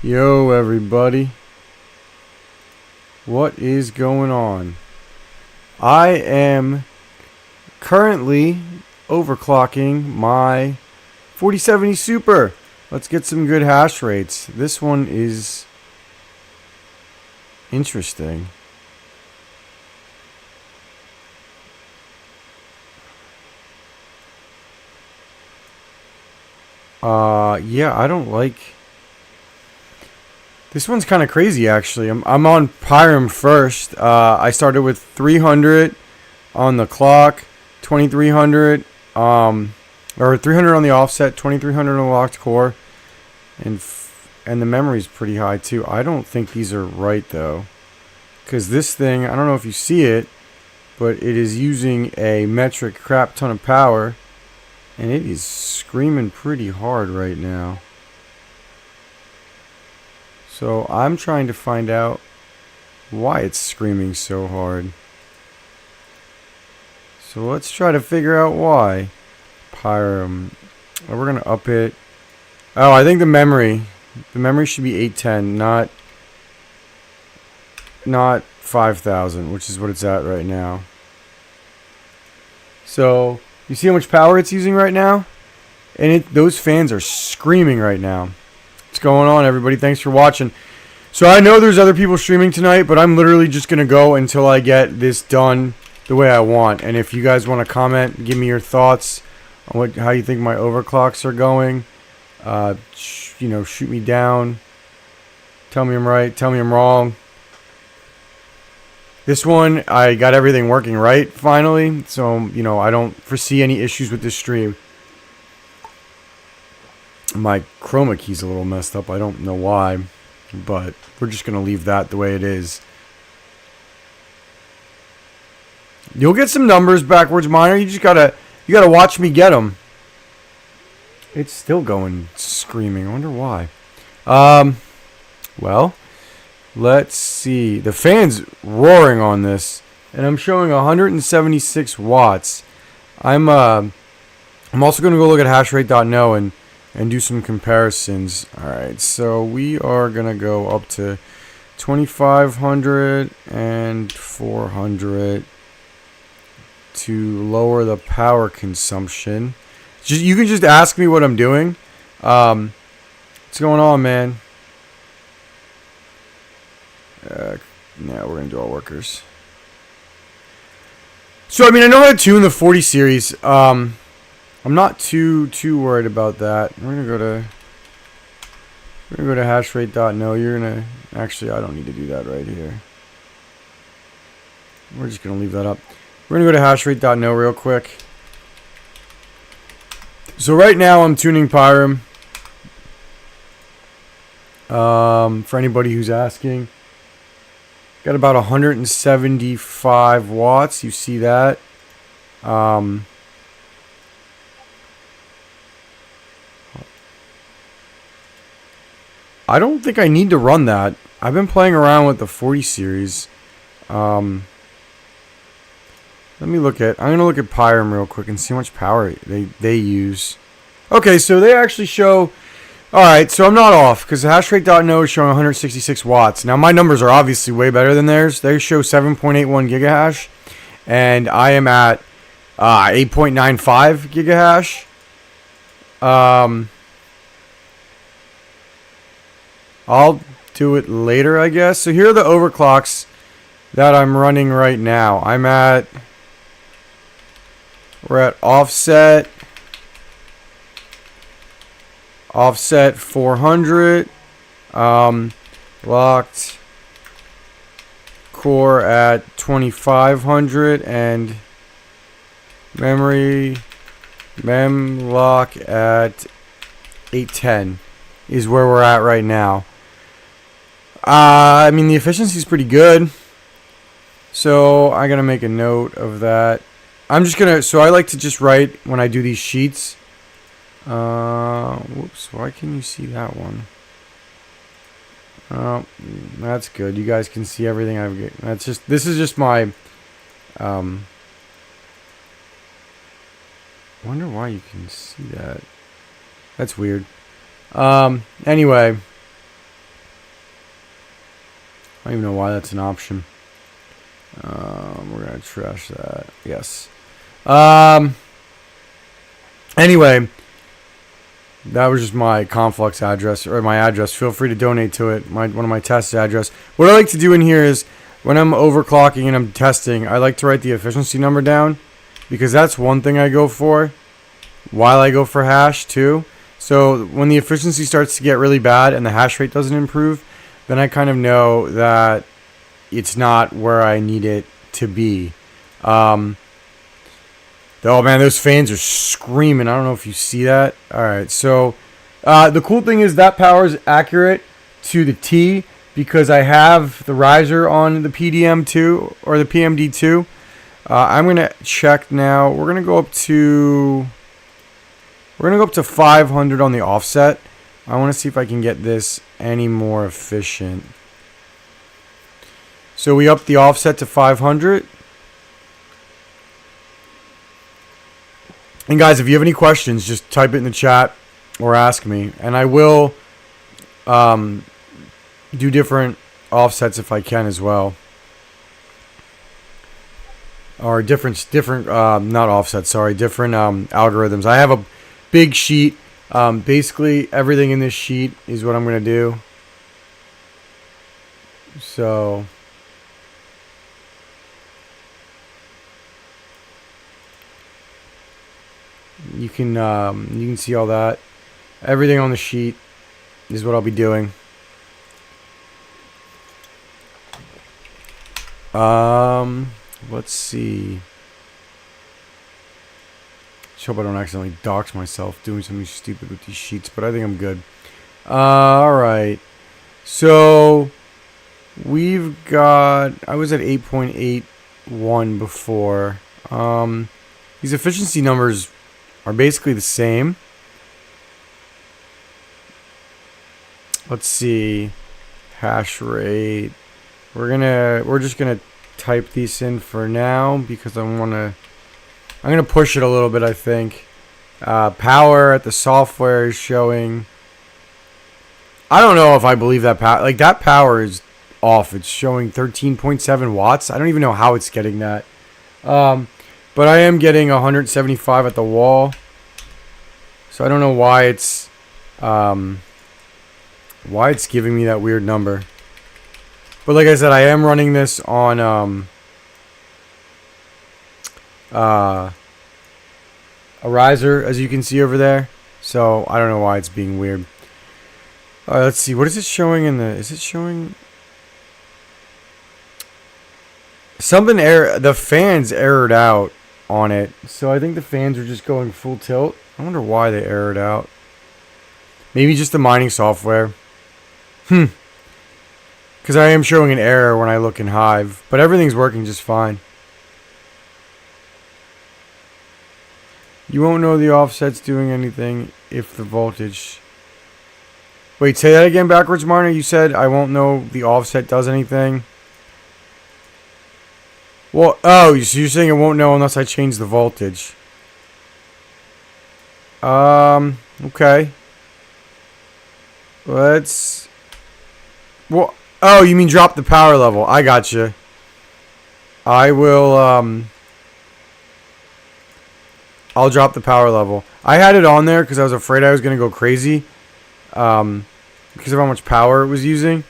Yo, everybody. What is going on? I am currently overclocking my 4070 Super. Let's get some good hash rates. This one is interesting. Yeah, I don't like... This one's kind of crazy, actually. I'm on Pyram first. I started with 300 on the clock, 2300, or 300 on the offset, 2300 on the locked core, and the memory's pretty high too. I don't think these are right though, because this thing, I don't know if you see it, but it is using a metric crap ton of power, and it is screaming pretty hard right now. So I'm trying to find out why it's screaming so hard. So let's try to figure out why. Pyram. Oh, we're going to up it. Oh, I think the memory should be 810, not 5000, which is what it's at right now. So you see how much power it's using right now? And those fans are screaming right now. What's going on, everybody? Thanks for watching. So I know there's other people streaming tonight, but I'm literally just going to go until I get this done the way I want. And if you guys want to comment, give me your thoughts on how you think my overclocks are going. Shoot me down. Tell me I'm right. Tell me I'm wrong. This one, I got everything working right, finally. So, I don't foresee any issues with this stream. My chroma key's a little messed up. I don't know why, but we're just going to leave that the way it is. You'll get some numbers backwards minor. You gotta watch me get them. It's still going screaming. I wonder why. Well, let's see. The fan's roaring on this, and I'm showing 176 watts. I'm also going to go look at hashrate.no and do some comparisons. Alright, so we are going to go up to 2500 and 400 to lower the power consumption. You can just ask me what I'm doing. What's going on, man? Yeah, we're going to do all workers. So, I know how to tune the 40 series. I'm not too worried about that. We're gonna go to hashrate.no. You're gonna actually, I don't need to do that right here. We're just gonna leave that up. We're gonna go to hashrate.no real quick. So right now I'm tuning Pyram. For anybody who's asking, got about 175 watts. You see that? I don't think I need to run that. I've been playing around with the 40 series. Let me look at... I'm going to look at Pyram real quick and see how much power they use. Okay, so they actually show... Alright, so I'm not off, because hashrate.no is showing 166 watts. Now, my numbers are obviously way better than theirs. They show 7.81 gigahash, and I am at 8.95 gigahash. I'll do it later, I guess. So here are the overclocks that I'm running right now. We're at offset 400, locked core at 2500, and mem lock at 810 is where we're at right now. The efficiency is pretty good. So I gotta make a note of that. So I like to just write when I do these sheets. Whoops, why can you see that one? Oh, that's good. You guys can see everything I've got. This is just my, wonder why you can see that. That's weird. Anyway, I don't even know why that's an option. We're gonna trash that. Yes. Anyway, that was just my Conflux address, or my address. Feel free to donate to it. One of my test address. What I like to do in here is, when I'm overclocking and I'm testing, I like to write the efficiency number down, because that's one thing I go for while I go for hash too. So when the efficiency starts to get really bad and the hash rate doesn't improve, then I kind of know that it's not where I need it to be. Oh man, those fans are screaming. I don't know if you see that. Alright, so the cool thing is that power is accurate to the T, because I have the riser on the PDM2 or the PMD2. I'm gonna check now. We're gonna go up to 500 on the offset. I want to see if I can get this any more efficient. So we upped the offset to 500. And guys, if you have any questions, just type it in the chat or ask me, and I will do different offsets if I can as well, or different not offsets, sorry, different algorithms. I have a big sheet. Basically, everything in this sheet is what I'm gonna do. So. You can see all that. Everything on the sheet is what I'll be doing. Let's see. Just hope I don't accidentally dox myself doing something stupid with these sheets, but I think I'm good. Alright. So we've got, I was at 8.81 before. These efficiency numbers are basically the same. Let's see. Hash rate. We're just gonna type these in for now, because I'm gonna push it a little bit, I think. Power at the software is showing. I don't know if I believe that power. Like, that power is off. It's showing 13.7 watts. I don't even know how it's getting that. But I am getting 175 at the wall. So I don't know why it's giving me that weird number. But like I said, I am running this on a riser, as you can see over there. So I don't know why it's being weird. Let's see. What is it showing in the... Is it showing... Something the fans errored out on it. So I think the fans are just going full tilt. I wonder why they errored out. Maybe just the mining software. Because I am showing an error when I look in Hive. But everything's working just fine. You won't know the offset's doing anything if the voltage... Wait, say that again backwards, Marner. You said I won't know the offset does anything. Well, oh, so you're saying it won't know unless I change the voltage. Okay. Let's... Well, oh, you mean drop the power level. I gotcha. I will, I'll drop the power level. I had it on there because I was afraid I was going to go crazy. Because of how much power it was using.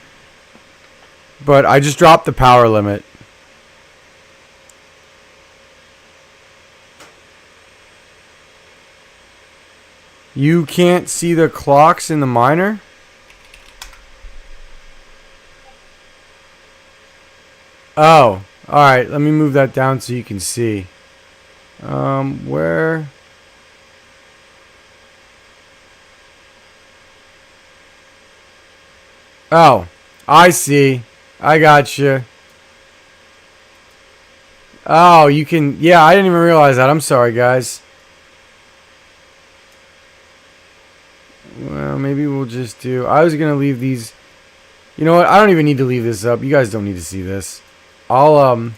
But I just dropped the power limit. You can't see the clocks in the miner? Oh, alright. Let me move that down so you can see. Where... Oh, I see. I gotcha. Oh, you can... Yeah, I didn't even realize that. I'm sorry, guys. Well, maybe we'll just do... I was going to leave these... You know what? I don't even need to leave this up. You guys don't need to see this. I'll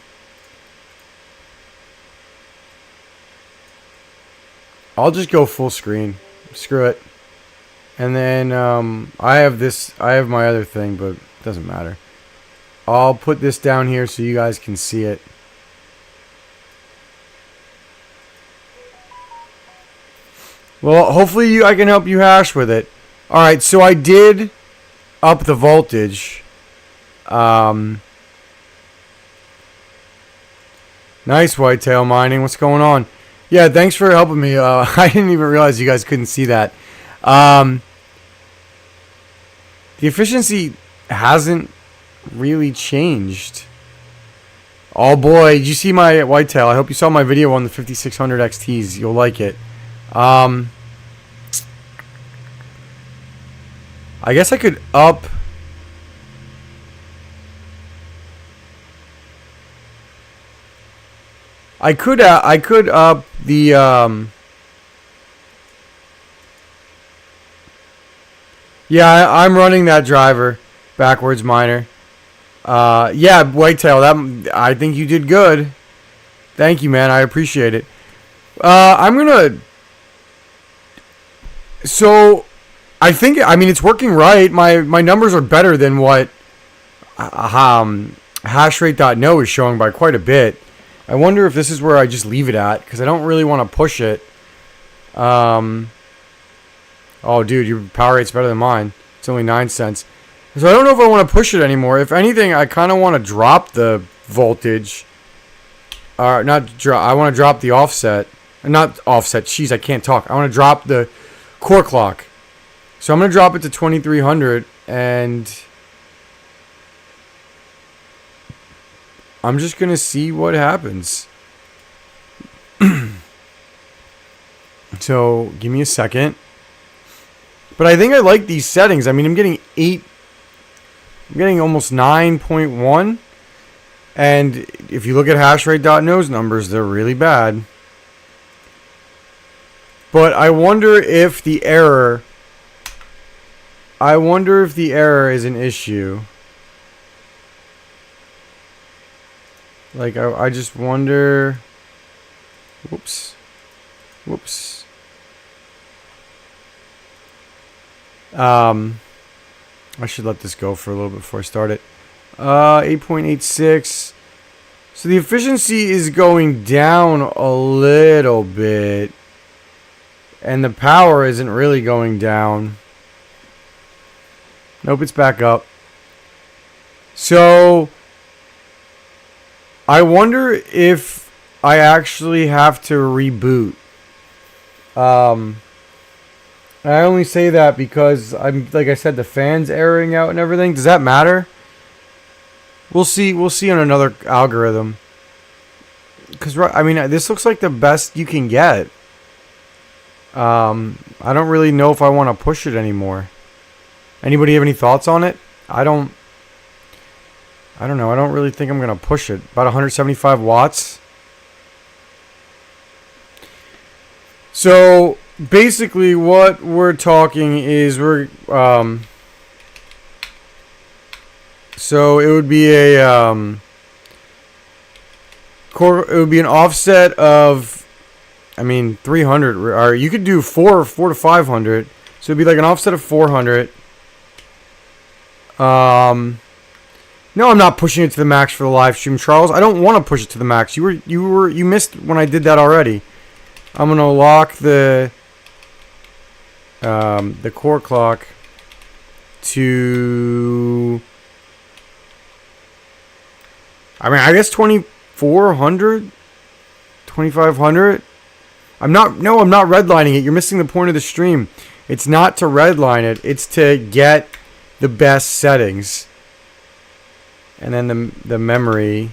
just go full screen. Screw it. And then, I have my other thing, but it doesn't matter. I'll put this down here so you guys can see it. Well, hopefully I can help you hash with it. Alright, so I did up the voltage. Nice whitetail mining. What's going on? Yeah, thanks for helping me. I didn't even realize you guys couldn't see that. The efficiency hasn't really changed. Oh boy, did you see my whitetail? I hope you saw my video on the 5600 XTs. You'll like it. I guess I could up. I could up the yeah, I'm running that driver, backwards miner. Yeah, whitetail. That I think you did good. Thank you, man. I appreciate it. I'm gonna. So, I mean, it's working right. My numbers are better than what hashrate.no is showing by quite a bit. I wonder if this is where I just leave it at, because I don't really want to push it. Oh, dude, your power rate's better than mine. It's only 9 cents. So I don't know if I want to push it anymore. If anything, I kind of want to drop the voltage. I want to drop the offset. Not offset. Jeez, I can't talk. I want to drop the core clock. So I'm going to drop it to 2300, and I'm just going to see what happens. So, give me a second. But I think I like these settings. I mean, I'm getting almost 9.1. And if you look at hashrate.no's numbers, they're really bad. But I wonder if the error is an issue. Like, I just wonder. Whoops. I should let this go for a little bit before I start it. 8.86. So the efficiency is going down a little bit. And the power isn't really going down. Nope, it's back up. So I wonder if I actually have to reboot. I only say that because like I said, the fan's airing out and everything. Does that matter? We'll see on another algorithm. Because I mean, this looks like the best you can get. I don't really know if I want to push it anymore. Anybody have any thoughts on it? I don't know. I don't really think I'm going to push it. About 175 watts. So, basically what we're talking is so it would be an offset of, I mean, 300, or you could do 4 to 500. So it'd be like an offset of 400. No, I'm not pushing it to the max for the live stream, Charles. I don't want to push it to the max. You missed when I did that already. I'm gonna lock the core clock to, I mean, I guess 2400, 2500. I'm not redlining it. You're missing the point of the stream. It's not to redline it. It's to get the best settings. And then the memory.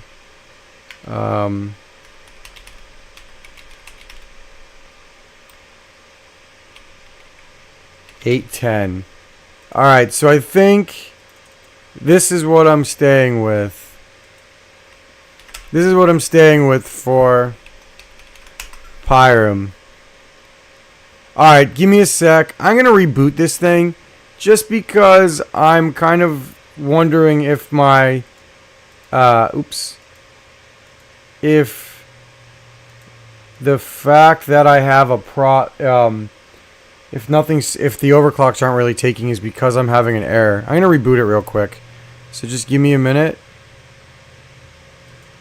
810. Alright, so I think this is what I'm staying with. This is what I'm staying with for Pyram. Alright, give me a sec. I'm going to reboot this thing just because I'm kind of wondering if my if the fact that I have a if the overclocks aren't really taking is because I'm having an error. I'm going to reboot it real quick. So just give me a minute.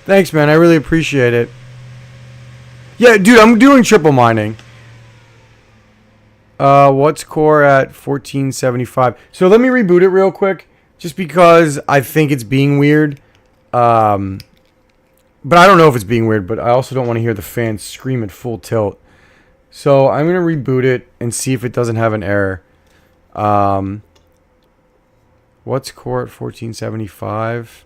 Thanks, man. I really appreciate it. Yeah, dude, I'm doing triple mining. What's core at 1475? So let me reboot it real quick, just because I think it's being weird. But I don't know if it's being weird, but I also don't want to hear the fans scream at full tilt. So I'm going to reboot it and see if it doesn't have an error. What's core at 1475?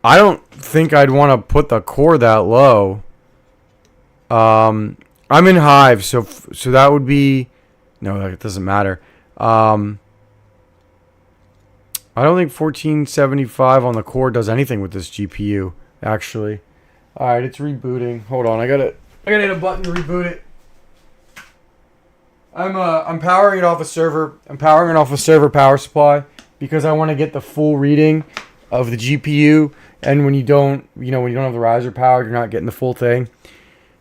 I don't think I'd want to put the core that low. I'm in Hive, so that would be... No, that doesn't matter. I don't think 1475 on the core does anything with this GPU, actually. Alright, it's rebooting. Hold on, I gotta hit a button to reboot it. I'm powering it off a server. I'm powering it off a server power supply because I want to get the full reading of the GPU. And when you don't, when you don't have the riser powered, you're not getting the full thing.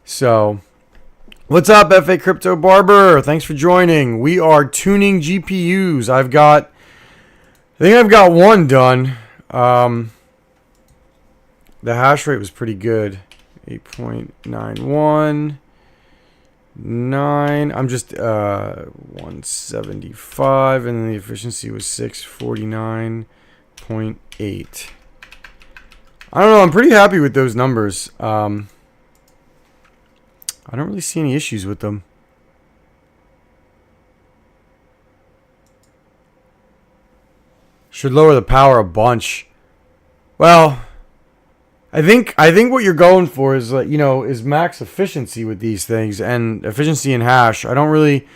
So, what's up, FA Crypto Barber? Thanks for joining. We are tuning GPUs. I think I've got one done. The hash rate was pretty good. 8.919. I'm just 175, and then the efficiency was 649.8. I don't know. I'm pretty happy with those numbers. I don't really see any issues with them. Should lower the power a bunch. Well, I think what you're going for is is max efficiency with these things and efficiency in hash. I don't really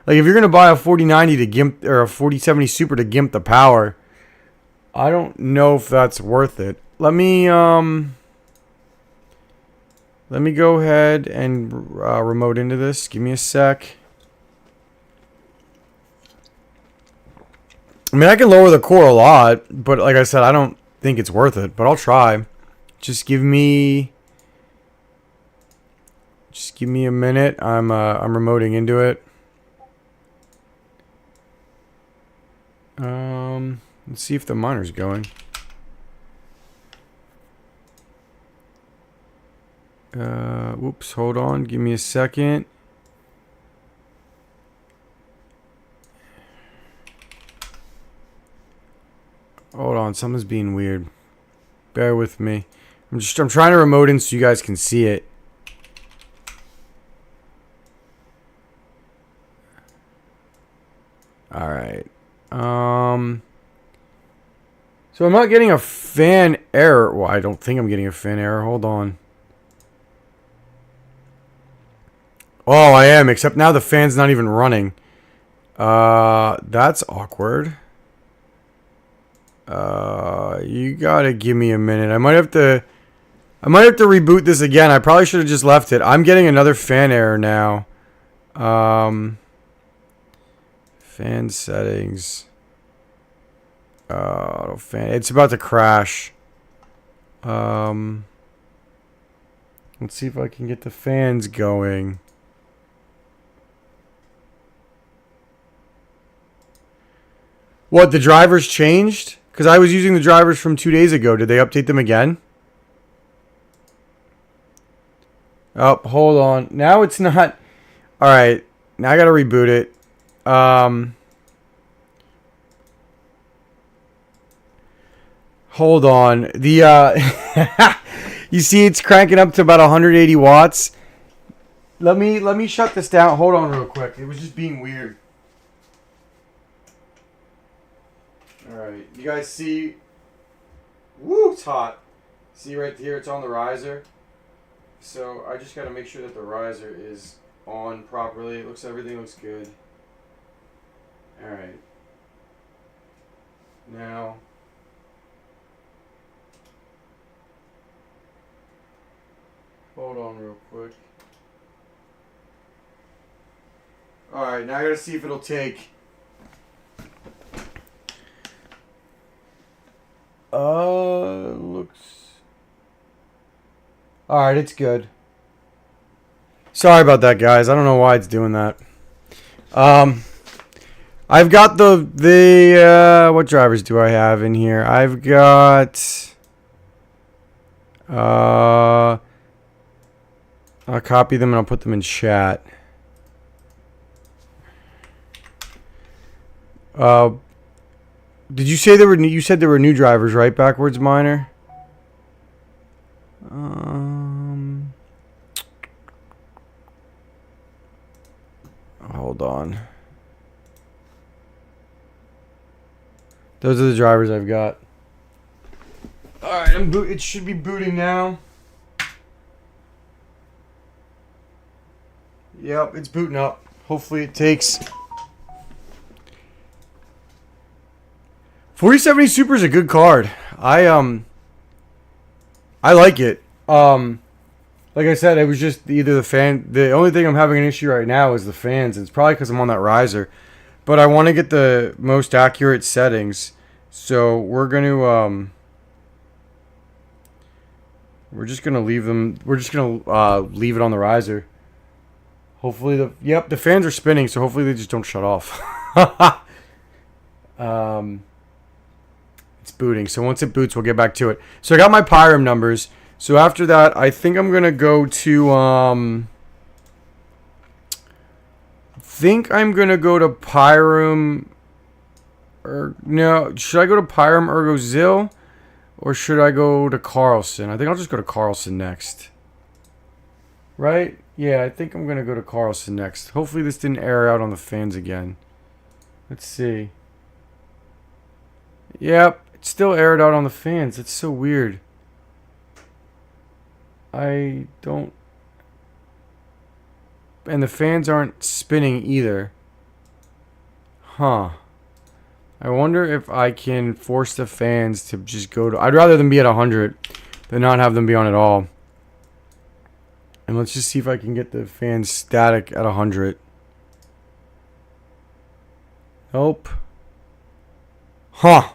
if you're gonna buy a 4090 to gimp or a 4070 Super to gimp the power. I don't know if that's worth it. Let me go ahead and remote into this. Give me a sec. I mean, I can lower the core a lot, but like I said, I don't think it's worth it. But I'll try. Just give me a minute. I'm remoting into it. Let's see if the miner's going. Whoops, hold on. Give me a second. Hold on, something's being weird. Bear with me. I'm trying to remote in so you guys can see it. All right. So I'm not getting a fan error. Well, I don't think I'm getting a fan error. Hold on. Oh, I am, except now the fan's not even running. That's awkward. You gotta give me a minute. I might have to reboot this again. I probably should have just left it. I'm getting another fan error now. Fan settings. Auto fan. It's about to crash. Let's see if I can get the fans going. What, the drivers changed? Because I was using the drivers from 2 days ago. Did they update them again? Oh, hold on. Now it's not. Alright. Now I gotta reboot it. Hold on. The you see it's cranking up to about 180 watts. Let me shut this down. Hold on real quick. It was just being weird. Alright, you guys see? Woo, it's hot. See right here, it's on the riser. So I just gotta make sure that the riser is on properly. Everything looks good. Alright. Now. Hold on real quick. Alright, now I gotta see if it'll take. Looks. Alright, it's good. Sorry about that, guys. I don't know why it's doing that. I've got the what drivers do I have in here? I've got I'll copy them and I'll put them in chat. Did you say there were? You said there were new drivers, right? Backwards miner. Hold on. Those are the drivers I've got. All right, it should be booting now. Yep, it's booting up. Hopefully it takes. 4070 Super is a good card. I like it. Like I said, it was just either the fan. The only thing I'm having an issue right now is the fans. It's probably because I'm on that riser. But I want to get the most accurate settings. So we're gonna we're just gonna leave them. We're just gonna leave it on the riser. Hopefully the fans are spinning. So hopefully they just don't shut off. It's booting. So once it boots, we'll get back to it. So I got my Pyram numbers. So after that, I think I'm gonna go to Pyram. Or no, should I go to Pyram Ergo Zill, or should I go to Carlson? I think I'll just go to Carlson next. Right? Yeah, I think I'm gonna go to Carlson next. Hopefully this didn't air out on the fans again. Let's see. Yep, it still aired out on the fans. It's so weird. And the fans aren't spinning either. Huh. I wonder if I can force the fans to just go to... I'd rather them be at 100 than not have them be on at all. And let's just see if I can get the fans static at 100. Nope. Huh.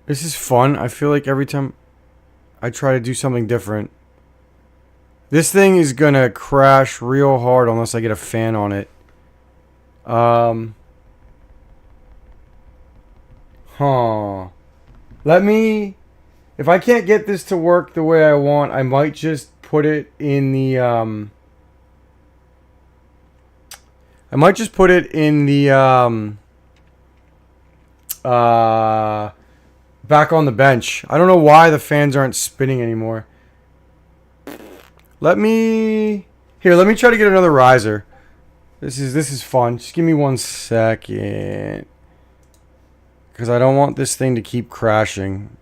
This is fun. I feel like every time I try to do something different, this thing is gonna crash real hard unless I get a fan on it. Let me... If I can't get this to work the way I want, I might just put it in the, back on the bench. I don't know why the fans aren't spinning anymore. Let me try to get another riser. This is fun. Just give me 1 second. Because I don't want this thing to keep crashing.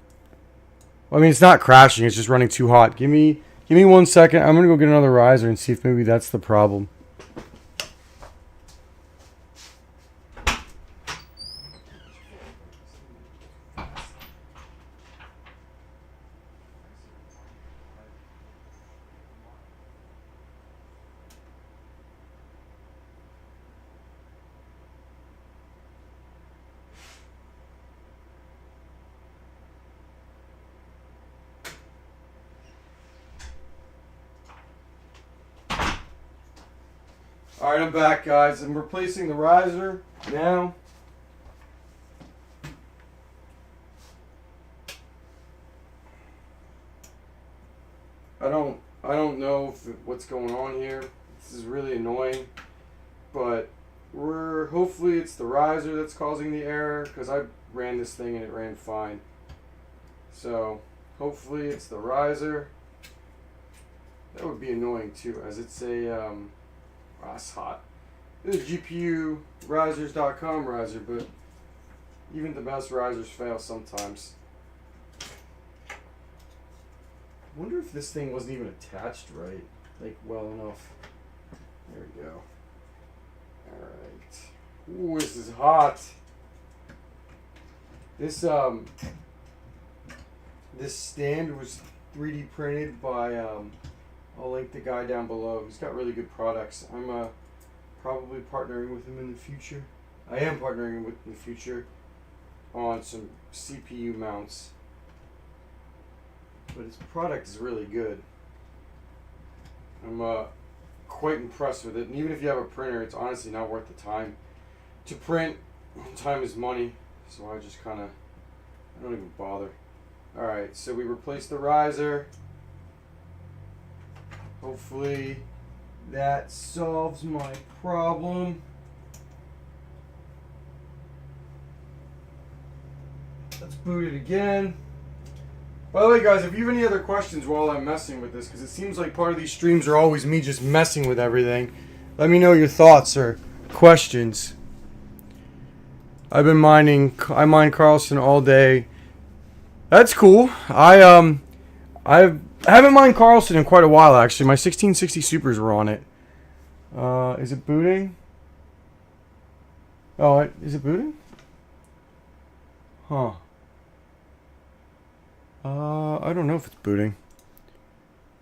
Well, I mean, it's not crashing. It's just running too hot. Give me 1 second. I'm going to go get another riser and see if maybe that's the problem. Alright, I'm back, guys. I'm replacing the riser now. I don't know what's going on here. This is really annoying. But hopefully it's the riser that's causing the error, because I ran this thing and it ran fine. So hopefully it's the riser. That would be annoying too, as it's a that's hot. This is GPUrisers.com riser, but even the best risers fail sometimes. I wonder if this thing wasn't even attached right, like well enough. There we go. Alright. Ooh, this is hot. This stand was 3D printed by I'll link the guy down below. He's got really good products. I'm probably partnering with him in the future. I am partnering with him in the future on some CPU mounts. But his product is really good. I'm quite impressed with it. And even if you have a printer, it's honestly not worth the time to print. Time is money. So I just I don't even bother. Alright, so we replaced the riser. Hopefully that solves my problem. Let's boot it again. By the way, guys, if you have any other questions while I'm messing with this, because it seems like part of these streams are always me just messing with everything, let me know your thoughts or questions. I mine Carlson all day. That's cool. I haven't mined Carlson in quite a while, actually. My 1660 Supers were on it. Is it booting? Oh, is it booting? Huh. I don't know if it's booting.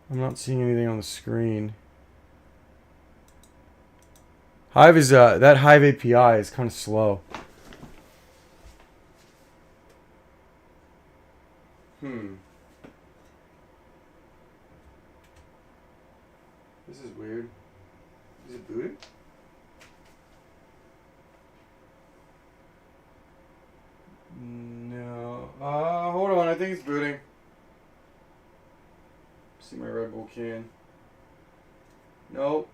I'm not seeing anything on the screen. Hive is, that Hive API is kind of slow. This is weird. Is it booting? No. Hold on. I think it's booting. See my Red Bull can. Nope.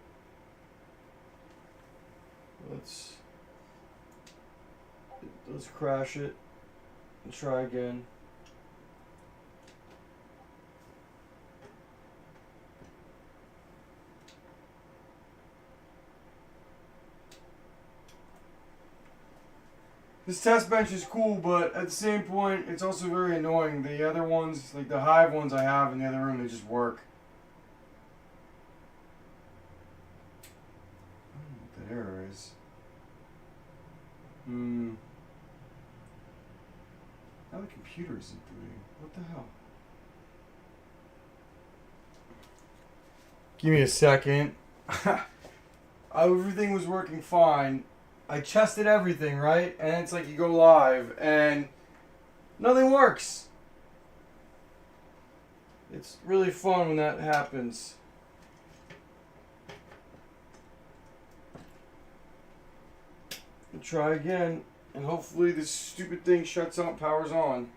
Let's crash it and try again. This test bench is cool, but at the same point, it's also very annoying. The other ones, like the Hive ones I have in the other room, they just work. I don't know what that error is. Now the computer isn't booting. What the hell? Give me a second. Everything was working fine. I tested everything, right? And it's like you go live and nothing works. It's really fun when that happens. I'll try again, and hopefully this stupid thing shuts on, powers on.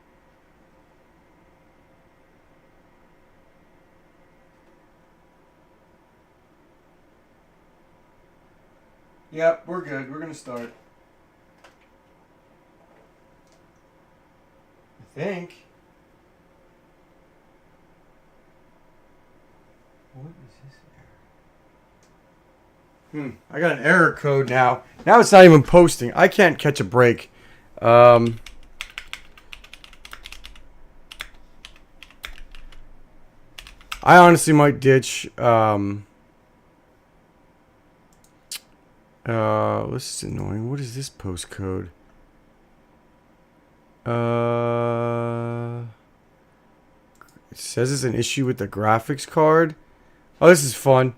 Yep, we're good. We're gonna start. I think. What is this error? I got an error code now. Now it's not even posting. I can't catch a break. I honestly might ditch. This is annoying. What is this postcode? It says it's an issue with the graphics card. Oh, this is fun.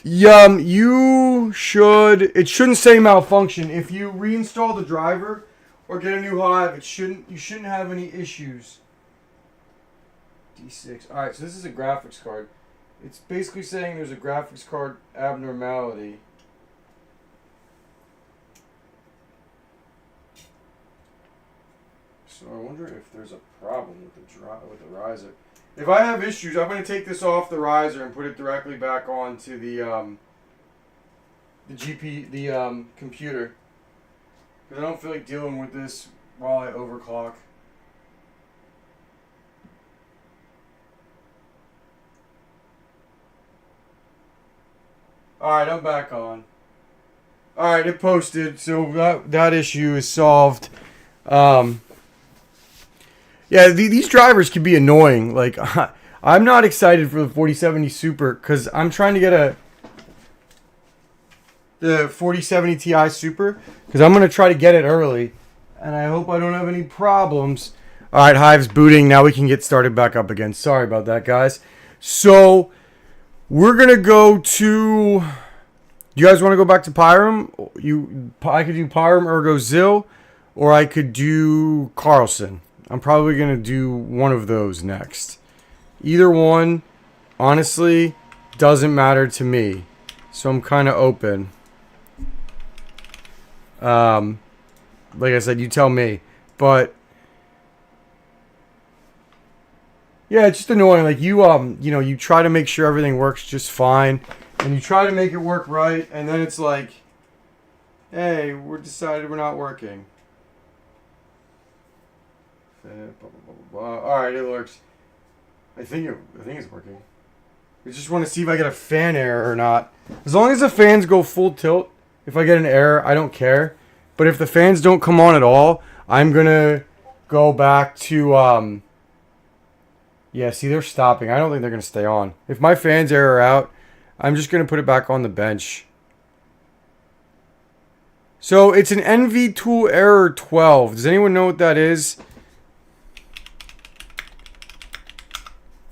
You should. It shouldn't say malfunction. If you reinstall the driver or get a new Hive, it shouldn't. You shouldn't have any issues. D6. All right, so this is a graphics card. It's basically saying there's a graphics card abnormality. So I wonder if there's a problem with the riser. If I have issues, I'm going to take this off the riser and put it directly back onto the computer. Because I don't feel like dealing with this while I overclock. Alright, I'm back on. Alright, it posted, so that issue is solved. Yeah, these drivers can be annoying. Like, I'm not excited for the 4070 Super because I'm trying to get the 4070 Ti Super because I'm going to try to get it early. And I hope I don't have any problems. Alright, Hive's booting. Now we can get started back up again. Sorry about that, guys. So, we're going to go to... Do you guys want to go back to Pyram? I could do Pyram, Ergo, Zill, or I could do Carlson. I'm probably going to do one of those next. Either one, honestly, doesn't matter to me. So I'm kind of open. like I said, you tell me. But yeah, it's just annoying. Like you you know, you try to make sure everything works just fine, and you try to make it work right, and then it's like, hey, we're decided we're not working. All right, it works. I think it's working. I just want to see if I get a fan error or not. As long as the fans go full tilt, if I get an error, I don't care. But if the fans don't come on at all, I'm gonna go back to yeah, see, they're stopping. I don't think they're gonna stay on. If my fans error out, I'm just gonna put it back on the bench. So it's an NV tool error 12. Does anyone know what that is?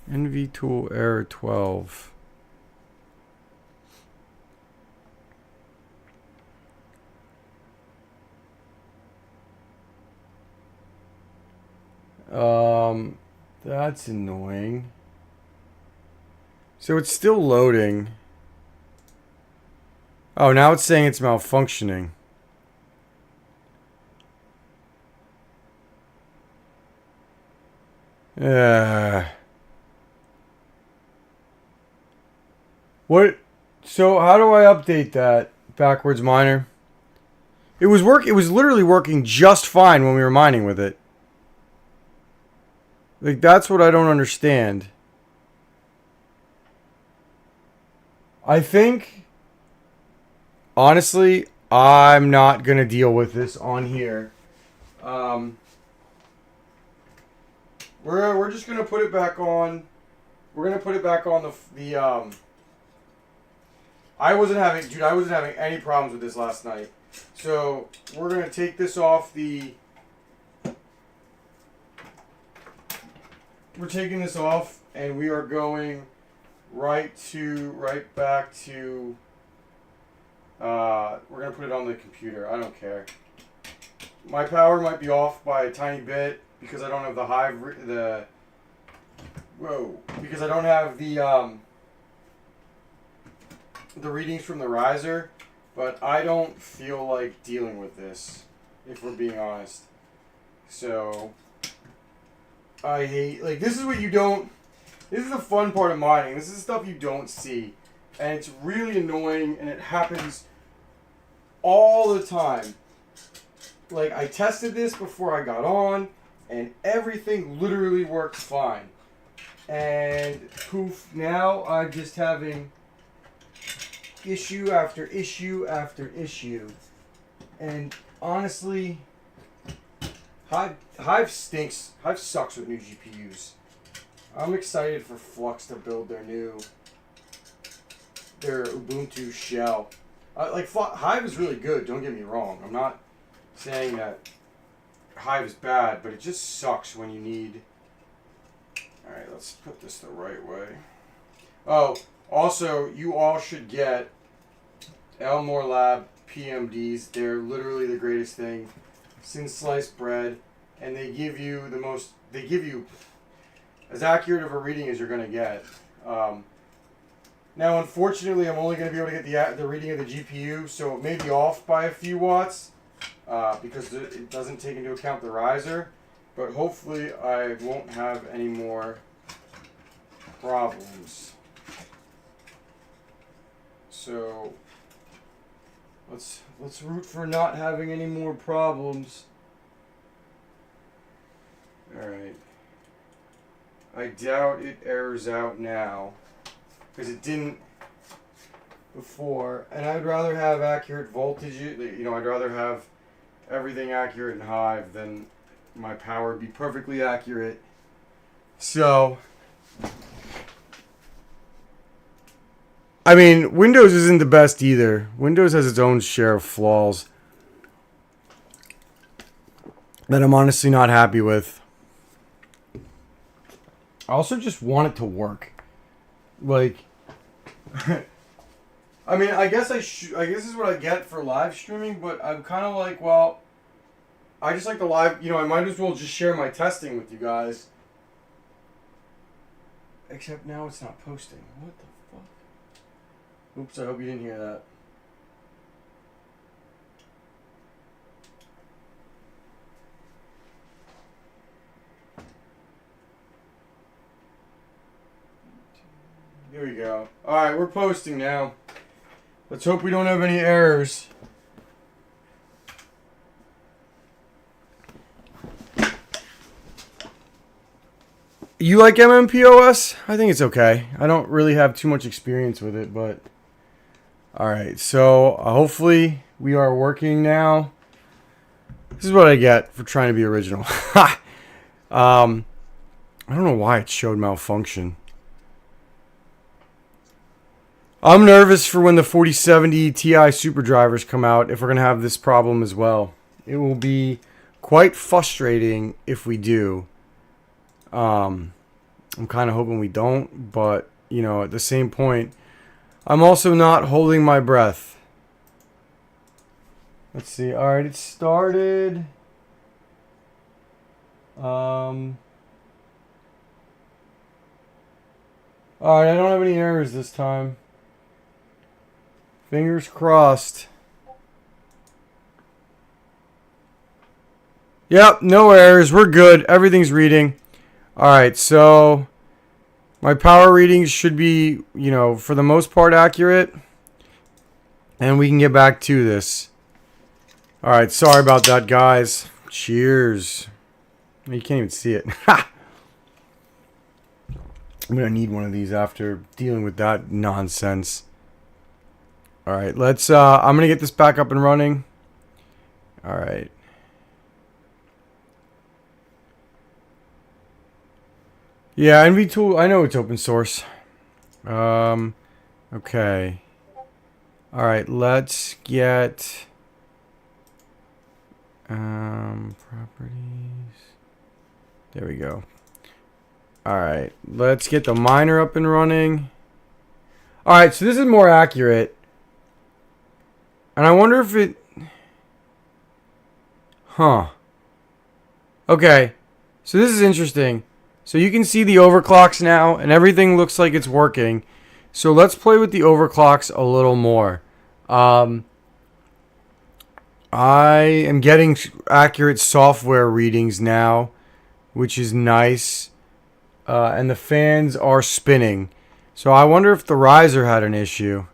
NV tool error 12. That's annoying. So it's still loading. Oh, now it's saying it's malfunctioning. What? So how do I update that backwards miner? It was literally working just fine when we were mining with it. Like, that's what I don't understand. I think, honestly, I'm not gonna deal with this on here. We're just gonna put it back on. We're gonna put it back on the I wasn't having any problems with this last night. So we're gonna take this off the. We're taking this off, and we are going right back to. We're gonna put it on the computer. I don't care. My power might be off by a tiny bit because I don't have the because I don't have the readings from the riser, but I don't feel like dealing with this, if we're being honest. So I hate, like, this is what you don't, this is the fun part of mining. This is stuff you don't see, and it's really annoying, and it happens all the time. Like, I tested this before I got on, and everything literally worked fine. And poof, now I'm just having issue after issue after issue. And honestly, Hive stinks. Hive sucks with new GPUs. I'm excited for Flux to build their Ubuntu shell. Hive is really good, don't get me wrong. I'm not saying that Hive is bad, but it just sucks when you need... Alright, let's put this the right way. Oh, also, you all should get Elmore Lab PMDs. They're literally the greatest thing since sliced bread, and they give you as accurate of a reading as you're going to get. Now, unfortunately, I'm only going to be able to get the reading of the GPU, so it may be off by a few watts because it doesn't take into account the riser. But hopefully, I won't have any more problems. So let's root for not having any more problems. All right. I doubt it errors out now because it didn't before, and I'd rather have accurate voltage. You know, I'd rather have everything accurate in Hive than my power be perfectly accurate. So, I mean, Windows isn't the best either. Windows has its own share of flaws that I'm honestly not happy with. I also just want it to work. Like, I mean, I guess this is what I get for live streaming, but I'm kind of like, well, I just like the live, you know, I might as well just share my testing with you guys. Except now it's not posting. What the fuck? Oops, I hope you didn't hear that. Here we go. Alright, we're posting now. Let's hope we don't have any errors. You like MMPOS? I think it's okay. I don't really have too much experience with it, but... Alright, so hopefully we are working now. This is what I get for trying to be original. I don't know why it showed malfunction. I'm nervous for when the 4070 Ti Super drivers come out, if we're going to have this problem as well. It will be quite frustrating if we do. I'm kind of hoping we don't, but, you know, at the same point, I'm also not holding my breath. Let's see. Alright, it started. Alright, I don't have any errors this time. Fingers crossed. Yep, no errors. We're good. Everything's reading. Alright, so my power readings should be, you know, for the most part accurate. And we can get back to this. Alright, sorry about that, guys. Cheers. You can't even see it. I'm going to need one of these after dealing with that nonsense. Alright, let's, I'm going to get this back up and running. Alright. Yeah, NVTool, I know it's open source. Okay. Alright, let's get... properties. There we go. Alright, let's get the miner up and running. Alright, so this is more accurate. And I wonder if it... Huh. Okay, so this is interesting. So you can see the overclocks now, and everything looks like it's working. So let's play with the overclocks a little more. I am getting accurate software readings now, which is nice. And the fans are spinning. So I wonder if the riser had an issue.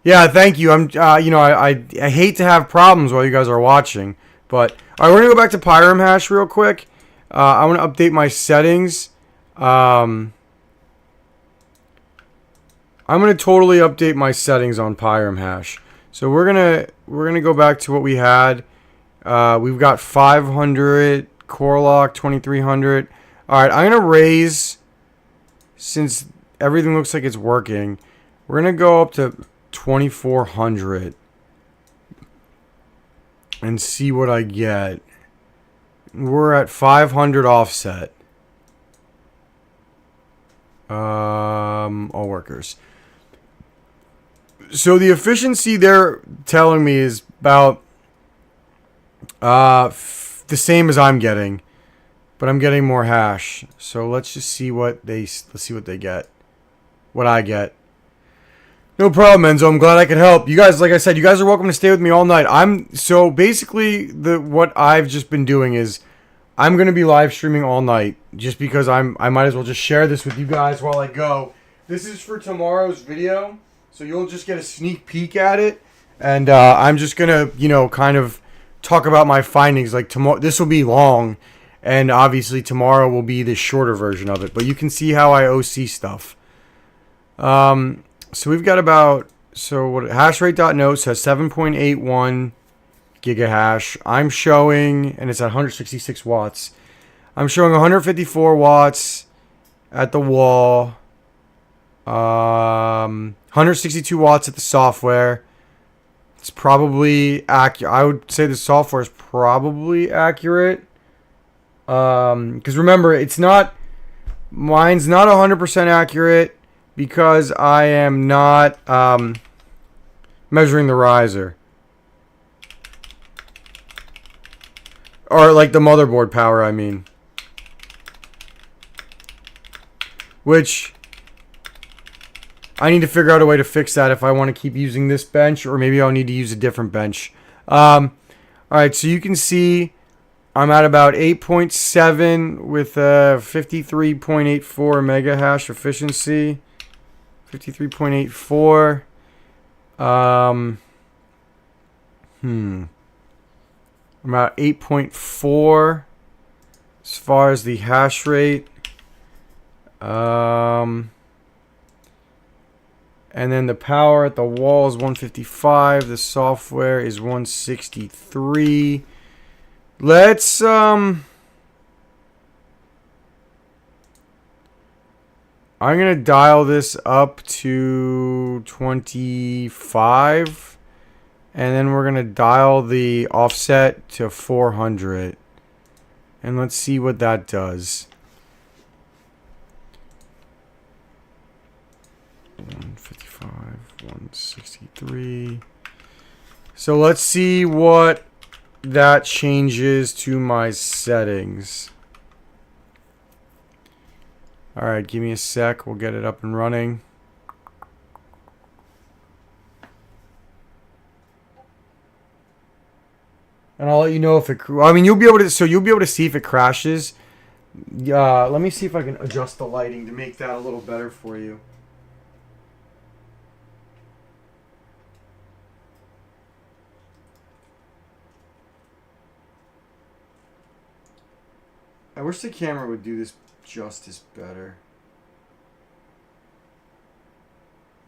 Yeah, thank you. I hate to have problems while you guys are watching, but all right, we're gonna go back to Pyram hash real quick. I want to update my settings. I'm gonna totally update my settings on Pyram hash. So we're gonna go back to what we had. We've got 500 core lock, 2300. All right, I'm gonna raise, since everything looks like it's working. We're gonna go up to 2400 and see what I get. We're at 500 offset. All workers. So the efficiency they're telling me is about the same as I'm getting, but I'm getting more hash. So let's just see what they get. What I get. No problem, Enzo. I'm glad I could help. You guys, like I said, you guys are welcome to stay with me all night. So basically what I've just been doing is I'm going to be live streaming all night just because I might as well just share this with you guys while I go. This is for tomorrow's video, so you'll just get a sneak peek at it, and I'm just going to, you know, kind of talk about my findings. Like tomorrow, this will be long, and obviously tomorrow will be the shorter version of it, but you can see how I OC stuff. So we've got about, so what hashrate.note says 7.81 gigahash. I'm showing, and it's at 166 watts. I'm showing 154 watts at the wall. 162 watts at the software. It's probably accurate. I would say the software is probably accurate. Because remember, it's not, mine's not 100% accurate. Because I am not measuring the riser. Or like the motherboard power, I mean. Which I need to figure out a way to fix that if I want to keep using this bench. Or maybe I'll need to use a different bench. Alright, so you can see I'm at about 8.7 with a 53.84 mega hash efficiency. 53.84. About 8.4 as far as the hash rate. And then the power at the wall is 155. The software is 163. Let's I'm gonna dial this up to 25, and then we're gonna dial the offset to 400, and let's see what that does. 155, 163. So let's see what that changes to my settings. Alright, give me a sec. We'll get it up and running. And I'll let you know if it... I mean, you'll be able to... So you'll be able to see if it crashes. Let me see if I can adjust the lighting to make that a little better for you. I wish the camera would do this justice better.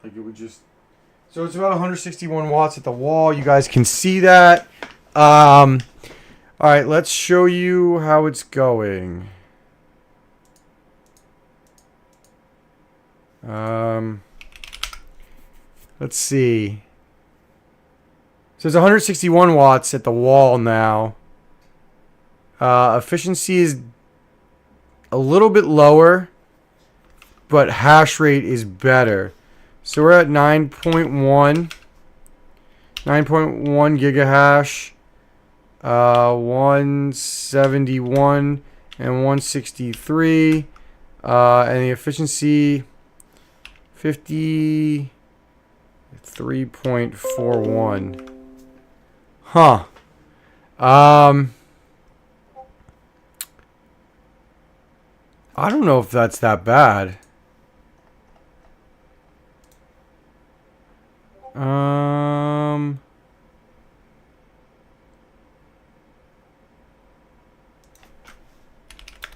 Like it would just... So it's about 161 watts at the wall. You guys can see that. Alright, let's show you how it's going. Let's see. So it's 161 watts at the wall now. Efficiency is a little bit lower, but hash rate is better. So we're at 9.1 gigahash, 171 and 163, and the efficiency 53.41. Huh. I don't know if that's that bad.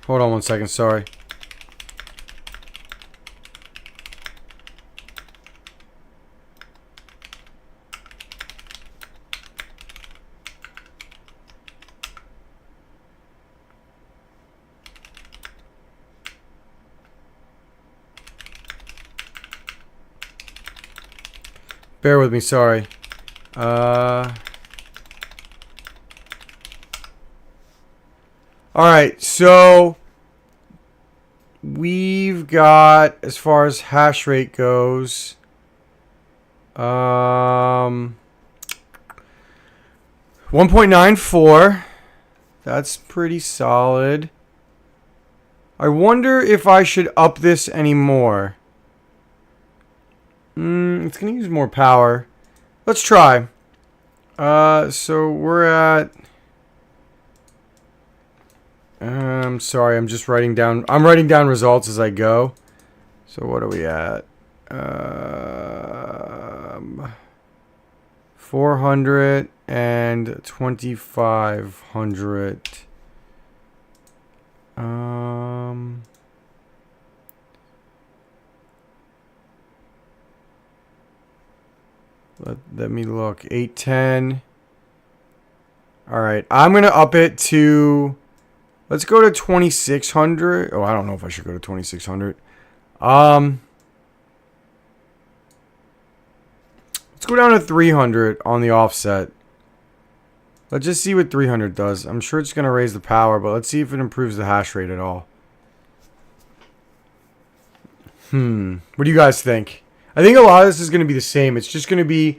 Hold on one second, sorry. Bear with me, sorry. Alright, so we've got, as far as hash rate goes, 1.94. That's pretty solid. I wonder if I should up this anymore. It's going to use more power. Let's try. So we're at... I'm sorry, I'm just writing down... I'm writing down results as I go. So what are we at? 400 and 2500. Let me look. 810. Alright, I'm going to up it to... Let's go to 2600. Oh, I don't know if I should go to 2600. Let's go down to 300 on the offset. Let's just see what 300 does. I'm sure it's going to raise the power, but let's see if it improves the hash rate at all. What do you guys think? I think a lot of this is going to be the same. It's just going to be,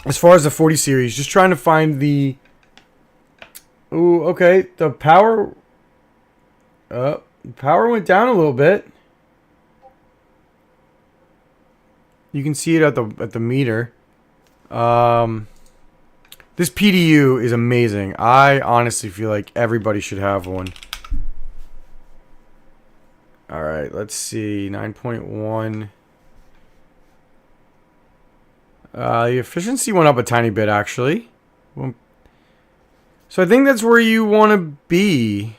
as far as the 40 series, just trying to find the... Ooh, okay. The power... power went down a little bit. You can see it at the meter. This PDU is amazing. I honestly feel like everybody should have one. All right, let's see. 9.1. The efficiency went up a tiny bit, actually. So I think that's where you want to be.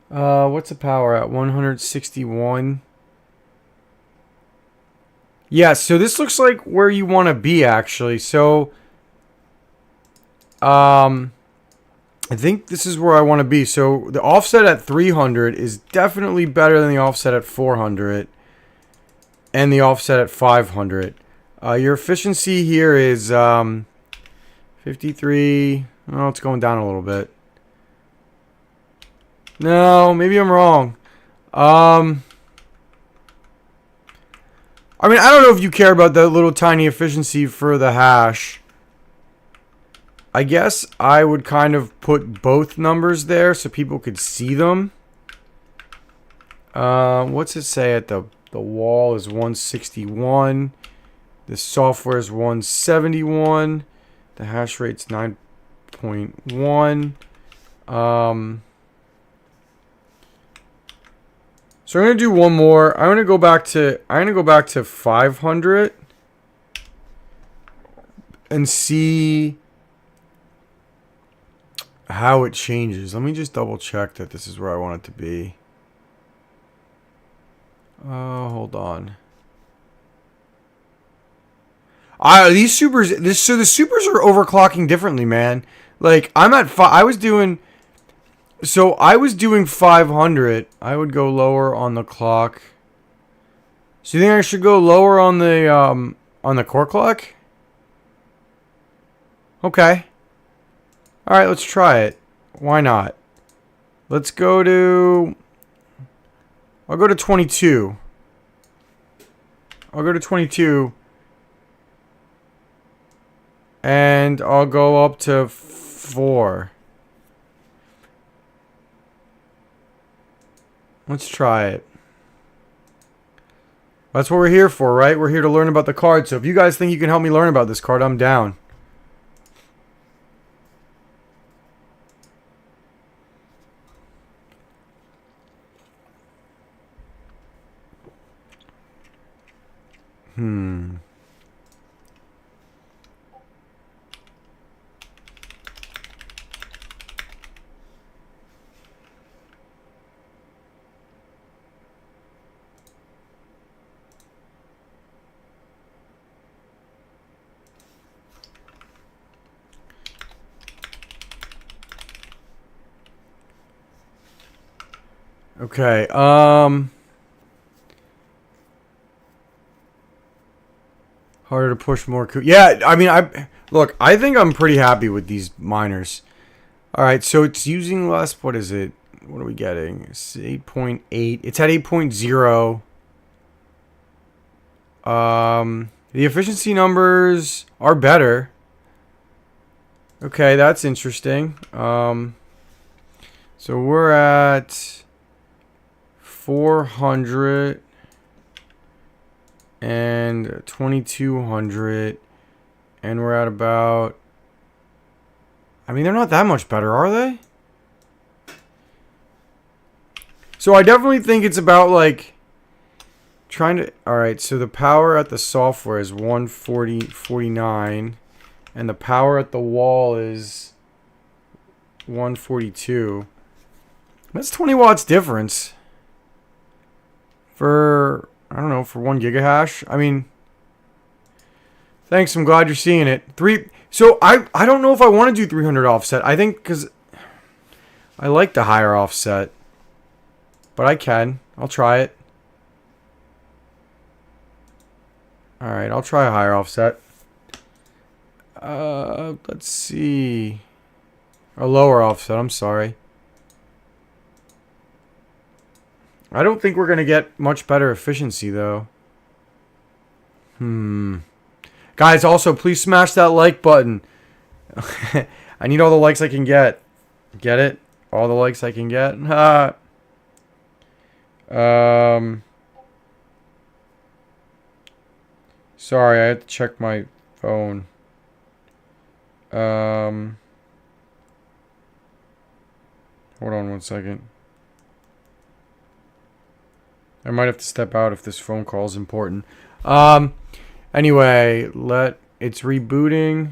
What's the power at? 161. Yeah, so this looks like where you want to be, actually. So, I think this is where I want to be. So the offset at 300 is definitely better than the offset at 400 and the offset at 500. Your efficiency here is 53. Oh, it's going down a little bit. No, maybe I'm wrong. I mean, I don't know if you care about that little tiny efficiency for the hash. I guess I would kind of put both numbers there so people could see them. What's it say at the wall is 161. The software is 171. The hash rate's 9.1. So I'm gonna do one more. I'm gonna go back to 500 and see how it changes. Let me just double check that this is where I want it to be. Hold on. These supers. So the supers are overclocking differently, man. Like I'm at I was doing 500. I would go lower on the clock. So you think I should go lower on the core clock? Okay. All right, let's try it. Why not? Let's go to... I'll go to 22. I'll go to 22. And I'll go up to 4. Let's try it. That's what we're here for, right? We're here to learn about the card. So if you guys think you can help me learn about this card, I'm down. Okay, harder to push more. Yeah, I mean, I think I'm pretty happy with these miners. All right, so it's using less. What is it? What are we getting? It's 8.8. It's at 8.0. The efficiency numbers are better. Okay, that's interesting. So we're at 400 and 2200, and we're at about... I mean, they're not that much better, are they? So I definitely think it's about, like, trying to... Alright, so the power at the software is 149, and the power at the wall is 142. That's 20 watts difference. For, I don't know, for 1 gigahash. I mean, thanks, I'm glad you're seeing it. So I don't know if I want to do 300 offset. I think because I like the higher offset. But I can. I'll try it. Alright, I'll try a higher offset. Let's see. A lower offset, I'm sorry. I don't think we're going to get much better efficiency, though. Guys, also, please smash that like button. I need all the likes I can get. Get it? All the likes I can get? Sorry, I had to check my phone. Hold on one second. I might have to step out if this phone call is important. Anyway, it's rebooting.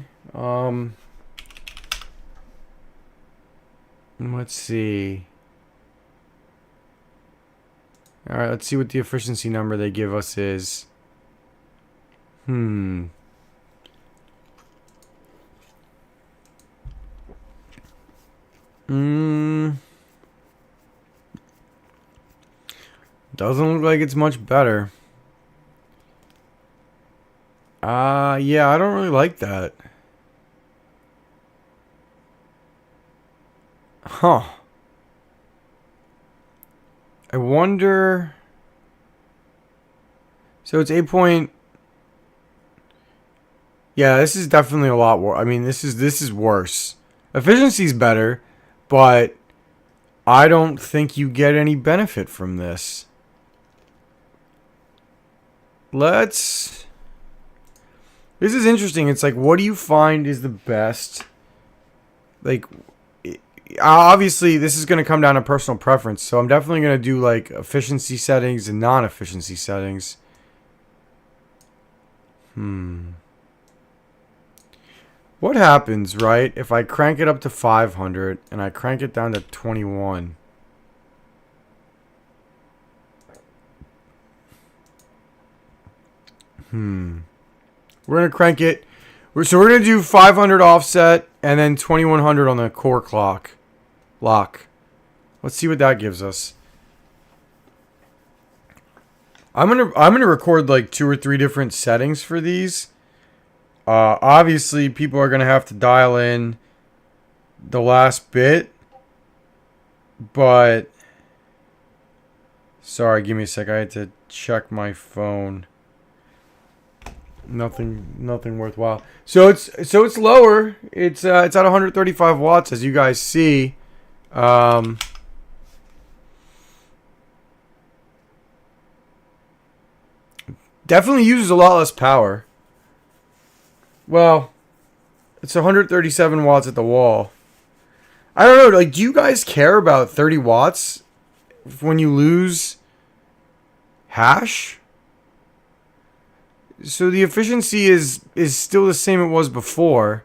Let's see. All right, let's see what the efficiency number they give us is. Doesn't look like it's much better. Yeah, I don't really like that. Huh. I wonder. So it's 8 point. Yeah, this is definitely a lot worse. I mean, this is worse. Efficiency's better, but I don't think you get any benefit from this. This is interesting. It's like, what do you find is the best? Like, obviously, this is going to come down to personal preference. So I'm definitely going to do like efficiency settings and non-efficiency settings. What happens, right, if I crank it up to 500 and I crank it down to 21? We're going to crank it. So we're going to do 500 offset and then 2100 on the core lock. Let's see what that gives us. I'm gonna record like 2 or 3 different settings for these. Obviously, people are gonna have to dial in the last bit, but sorry, give me a sec. I had to check my phone. Nothing worthwhile. So it's lower. It's at 135 watts, as you guys see. Definitely uses a lot less power. Well, it's 137 watts at the wall. I don't know. Like, do you guys care about 30 watts when you lose hash? So the efficiency is still the same it was before.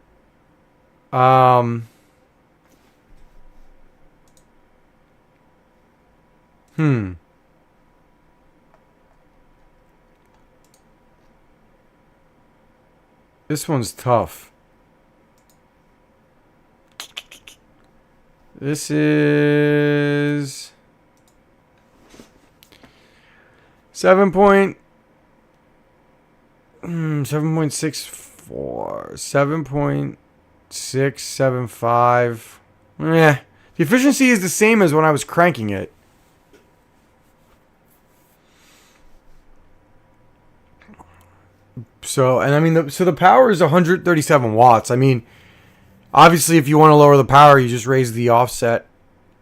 This one's tough. This is 7.64, 7.675. The efficiency is the same as when I was cranking it. So, and I mean, the power is 137 watts. I mean, obviously, if you want to lower the power, you just raise the offset.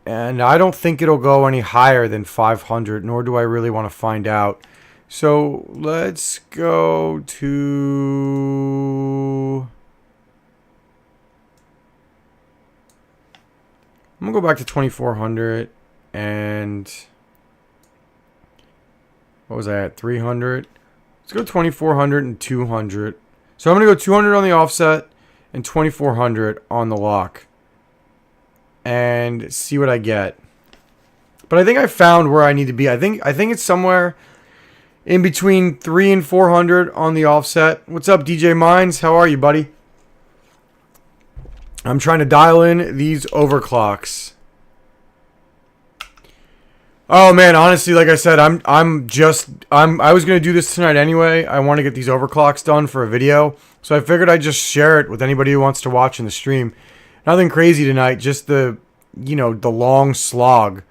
And I don't think it'll go any higher than 500, nor do I really want to find out. So, let's go to... I'm going to go back to 2400 and... What was I at? 300? Let's go 2400 and 200. So I'm going to go 200 on the offset and 2400 on the lock. And see what I get. But I think I found where I need to be. I think it's somewhere in between 300 and 400 on the offset. What's up, DJ Mines? How are you, buddy? I'm trying to dial in these overclocks. Oh man, honestly, like I said, I was gonna do this tonight anyway. I want to get these overclocks done for a video, so I figured I'd just share it with anybody who wants to watch in the stream. Nothing crazy tonight, just the long slog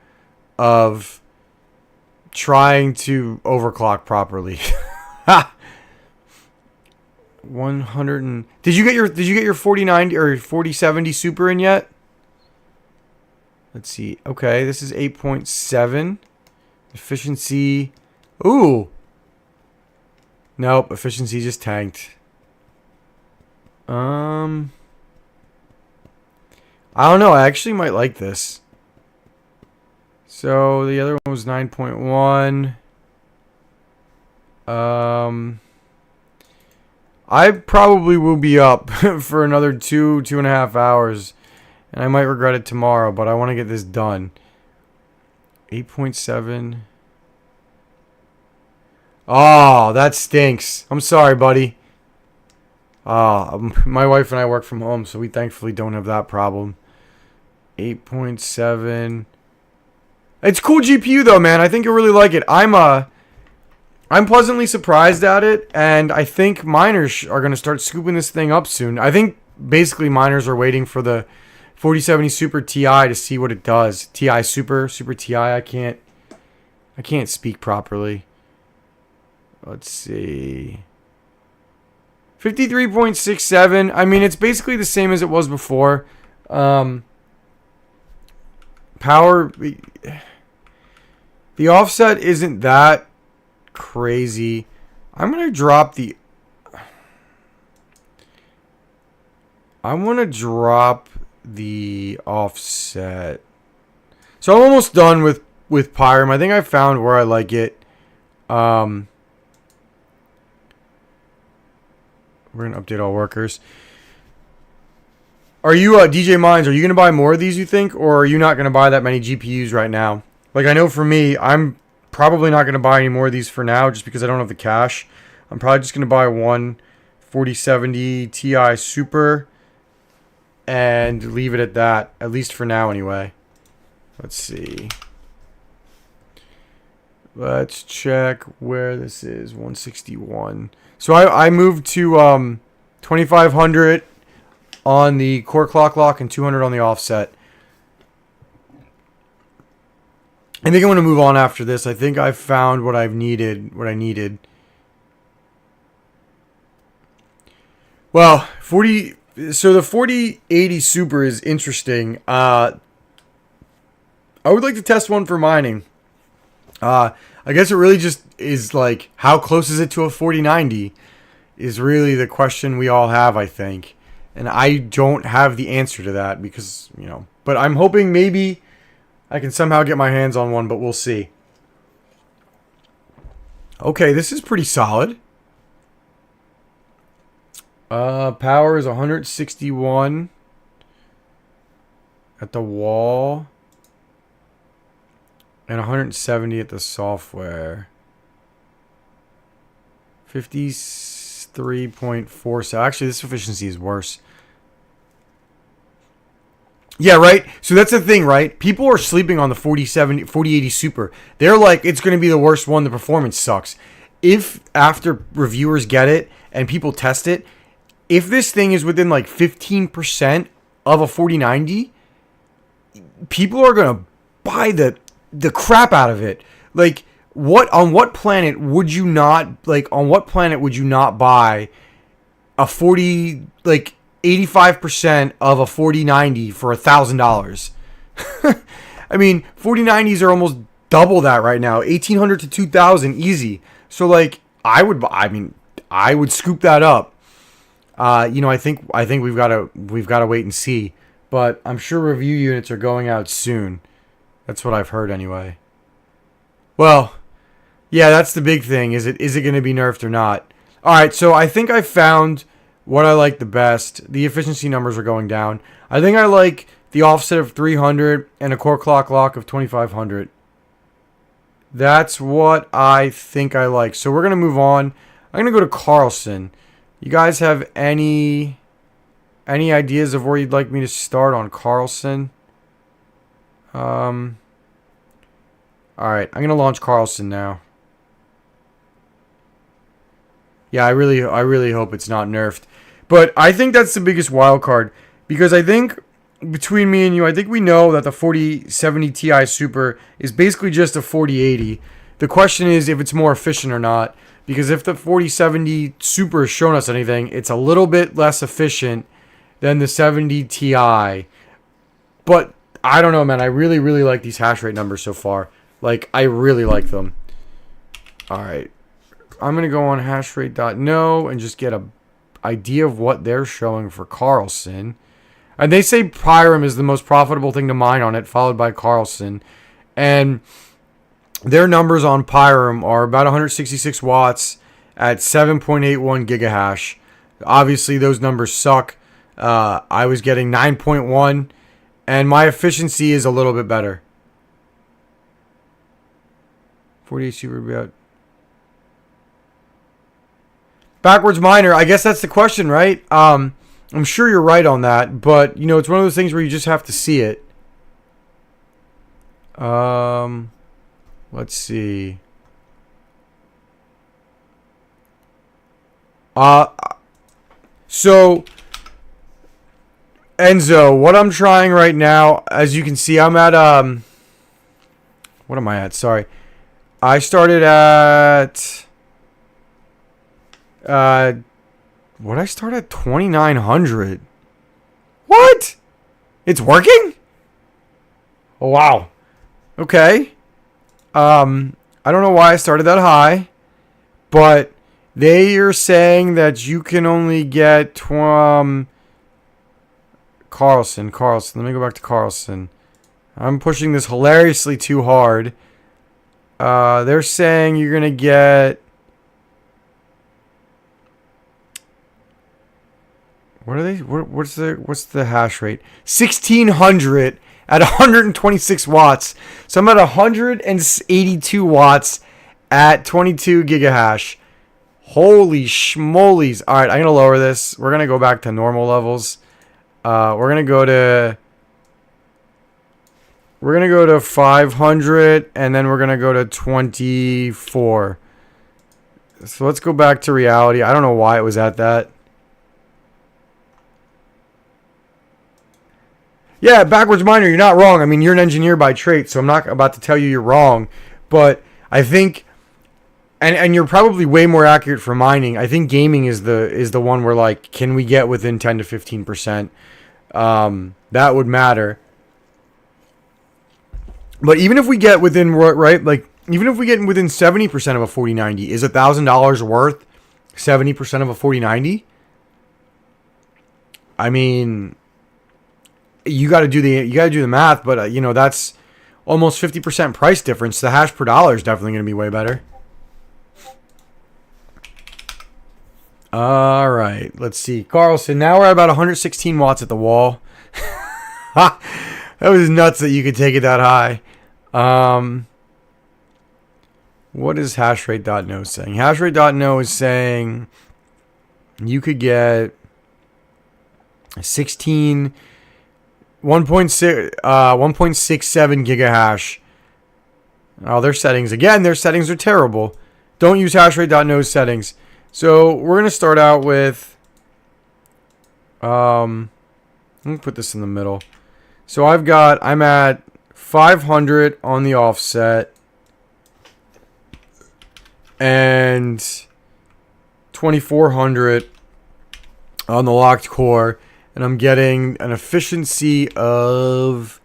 of trying to overclock properly. 100 and did you get your 4090 or 4070 super in yet? Let's see. Okay, this is 8.7. Efficiency. Ooh. Nope, efficiency just tanked. I don't know. I actually might like this. So the other one was 9.1. I probably will be up for another 2.5 hours, and I might regret it tomorrow, but I want to get this done. 8.7. Oh, that stinks. I'm sorry, buddy. My wife and I work from home, so we thankfully don't have that problem. 8.7. It's cool GPU though, man. I think you'll really like it. I'm pleasantly surprised at it, and I think miners are going to start scooping this thing up soon. I think basically miners are waiting for the 4070 Super Ti to see what it does. Ti Super Ti. I can't speak properly. Let's see. 53.67. I mean, it's basically the same as it was before. Power. The offset isn't that crazy. I'm going to drop the... I want to drop the offset. So I'm almost done with Pyram. I think I found where I like it. We're going to update all workers. Are you, DJ Mines, are you going to buy more of these, you think? Or are you not going to buy that many GPUs right now? Like, I know for me, I'm probably not going to buy any more of these for now just because I don't have the cash. I'm probably just going to buy one 4070 Ti Super and leave it at that, at least for now anyway. Let's see. Let's check where this is. 161. So I moved to 2500 on the core clock lock and 200 on the offset. I think I'm going to move on after this. I think I've found what I needed. Well, so the 4080 Super is interesting. I would like to test one for mining. I guess it really just is like, how close is it to a 4090 is really the question we all have, I think. And I don't have the answer to that because, but I'm hoping maybe I can somehow get my hands on one, but we'll see. Okay, this is pretty solid. Power is 161 at the wall. And 170 at the software. 53.4. So actually, this efficiency is worse. Yeah, right? So that's the thing, right? People are sleeping on the 4080 Super. They're like, it's going to be the worst one. The performance sucks. If after reviewers get it and people test it, if this thing is within like 15% of a 4090, people are going to buy the crap out of it. Like, on what planet would you not buy a 85% of a 4090 for $1,000? I mean, 4090s are almost double that right now. 1,800 to 2,000 easy. So like, I would scoop that up. I think we've got to wait and see, but I'm sure review units are going out soon. That's what I've heard anyway. Well, yeah, that's the big thing. Is it going to be nerfed or not? All right, so I think I found what I like the best. The efficiency numbers are going down. I think I like the offset of 300 and a core clock lock of 2500. That's what I think I like. So we're going to move on. I'm going to go to Carlson. You guys have any ideas of where you'd like me to start on Carlson? All right, I'm gonna launch Carlson now. Yeah, I really hope it's not nerfed, but I think that's the biggest wild card because I think between me and you, I think we know that the 4070 Ti Super is basically just a 4080. The question is if it's more efficient or not. Because if the 4070 Super has shown us anything, it's a little bit less efficient than the 70 Ti. But I don't know, man. I really like these hash rate numbers so far. Like, I really like them. All right. I'm going to go on hashrate.no and just get an idea of what they're showing for Carlson. And they say Pyram is the most profitable thing to mine on it, followed by Carlson. And their numbers on Pyram are about 166 watts at 7.81 gigahash. Obviously, those numbers suck. I was getting 9.1, and my efficiency is a little bit better. 48 super about. Backwards miner, I guess that's the question, right? I'm sure you're right on that, but you know, it's one of those things where you just have to see it. Let's see. So Enzo, what I'm trying right now, as you can see, I'm at what am I at? Sorry. I started at what I start at 2,900. What? It's working? Oh wow. Okay. I don't know why I started that high, but they are saying that you can only get Carlson. Let me go back to Carlson. I'm pushing this hilariously too hard. They're saying you're gonna get. What are they? What's the hash rate? 1,600 at 126 watts. So I'm at 182 watts at 22 gigahash. Holy schmolies! All right, I'm gonna lower this. We're gonna go back to normal levels. We're gonna go to 500, and then we're gonna go to 24. So let's go back to reality. I don't know why it was at that. Yeah, backwards miner, you're not wrong. I mean, you're an engineer by trade, so I'm not about to tell you you're wrong. But I think, and you're probably way more accurate for mining. I think gaming is the one where, like, can we get within 10 to 15%? That would matter. But even if we get within, right, like, even if we get within 70% of a 4090, is $1,000 worth 70% of a 4090? I mean, you got to do the math, but you know, that's almost 50% price difference. The hash per dollar is definitely going to be way better. All right, let's see. Carlson, now we're at about 116 watts at the wall. That was nuts that you could take it that high. What is hashrate.no saying? Hashrate.no is saying you could get 1.67 gigahash. Oh, their settings. Again, their settings are terrible. Don't use hashrate.no's settings. So we're going to start out with, let me put this in the middle. So I'm at 500 on the offset and 2,400 on the locked core. And I'm getting an efficiency of,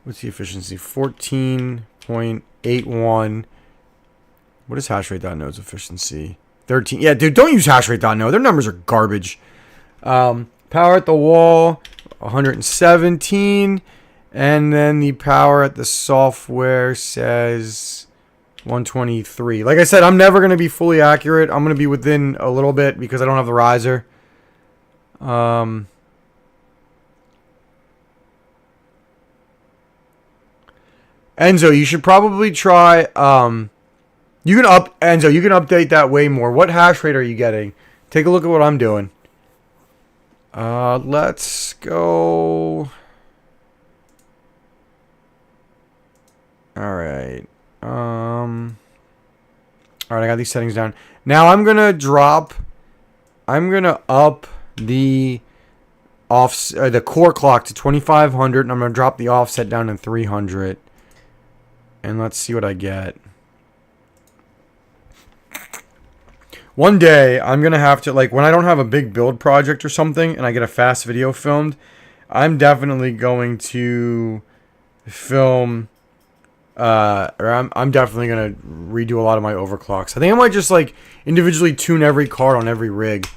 what's the efficiency? 14.81. What is hashrate.no's efficiency? 13. Yeah, dude, don't use hashrate.no. Their numbers are garbage. Power at the wall, 117. And then the power at the software says 123. Like I said, I'm never going to be fully accurate. I'm going to be within a little bit because I don't have the riser. Enzo, you should probably try, Enzo, you can update that way more. What hash rate are you getting? Take a look at what I'm doing. Let's go. All right. All right, I got these settings down. Now I'm going to up the the core clock to 2,500, and I'm going to drop the offset down to 300. And let's see what I get. One day, I'm going to have to, like, when I don't have a big build project or something, and I get a fast video filmed, I'm definitely going to film, I'm definitely going to redo a lot of my overclocks. I think I might just, like, individually tune every card on every rig.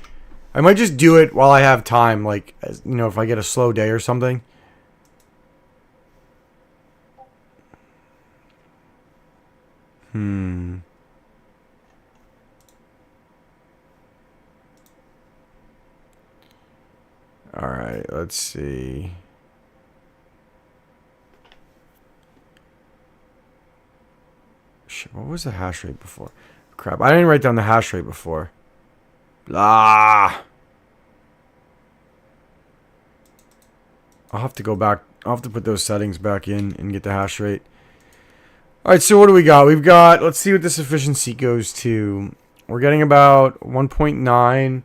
I might just do it while I have time, like, you know, if I get a slow day or something. All right, let's see. Shit, what was the hash rate before? Crap, I didn't write down the hash rate before. Blah. I'll have to go back. I'll have to put those settings back in and get the hash rate. All right, so what do we got? We've got, let's see what this efficiency goes to. We're getting about 1.9.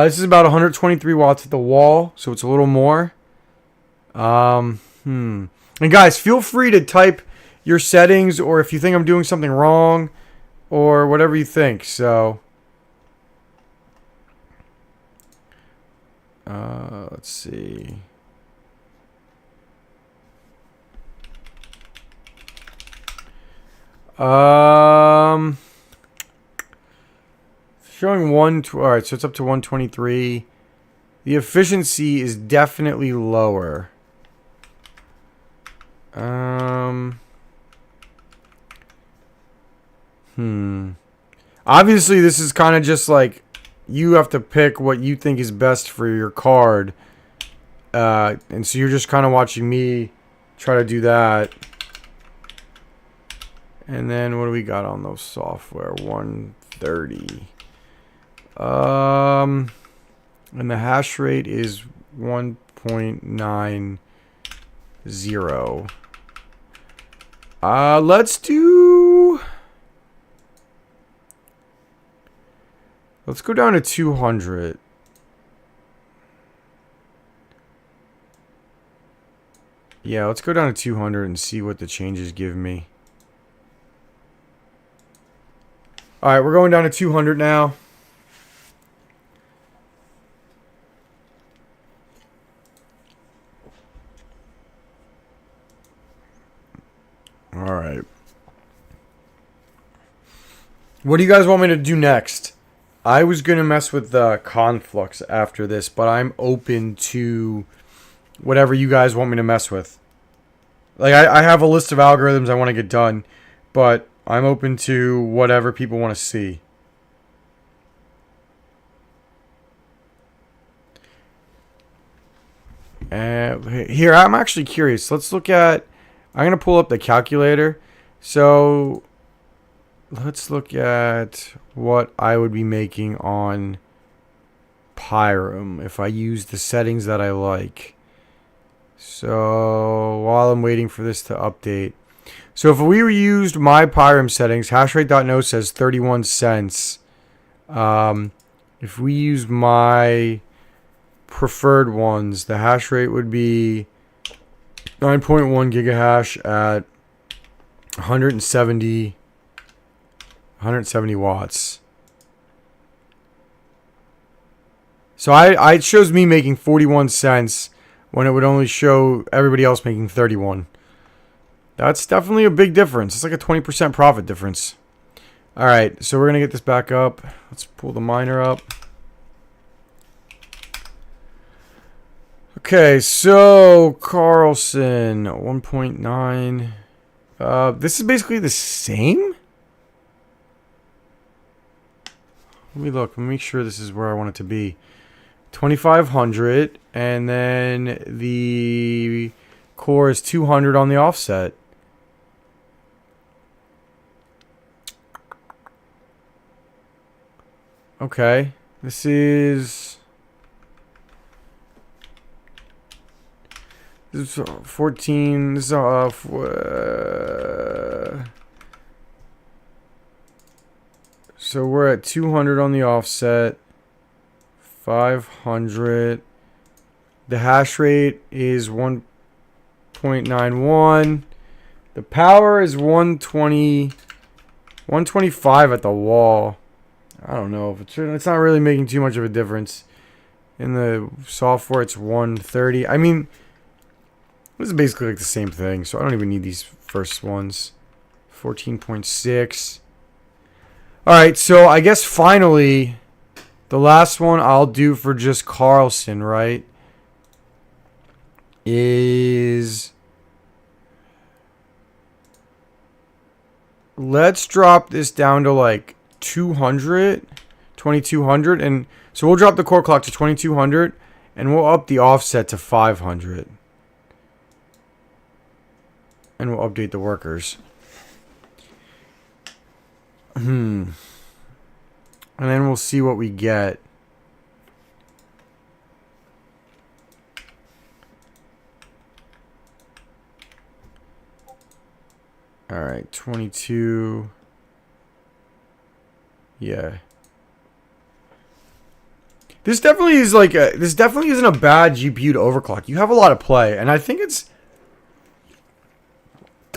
This is about 123 watts at the wall, so it's a little more. And guys, feel free to type your settings, or if you think I'm doing something wrong, or whatever you think. So, let's see. Showing alright, so it's up to 123. The efficiency is definitely lower. Obviously, this is kind of just like you have to pick what you think is best for your card. And so you're just kind of watching me try to do that. And then what do we got on those software? 130. And the hash rate is 1.90. Let's go down to 200. Yeah, let's go down to 200 and see what the changes give me. Alright, we're going down to 200 now. Alright. What do you guys want me to do next? I was going to mess with the conflux after this, but I'm open to whatever you guys want me to mess with. Like, I have a list of algorithms I want to get done, but I'm open to whatever people want to see. Here, I'm actually curious. Let's look at... I'm going to pull up the calculator. So, let's look at what I would be making on Pyram if I use the settings that I like. So, while I'm waiting for this to update. So, if we used my Pyram settings, hashrate.no says 31 cents. If we use my preferred ones, the hash rate would be 9.1 gigahash at 170 watts. So it shows me making 41 cents when it would only show everybody else making 31. That's definitely a big difference. It's like a 20% profit difference. Alright, so we're going to get this back up. Let's pull the miner up. Okay, so Carlson 1.9. This is basically the same? Let me look. Let me make sure this is where I want it to be. 2,500, and then the core is 200 on the offset. Okay, this is 14. This is so we're at 200 on the offset. 500. The hash rate is 1.91. The power is 125 at the wall. I don't know if it's not really making too much of a difference. In the software, it's 130. I mean, this is basically like the same thing, so I don't even need these first ones. 14.6. Alright, so I guess finally, the last one I'll do for just Carlson, right, is... let's drop this down to like 200, 2200, and so we'll drop the core clock to 2200, and we'll up the offset to 500, and we'll update the workers. And then we'll see what we get. All right, 22. Yeah. This definitely is like this definitely isn't a bad GPU to overclock. You have a lot of play, and I think it's.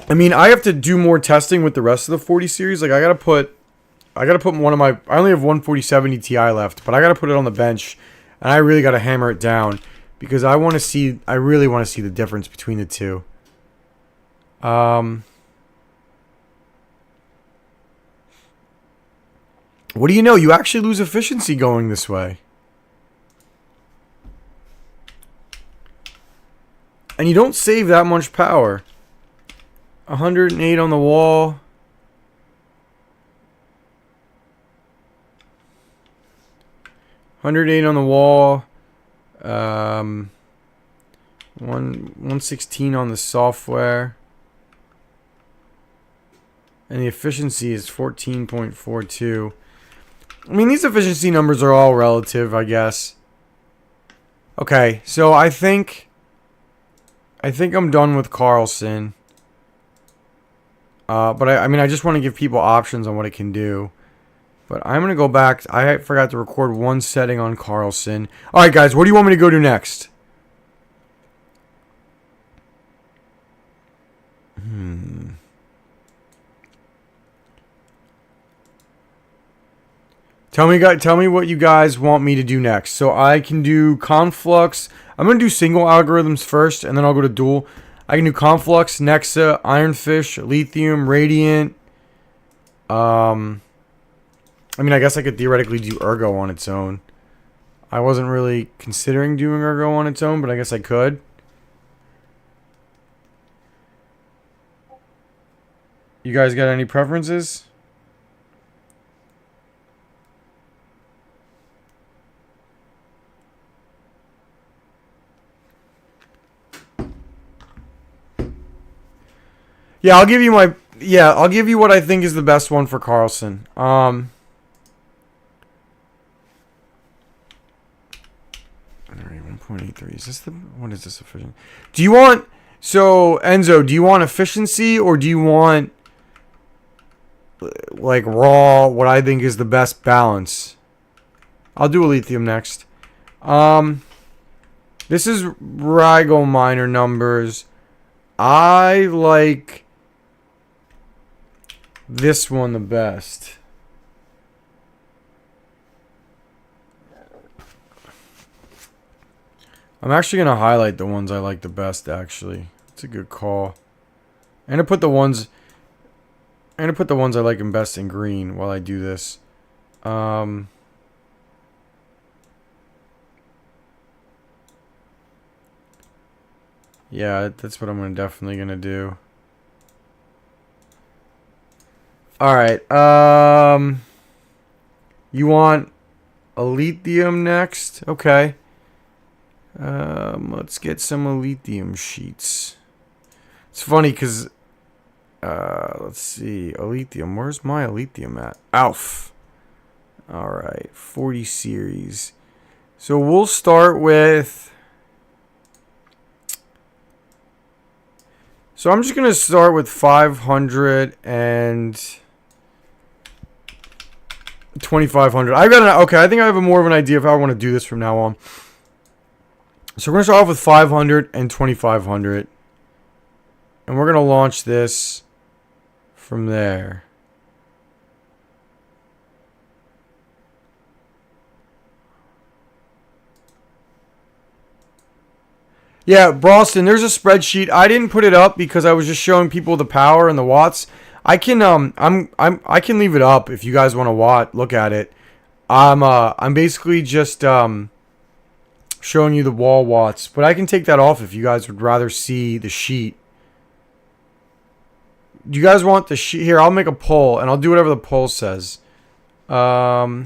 I mean, I have to do more testing with the rest of the 40 series. Like I gotta put one of my. I only have one 4070 Ti left, but I gotta put it on the bench, and I really gotta hammer it down because I want to see. I really want to see the difference between the two. What do you know? You actually lose efficiency going this way. And you don't save that much power. 108 on the wall. $108 on the wall. 116 on the software. And the efficiency is 14.42. I mean, these efficiency numbers are all relative, I guess. Okay, so I think I'm done with Carlson. But I mean, I just want to give people options on what it can do. But I'm going to go back. I forgot to record one setting on Carlson. All right, guys, what do you want me to go to next? Tell me what you guys want me to do next. So I can do Conflux. I'm going to do single algorithms first, and then I'll go to dual. I can do Conflux, Nexa, Ironfish, Lithium, Radiant. I mean, I guess I could theoretically do Ergo on its own. I wasn't really considering doing Ergo on its own, but I guess I could. You guys got any preferences? Yeah, I'll give you I'll give you what I think is the best one for Carlson. 1.83. Is this what is this efficient? Do you want Enzo, do you want efficiency or do you want like raw what I think is the best balance? I'll do a lithium next. This is Rigel minor numbers. I like this one the best. I'm actually going to highlight the ones I like the best, actually. It's a good call. I'm going to put the ones I like them best in green while I do this. Yeah, that's what I'm definitely going to do. Alright, you want a lithium next? Okay. Let's get some lithium sheets. It's funny because, let's see, lithium. Where's my lithium at? Alf. Alright, 40 series. So we'll start with... So I'm just going to start with 500 and 2500. Okay, I think I have more of an idea of how I want to do this from now on. So we're going to start off with 500 and 2500. And we're going to launch this from there. Yeah, Boston, there's a spreadsheet. I didn't put it up because I was just showing people the power and the watts. I can I can leave it up if you guys want to look at it. I'm basically just showing you the wall watts, but I can take that off if you guys would rather see the sheet. Do you guys want the sheet? Here, I'll make a poll, and I'll do whatever the poll says. All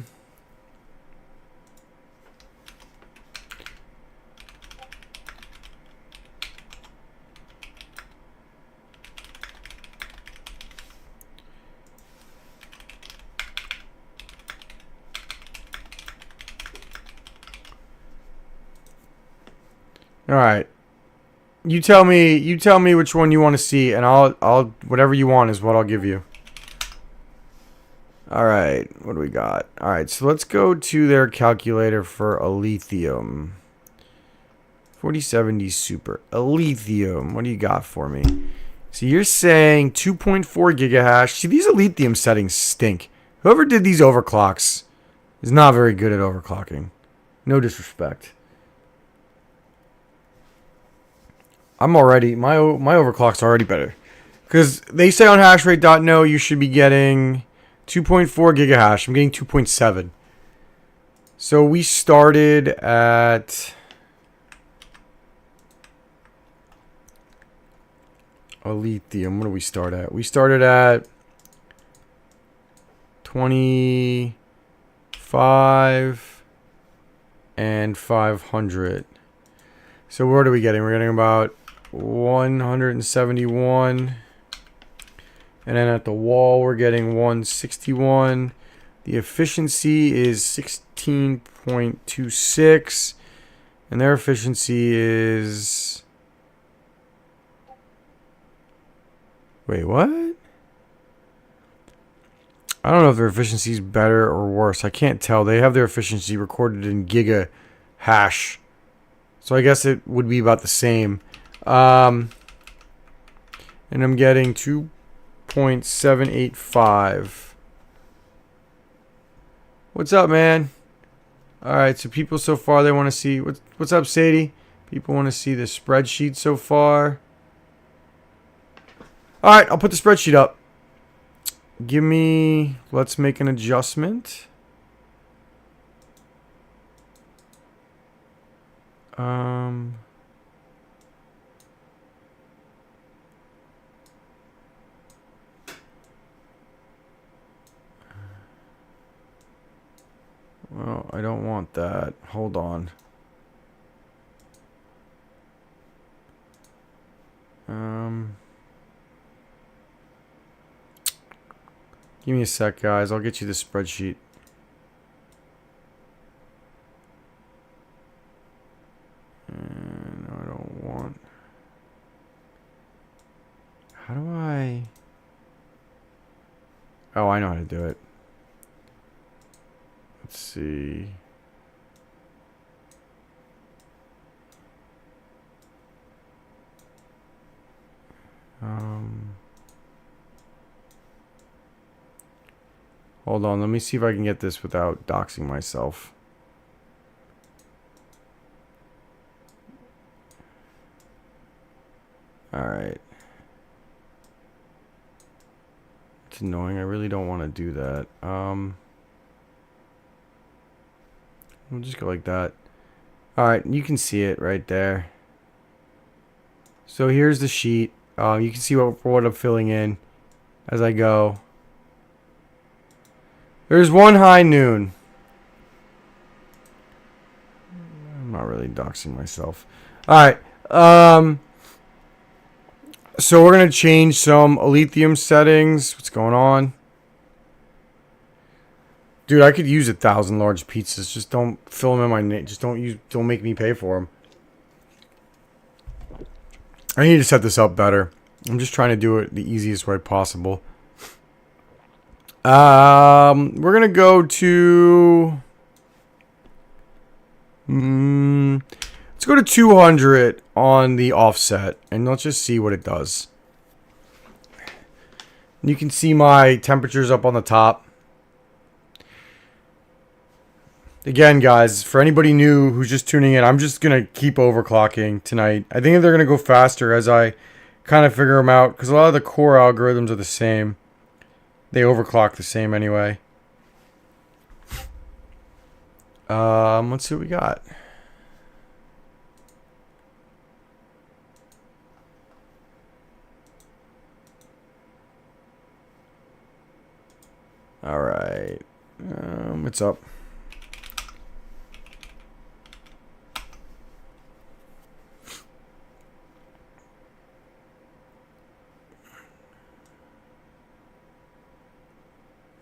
right. You tell me which one you want to see, and I'll whatever you want is what I'll give you. All right, what do we got? All right, so let's go to their calculator for a lithium. 4070 Super. A lithium. What do you got for me? So you're saying 2.4 gigahash. See, these lithium settings stink. Whoever did these overclocks is not very good at overclocking. No disrespect. I'm already my overclock's already better, because they say on hashrate.no you should be getting 2.4 gigahash. I'm getting 2.7. So we started at a lithium. What do we start at? We started at 25 and 500. So what are we getting? We're getting about 171. And then at the wall, we're getting 161. The efficiency is 16.26. And their efficiency is... Wait, what? I don't know if their efficiency is better or worse. I can't tell. They have their efficiency recorded in giga hash. So I guess it would be about the same. And I'm getting 2.785. What's up, man? Alright, so people so far, they want to see... What's up, Sadie? People want to see the spreadsheet so far. Alright, I'll put the spreadsheet up. Give me... Let's make an adjustment. Well, I don't want that. Hold on. Give me a sec, guys. I'll get you the spreadsheet. No, I don't want... How do I... Oh, I know how to do it. Let's see. Hold on, let me see if I can get this without doxing myself. Alright. It's annoying, I really don't want to do that. We'll just go like that. Alright, you can see it right there. So here's the sheet. You can see what I'm filling in as I go. There's one high noon. I'm not really doxing myself. Alright. So we're going to change some lithium settings. What's going on? Dude, I could use 1,000 large pizzas. Just don't fill them in my name. Just don't make me pay for them. I need to set this up better. I'm just trying to do it the easiest way possible. We're gonna go to... let's go to 200 on the offset, and let's just see what it does. You can see my temperatures up on the top. Again, guys, for anybody new who's just tuning in, I'm just gonna keep overclocking tonight. I think they're gonna go faster as I kind of figure them out, because a lot of the core algorithms are the same. They overclock the same anyway. Let's see what we got. All right. What's up?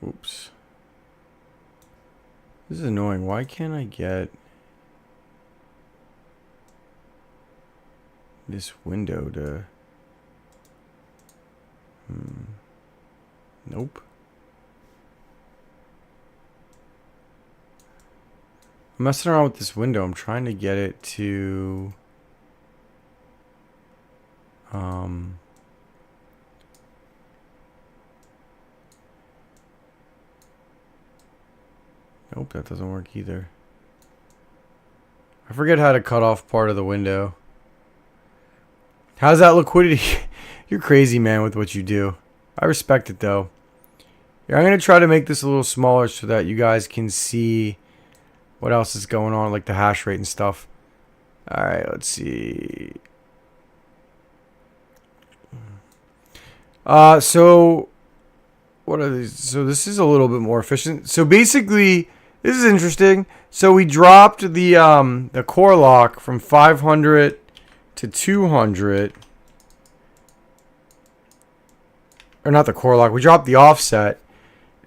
Oops. This is annoying. Why can't I get this window to... Nope. I'm messing around with this window. I'm trying to get it to... Nope, that doesn't work either. I forget how to cut off part of the window. How's that liquidity? You're crazy, man, with what you do. I respect it, though. Here, I'm going to try to make this a little smaller so that you guys can see what else is going on, like the hash rate and stuff. Alright, let's see. So what are these? So this is a little bit more efficient. So basically, this is interesting. So we dropped the core lock from 500 to 200. Or not the core lock. We dropped the offset.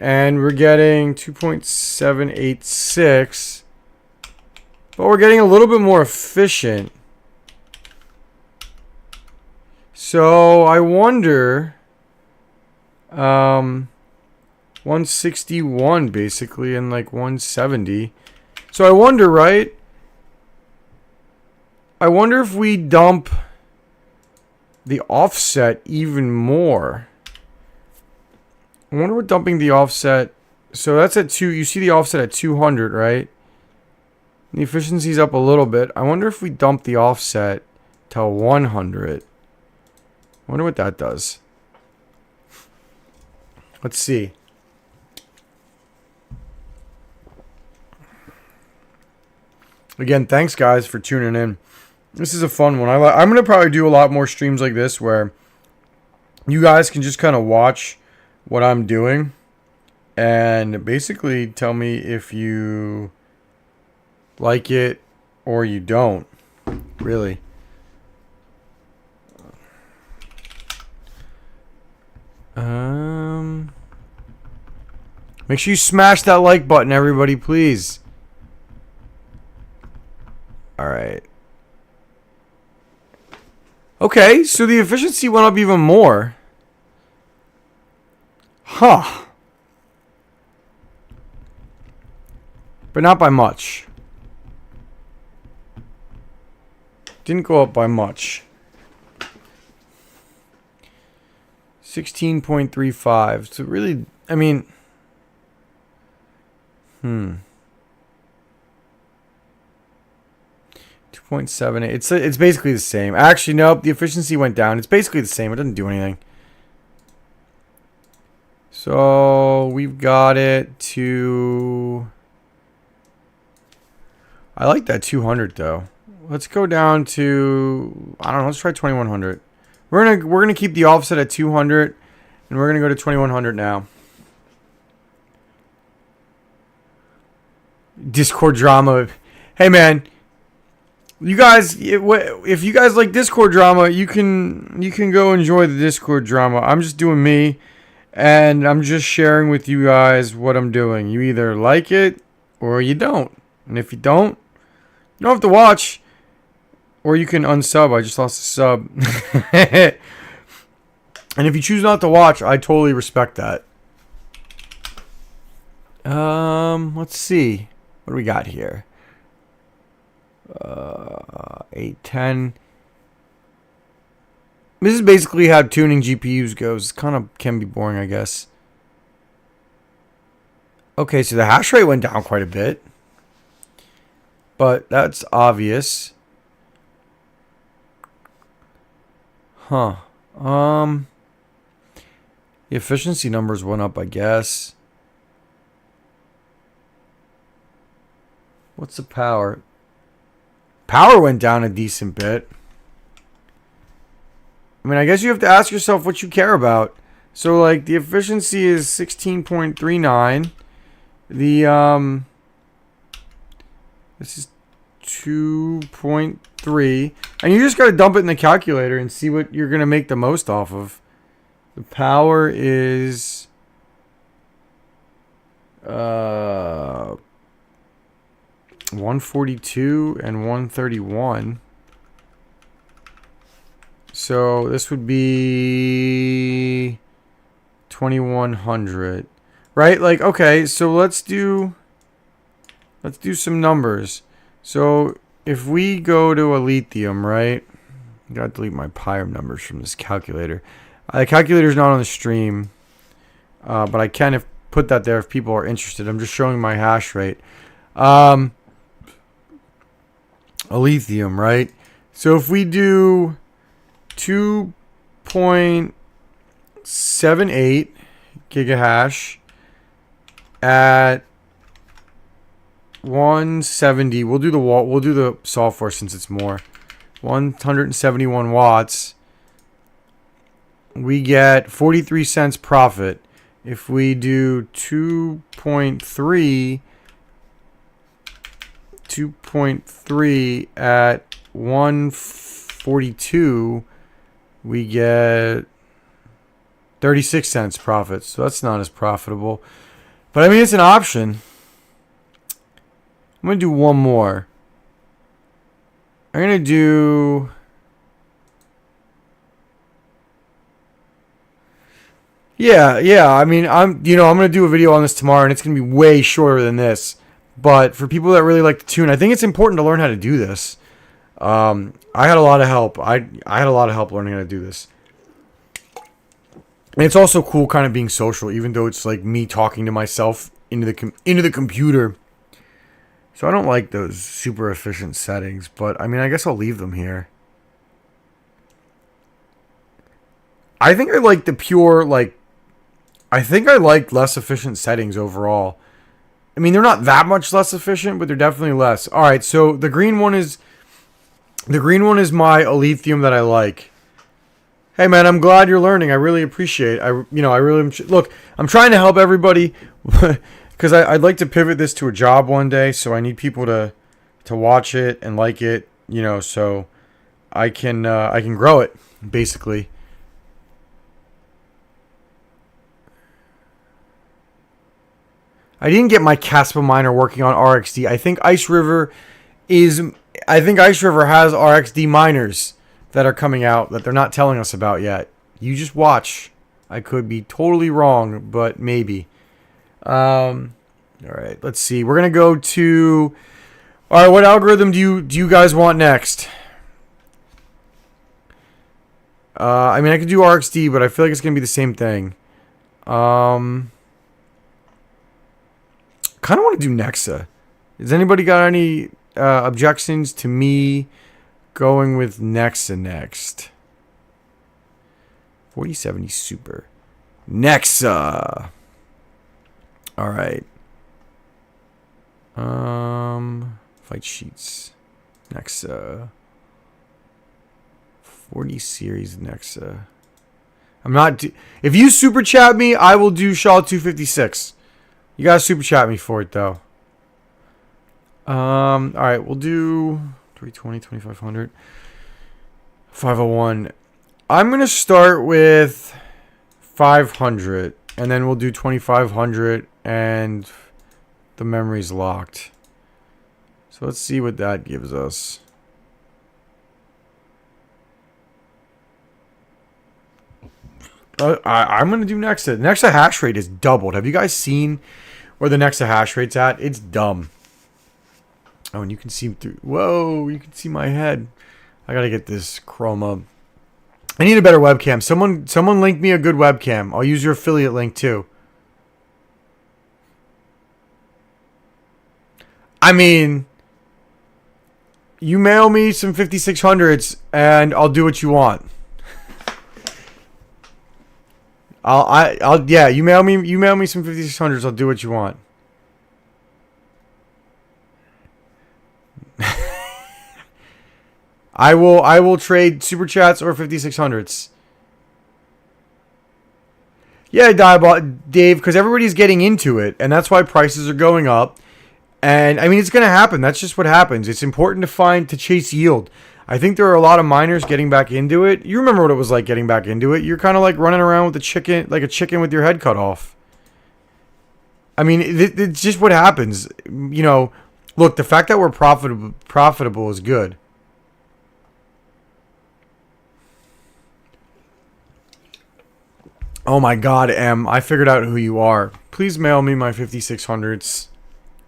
And we're getting 2.786. But we're getting a little bit more efficient. So I wonder... 161 basically and like 170. So I wonder, right? I wonder if we dump the offset even more. I wonder what dumping the offset. So that's at 2. You see the offset at 200, right? The efficiency's up a little bit. I wonder if we dump the offset to 100. I wonder what that does. Let's see. Again, thanks guys for tuning in. This is a fun one. I'm going to probably do a lot more streams like this where you guys can just kind of watch what I'm doing and basically tell me if you like it or you don't. Really. Make sure you smash that like button, everybody, please. Alright. Okay, so the efficiency went up even more. Huh. But not by much. Didn't go up by much. 16.35. So really, I mean... 2.78. It's basically the same. Actually, nope. The efficiency went down. It's basically the same. It doesn't do anything. So we've got it to... I like that 200 though. Let's go down to... I don't know. Let's try 2100. We're gonna keep the offset at 200, and we're gonna go to 2100 now. Discord drama. Hey man, you guys, if you guys like Discord drama, you can go enjoy the Discord drama. I'm just doing me, and I'm just sharing with you guys what I'm doing. You either like it or you don't, and if you don't have to watch, or you can unsub. I just lost a sub. And if you choose not to watch, I totally respect that. Let's see. What do we got here? 810. This is basically how tuning GPUs goes. Kind of can be boring, I guess. Okay, so the hash rate went down quite a bit. But that's obvious. Huh. The efficiency numbers went up, I guess. What's the power? Power went down a decent bit. I mean, I guess you have to ask yourself what you care about. So like the efficiency is 16.39. The this is 2.3, and you just gotta dump it in the calculator and see what you're gonna make the most off of. The power is 142 and 131. So this would be 2100, right? Like, okay, so let's do some numbers. So if we go to a lithium, right? I gotta delete my Pyram numbers from this calculator. The calculator's not on the stream, but I can put that there if people are interested. I'm just showing my hash rate. A lithium, right? So if we do 2.78 gigahash at 170, we'll do the software since it's more. 171 watts. We get 43 cents profit. If we do 2.3 at 142, we get 36 cents profit. So that's not as profitable. But I mean, it's an option. I'm going to do one more. I'm going to do... Yeah. I mean, I'm going to do a video on this tomorrow, and it's going to be way shorter than this. But for people that really like to tune, I think it's important to learn how to do this. I had a lot of help. I had a lot of help learning how to do this. And it's also cool kind of being social, even though it's like me talking to myself into the computer. So I don't like those super efficient settings, but I mean, I guess I'll leave them here. I think I like the pure, like, I think I like less efficient settings overall. I mean, they're not that much less efficient, but they're definitely less. All right, so the green one is my lithium that I like. Hey man, I'm glad you're learning. I really appreciate it. Look, I'm trying to help everybody because I'd like to pivot this to a job one day, so I need people to watch it and like it, so I can grow it basically. I didn't get my Caspa miner working on RXD. I think Ice River has RXD miners that are coming out that they're not telling us about yet. You just watch. I could be totally wrong, but maybe. All right, let's see. We're gonna go to. All right, what algorithm do you guys want next? I mean, I could do RXD, but I feel like it's gonna be the same thing. Kind of want to do Nexa. Has anybody got any objections to me going with Nexa next? 4070 Super. Nexa. All right. Fight sheets. Nexa. 40 series Nexa. I'm not. If you super chat me, I will do Shaw 256. You gotta super chat me for it though. All right, we'll do 320, 2500, 501. I'm gonna start with 500, and then we'll do 2500, and the memory's locked. So let's see what that gives us. I'm gonna do Nexa. Nexa hash rate is doubled. Have you guys seen where the Nexa hash rate's at? It's dumb. Oh, and you can see through. Whoa, you can see my head. I gotta get this chroma. I need a better webcam. Someone link me a good webcam. I'll use your affiliate link too. I mean, you mail me some 5600s and I'll do what you want. You mail me some 5600s, I'll do what you want. I will trade super chats or 5600s. Yeah, Dave, because everybody's getting into it, and that's why prices are going up. And I mean, it's going to happen. That's just what happens. It's important to chase yield. I think there are a lot of miners getting back into it. You remember what it was like getting back into it. You're kind of like running around with a chicken, like a chicken with your head cut off. I mean, it's just what happens. You know, look, the fact that we're profitable is good. Oh my God, M, I figured out who you are. Please mail me my 5600s.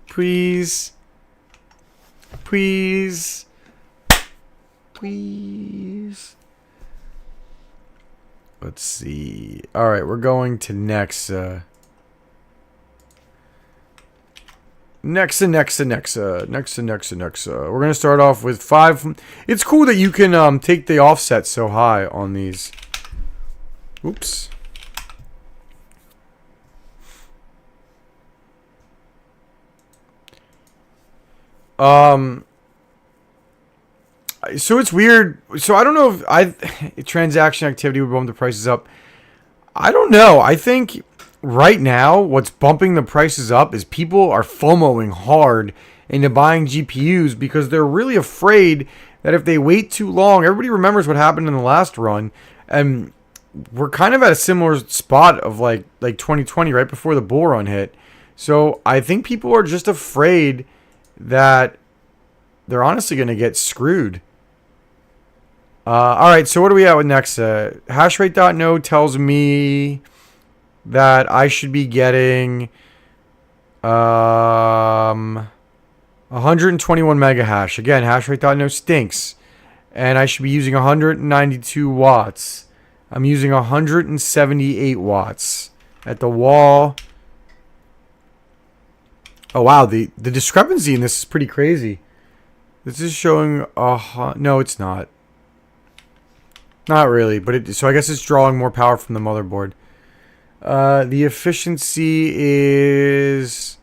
Please. Please. Please. Let's see. Alright, we're going to Nexa. Nexa. We're going to start off with 5. It's cool that you can take the offset so high on these. Oops. So it's weird. So I don't know if transaction activity would bump the prices up. I don't know. I think right now what's bumping the prices up is people are FOMOing hard into buying GPUs because they're really afraid that if they wait too long, everybody remembers what happened in the last run, and we're kind of at a similar spot of like 2020 right before the bull run hit. So I think people are just afraid that they're honestly going to get screwed. All right, so what are we at with next? Hashrate.node tells me that I should be getting 121 mega hash. Again, hashrate.node stinks. And I should be using 192 watts. I'm using 178 watts at the wall. Oh, wow. The discrepancy in this is pretty crazy. This is showing... no, it's not. Not really, but so I guess it's drawing more power from the motherboard. The efficiency is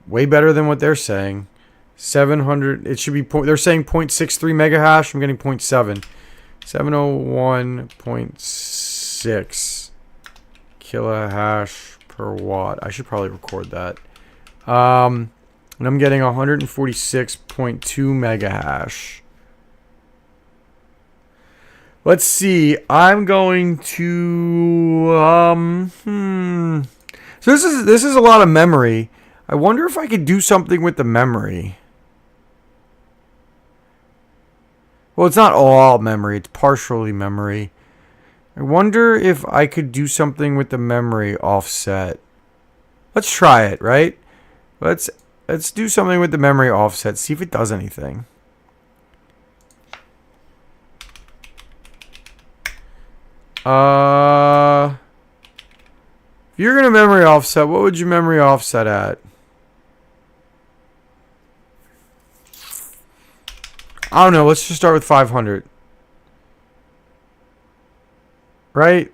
way better than what they're saying. 700... It should be... They're saying 0.63 mega hash. I'm getting 0.7. 701.6 kilohash per watt. I should probably record that. And I'm getting 146.2 mega hash. Let's see. I'm going to So this is a lot of memory. I wonder if I could do something with the memory. Well, it's not all memory. It's partially memory. I wonder if I could do something with the memory offset. Let's try it, right? Let's do something with the memory offset. See if it does anything. If you're gonna memory offset, what would you memory offset at? I don't know. Let's just start with 500. Right?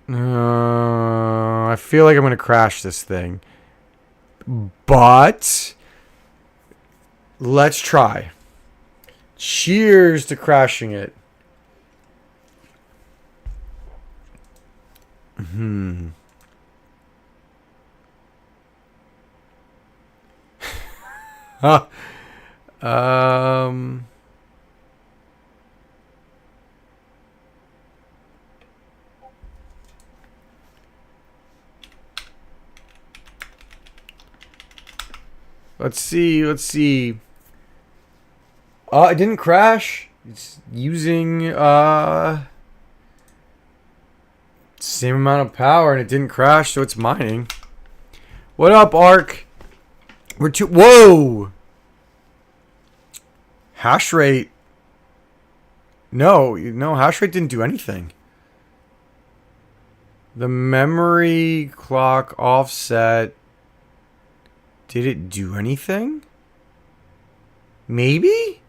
I feel like I'm going to crash this thing. But let's try. Cheers to crashing it. Let's see. It didn't crash. It's using same amount of power and it didn't crash, so it's mining. What up, Ark? Whoa! Hash rate. No, hash rate didn't do anything. The memory clock offset. Did it do anything? Maybe?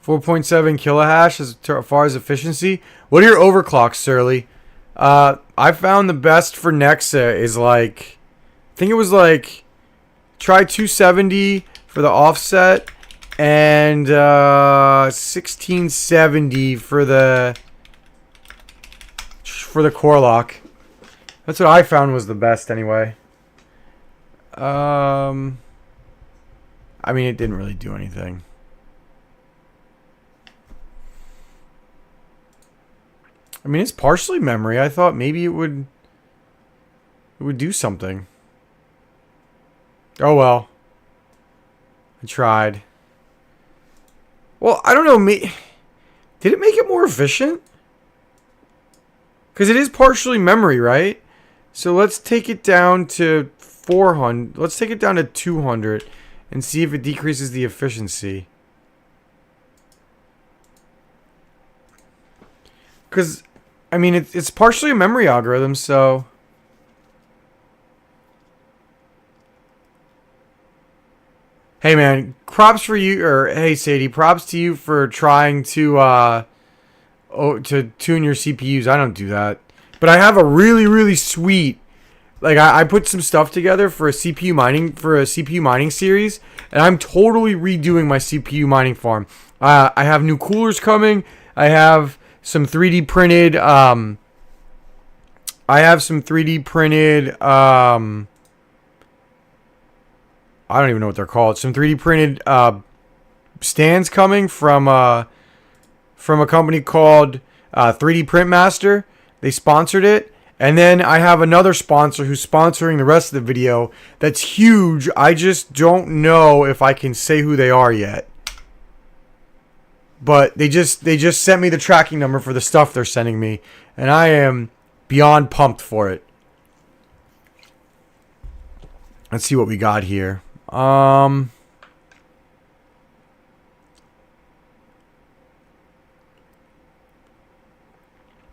.7 kilohash as far as efficiency. What are your overclocks, Surly? I found the best for Nexa is like, I think it was like, try 270 for the offset, and 1670 for the core lock. That's what I found was the best anyway. I mean, it didn't really do anything. I mean, it's partially memory. I thought maybe it would do something. Oh well. I tried. Well, I don't know. Did it make it more efficient? Because it is partially memory, right? So let's take it down to 400. Let's take it down to 200 and see if it decreases the efficiency. Because, I mean, it's partially a memory algorithm, so... Hey, man, props for you, or hey, Sadie, props to you for trying to tune your CPUs. I don't do that. But I have a really, really sweet... Like, I put some stuff together for a CPU mining series, and I'm totally redoing my CPU mining farm. I have new coolers coming. I have some 3D printed, I don't even know what they're called. Some 3D printed stands coming from a company called 3D Print Master. They sponsored it. And then I have another sponsor who's sponsoring the rest of the video that's huge. I just don't know if I can say who they are yet. But they just sent me the tracking number for the stuff they're sending me, and I am beyond pumped for it. Let's see what we got here.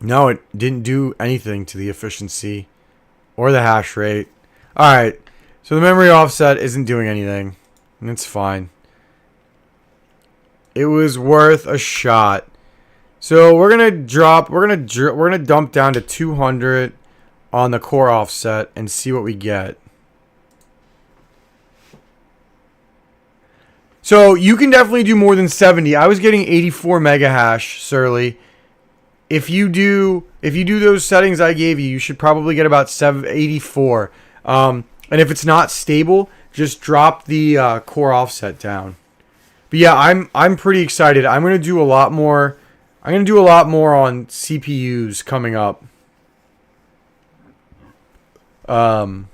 No, it didn't do anything to the efficiency or the hash rate. Alright, so the memory offset isn't doing anything. And it's fine. It was worth a shot. So we're gonna dump down to 200 on the core offset and see what we get. So you can definitely do more than 70. I was getting 84 mega hash, Surly. If you do those settings I gave you, you should probably get about 84. And if it's not stable, just drop the core offset down. But yeah, I'm pretty excited. I'm gonna do a lot more. I'm gonna do a lot more on CPUs coming up. There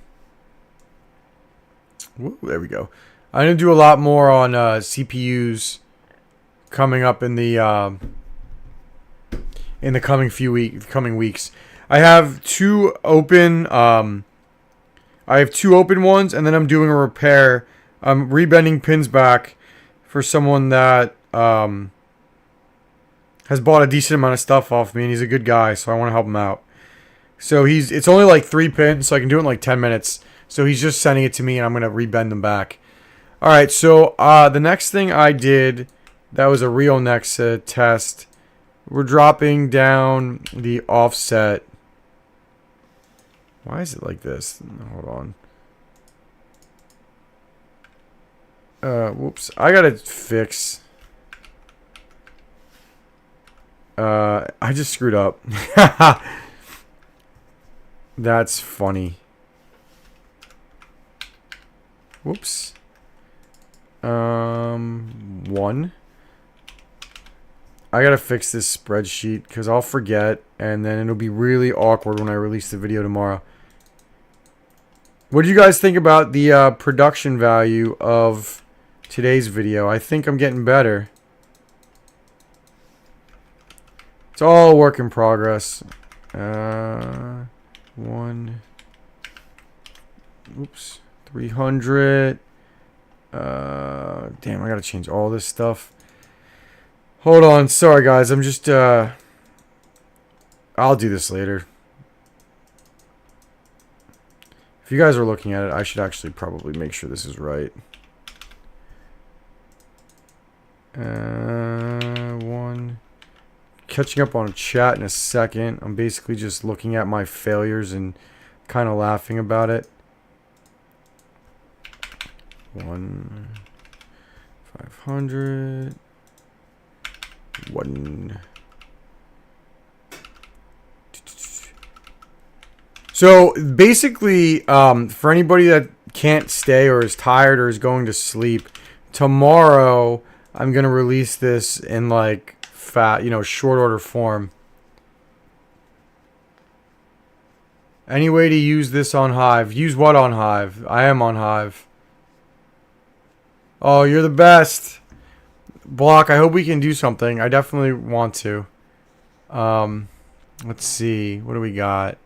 we go. I'm gonna do a lot more on CPUs coming up in the coming weeks. I have two open. I have two open ones, and then I'm doing a repair. I'm rebending pins back for someone that has bought a decent amount of stuff off me, and he's a good guy, so I want to help him out. So it's only like 3 pins, so I can do it in like 10 minutes. So he's just sending it to me, and I'm gonna rebend them back. All right. So the next thing I did, that was a real Nexa test. We're dropping down the offset. Why is it like this? Hold on. Whoops. I gotta fix. I just screwed up. That's funny. Whoops. 1. I gotta fix this spreadsheet because I'll forget, and then it'll be really awkward when I release the video tomorrow. What do you guys think about the production value of today's video? I think I'm getting better. It's all work in progress. 1. Oops. 300. Damn, I gotta change all this stuff. Hold on, sorry guys, I'm just, I'll do this later. If you guys are looking at it, I should actually probably make sure this is right. 1. Catching up on chat in a second. I'm basically just looking at my failures and kind of laughing about it. 1. 500. 1. So basically, for anybody that can't stay or is tired or is going to sleep, tomorrow I'm gonna release this in like short order form. Any way to use this on Hive? Use what on Hive? I am on Hive. Oh, you're the best. Block, I hope we can do something. I definitely want to. Let's see. What do we got?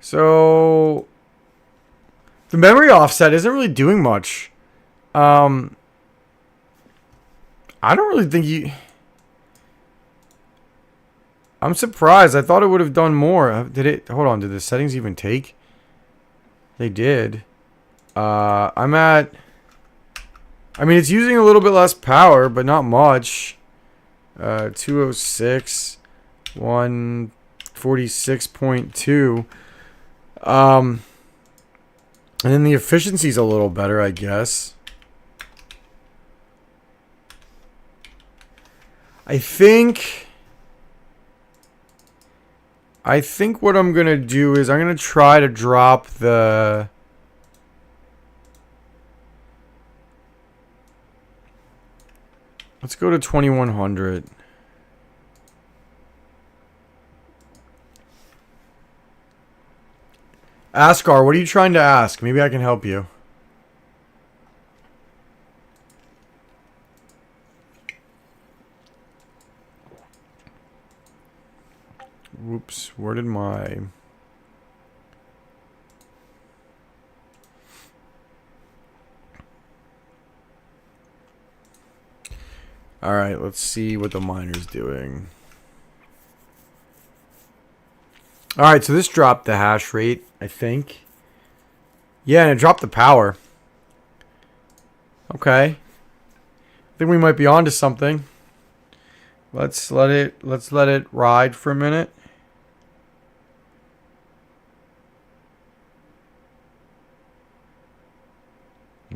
So, the memory offset isn't really doing much. I don't really think you... I'm surprised. I thought it would have done more. Did it? Hold on. Did the settings even take? They did. I'm at... I mean, it's using a little bit less power, but not much. 206. 146.2. And then the efficiency's a little better, I guess. I think what I'm going to do is I'm going to try to drop the... Let's go to 2100. Askar, what are you trying to ask? Maybe I can help you. Whoops, where did my... Alright, let's see what the miner's doing. Alright, so this dropped the hash rate, I think. Yeah, and it dropped the power. Okay. I think we might be onto something. Let's let it ride for a minute.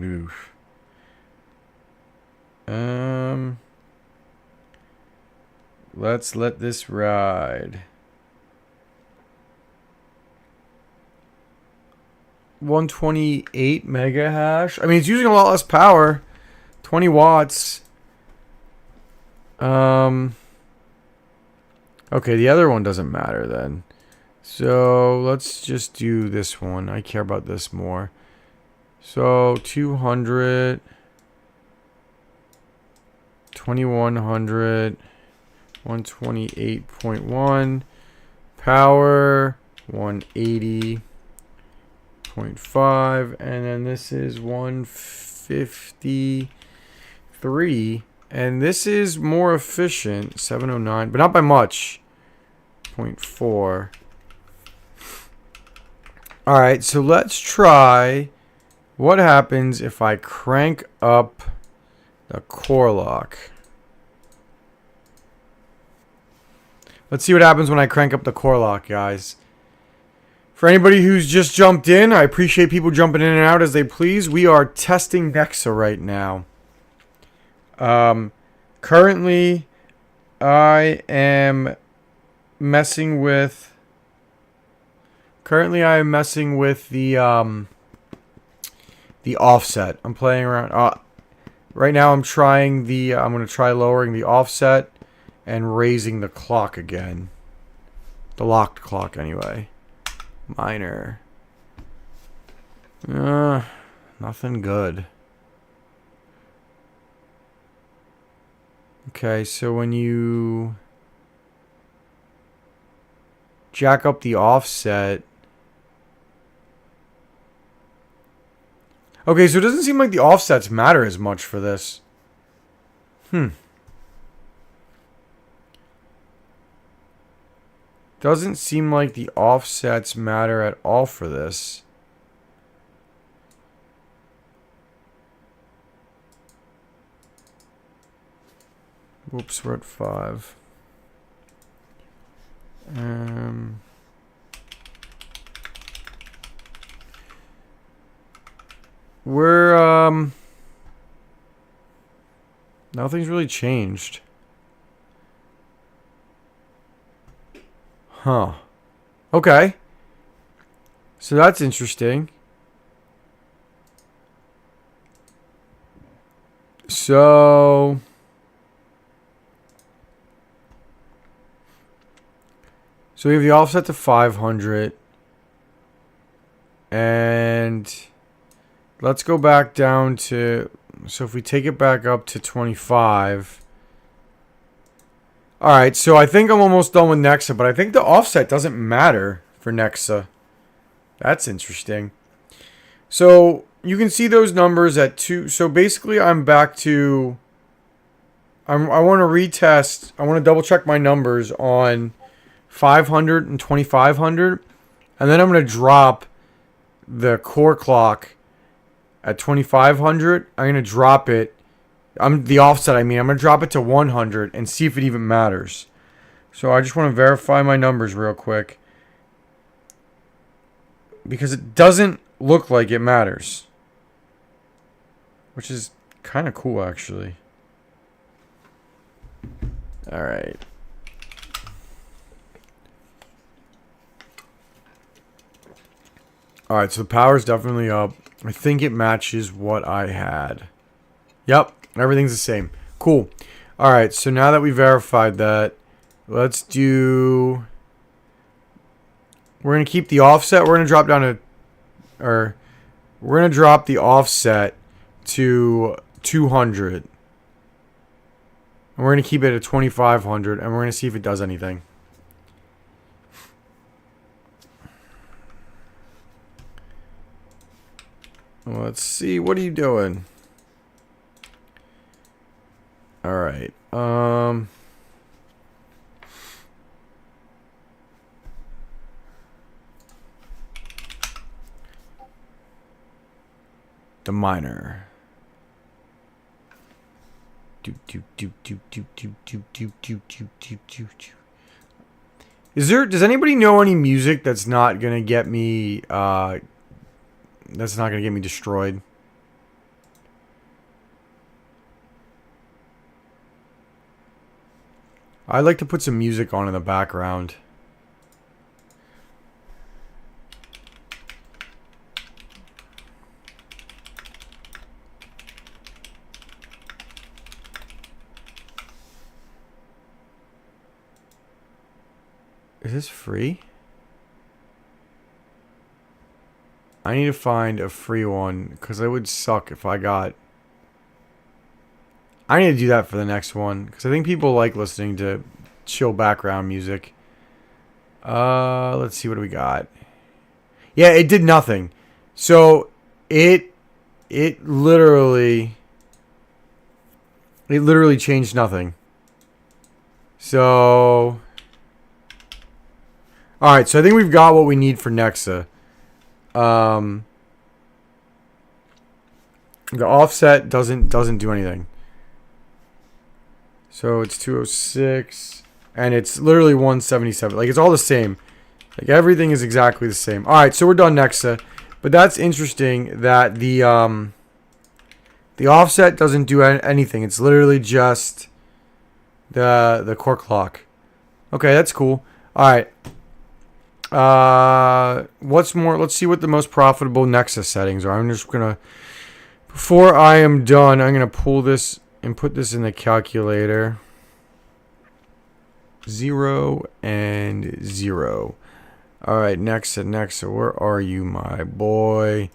Oof. Let's let this ride. 128 mega hash. I mean, it's using a lot less power. 20 watts. Okay, the other one doesn't matter then. So let's just do this one. I care about this more. So 200, 2100, 128.1, power 180.5, and then this is 153, and this is more efficient, 709, but not by much. 0.4. All right, so let's try what happens if I crank up the core lock. Let's see what happens when I crank up the core lock, guys. For anybody who's just jumped in, I appreciate people jumping in and out as they please. We are testing Nexa right now. Currently, I am messing with the offset. I'm playing around. Right now I'm trying I'm going to try lowering the offset and raising the clock again. The locked clock anyway. Miner. Nothing good. Okay, so when you jack up the offset. Okay, so it doesn't seem like the offsets matter as much for this. Doesn't seem like the offsets matter at all for this. Whoops, we're at 5. We're Nothing's really changed. Huh. Okay. So that's interesting. So we have the offset to 500. And let's go back down to, so if we take it back up to 25. Alright, so I think I'm almost done with Nexa, but I think the offset doesn't matter for Nexa. That's interesting. So you can see those numbers at 2. So basically I'm back to, I want to retest, I want to double check my numbers on 500 and 2500. And then I'm going to drop the core clock at 2500. I'm going to drop it. The offset, I'm going to drop it to 100 and see if it even matters. So I just want to verify my numbers real quick, because it doesn't look like it matters, which is kind of cool, actually. All right. All right, so the power's definitely up. I think it matches what I had. Yep, everything's the same. Cool. All right, so now that we verified that, let's do... We're going to keep the offset. We're going to drop down to... Or we're going to drop the offset to 200. And we're going to keep it at 2500, and we're going to see if it does anything. Let's see. What are you doing? All right. The miner. Does anybody know any music that's not gonna get me destroyed? I'd like to put some music on in the background. Is this free? I need to find a free one, because it would suck if I got... I need to do that for the next one, because I think people like listening to chill background music. Let's see, what do we got? Yeah, it did nothing. So it literally changed nothing. So all right, so I think we've got what we need for Nexa. The offset doesn't do anything. So it's 206, and it's literally 177. Like, it's all the same. Like, everything is exactly the same. All right, so we're done Nexa. But that's interesting that the offset doesn't do anything. It's literally just the core clock. Okay, that's cool. All right. What's more? Let's see what the most profitable Nexa settings are. I'm just gonna, before I am done, I'm gonna pull this and put this in the calculator. 0 and 0. All right, Nexa, where are you, my boy?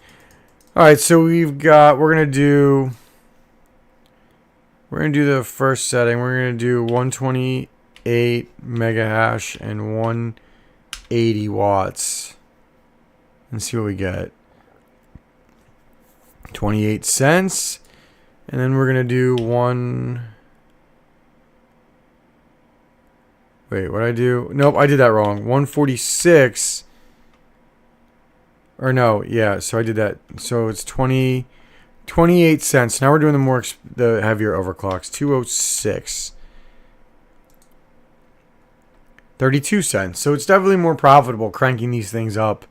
All right, so we're gonna do the first setting. We're gonna do 128 mega hash and 180 watts, and see what we get. 28 cents, and then we're gonna do Wait, what'd I do? Nope, I did that wrong. 146. Or no, yeah, so I did that. So it's 28 cents. Now we're doing the heavier overclocks. 206. 32 cents. So it's definitely more profitable cranking these things up.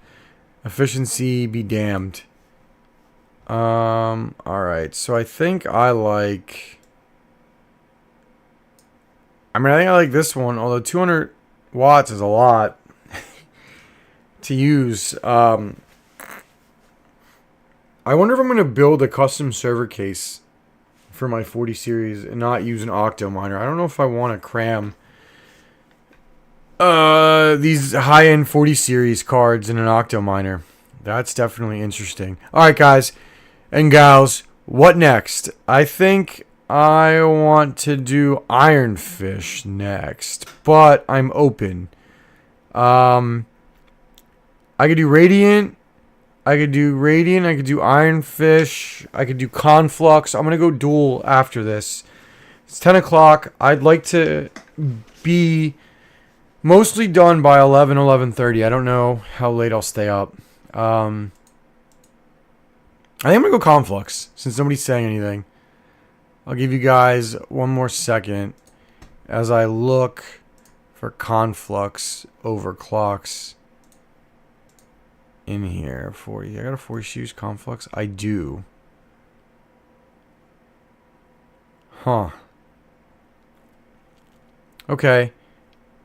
Efficiency be damned. Alright, so I think I like I mean, I think I like this one, although 200 watts is a lot to use. I wonder if I'm going to build a custom server case for my 40 series and not use an octo miner. I don't know if I want to cram these high-end 40 series cards in an octo miner. That's definitely interesting. All right, guys and gals, what next? I think I want to do ironfish next, but I'm open. I could do radiant. I could do ironfish. I could do conflux. I'm going to go dual after this. It's 10 o'clock. I'd like to be mostly done by 11:30. I don't know how late I'll stay up. I think I'm going to go conflux since nobody's saying anything. I'll give you guys one more second as I look for conflux overclocks in here. 40. I got a 40 shoes conflux. I do. Huh. Okay.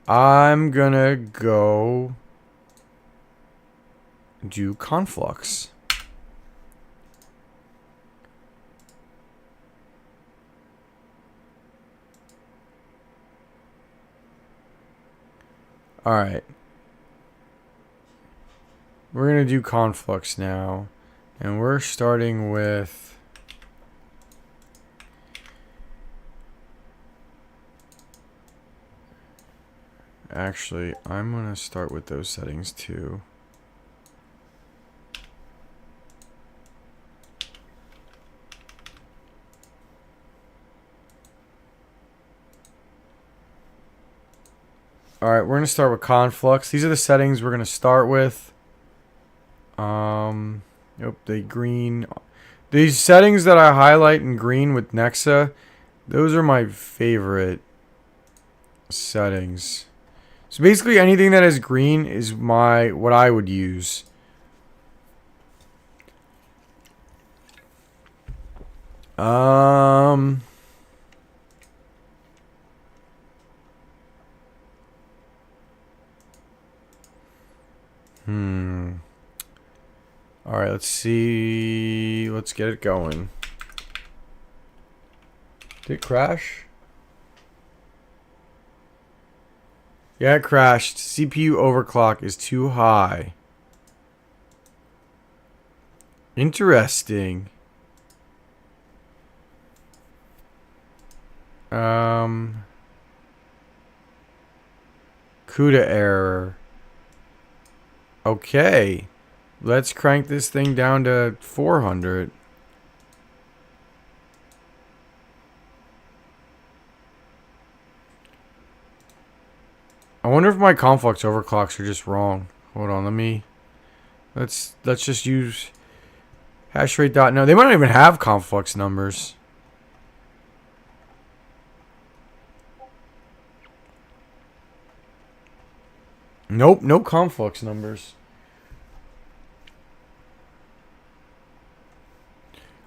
I'm gonna go do conflux. Alright. We're going to do conflux now. And we're starting with... Actually, I'm going to start with those settings too. Alright, we're going to start with conflux. These are the settings we're going to start with. The green. These settings that I highlight in green with Nexa, those are my favorite settings. So basically anything that is green is what I would use. Alright, let's see. Let's get it going. Did it crash? Yeah, it crashed. CPU overclock is too high. Interesting. CUDA error. Okay. Let's crank this thing down to 400. I wonder if my conflux overclocks are just wrong. Hold on, let's just use hashrate. No, they might not even have conflux numbers. Nope, no conflux numbers.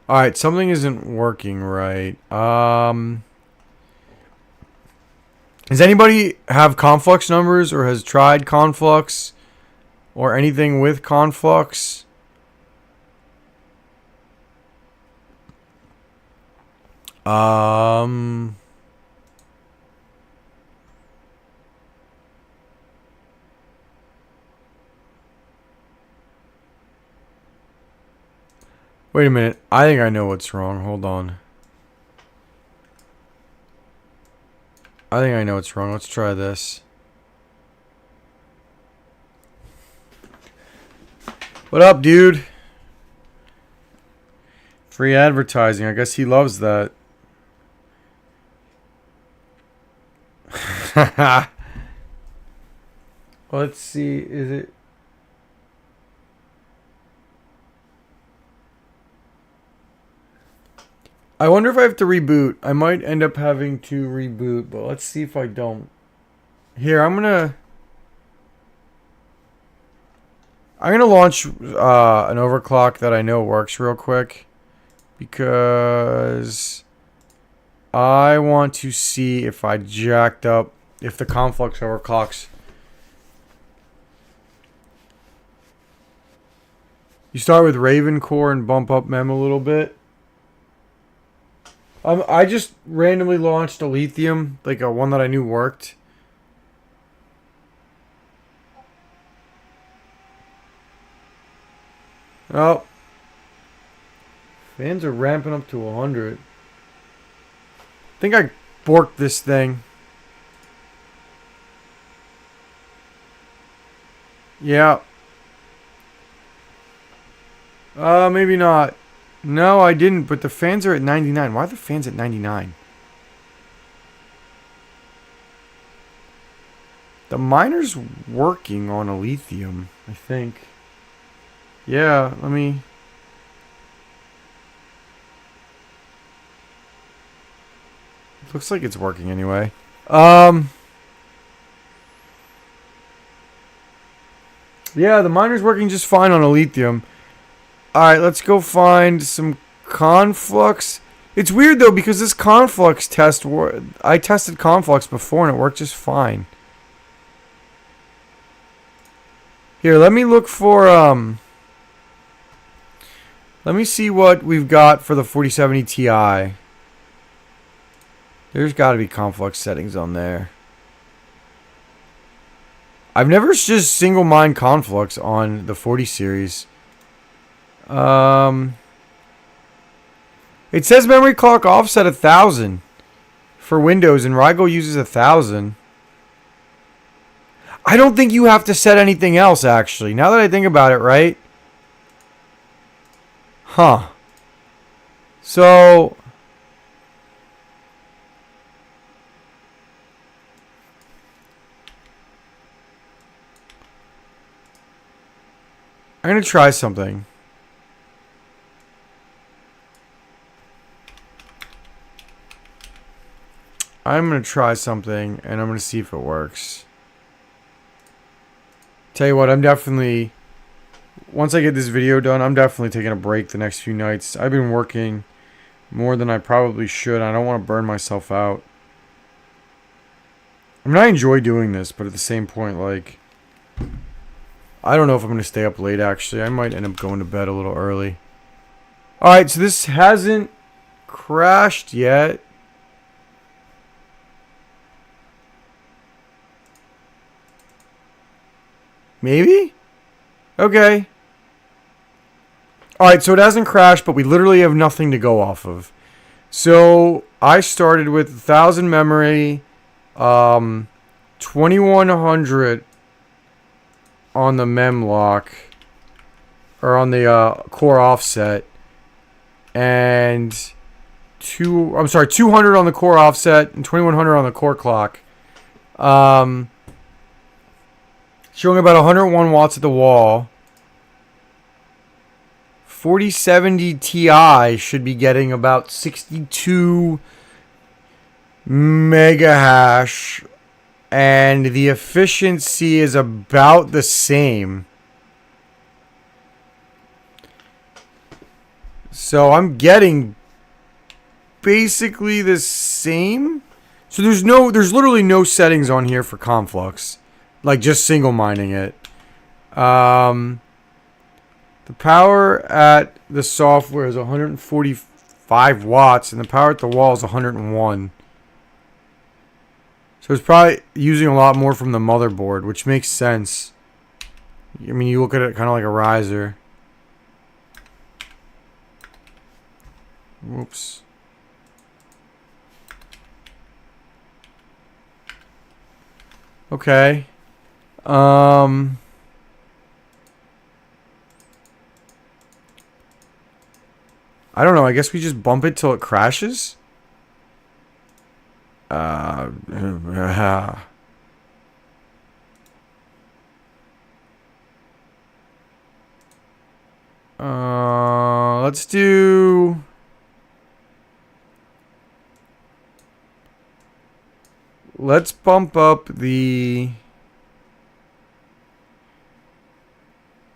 Alright, something isn't working right. Does anybody have conflux numbers or has tried conflux or anything with conflux? Wait a minute. I think I know what's wrong. Hold on. I think I know what's wrong. Let's try this. What up, dude? Free advertising. I guess he loves that. Let's see. Is it... I wonder if I have to reboot. I might end up having to reboot, but let's see if I don't. Here, I'm gonna launch an overclock that I know works real quick, because I want to see if I jacked up, if the conflux overclocks. You start with Raven Core and bump up Mem a little bit. I just randomly launched a lithium, like a one that I knew worked. Oh. Fans are ramping up to 100. I think I borked this thing. Yeah. Maybe not. No, I didn't, but the fans are at 99. Why are the fans at 99? The miner's working on a lithium, I think. Yeah, let me... Looks like it's working anyway. Yeah, the miner's working just fine on a lithium. Alright, let's go find some conflux. It's weird though because this conflux test, I tested conflux before and it worked just fine. Here, let me look for let me see what we've got for the 4070 Ti. There's got to be conflux settings on there. I've never just single mined conflux on the 40 series. It says memory clock offset 1000 for Windows, and Rygo uses 1000. I don't think you have to set anything else, actually. Now that I think about it, right? Huh. So... I'm going to try something. I'm going to try something, and I'm going to see if it works. Tell you what, I'm definitely... Once I get this video done, I'm definitely taking a break the next few nights. I've been working more than I probably should. I don't want to burn myself out. I mean, I enjoy doing this, but at the same point, like... I don't know if I'm going to stay up late, actually. I might end up going to bed a little early. Alright, so this hasn't crashed yet. Maybe? Okay. Alright, so it hasn't crashed, but we literally have nothing to go off of. So, I started with 1000 memory, 2100 on the mem lock, or on the core offset, and 200 on the core offset and 2100 on the core clock. Showing about 101 watts at the wall. 4070 Ti should be getting about 62 mega hash, and the efficiency is about the same. So I'm getting basically the same. So there's literally no settings on here for conflux, like just single mining it. The power at the software is 145 watts, and the power at the wall is 101. So it's probably using a lot more from the motherboard, which makes sense. I mean, you look at it kind of like a riser. Whoops. Okay. I don't know. I guess we just bump it till it crashes. Let's do... Let's bump up the...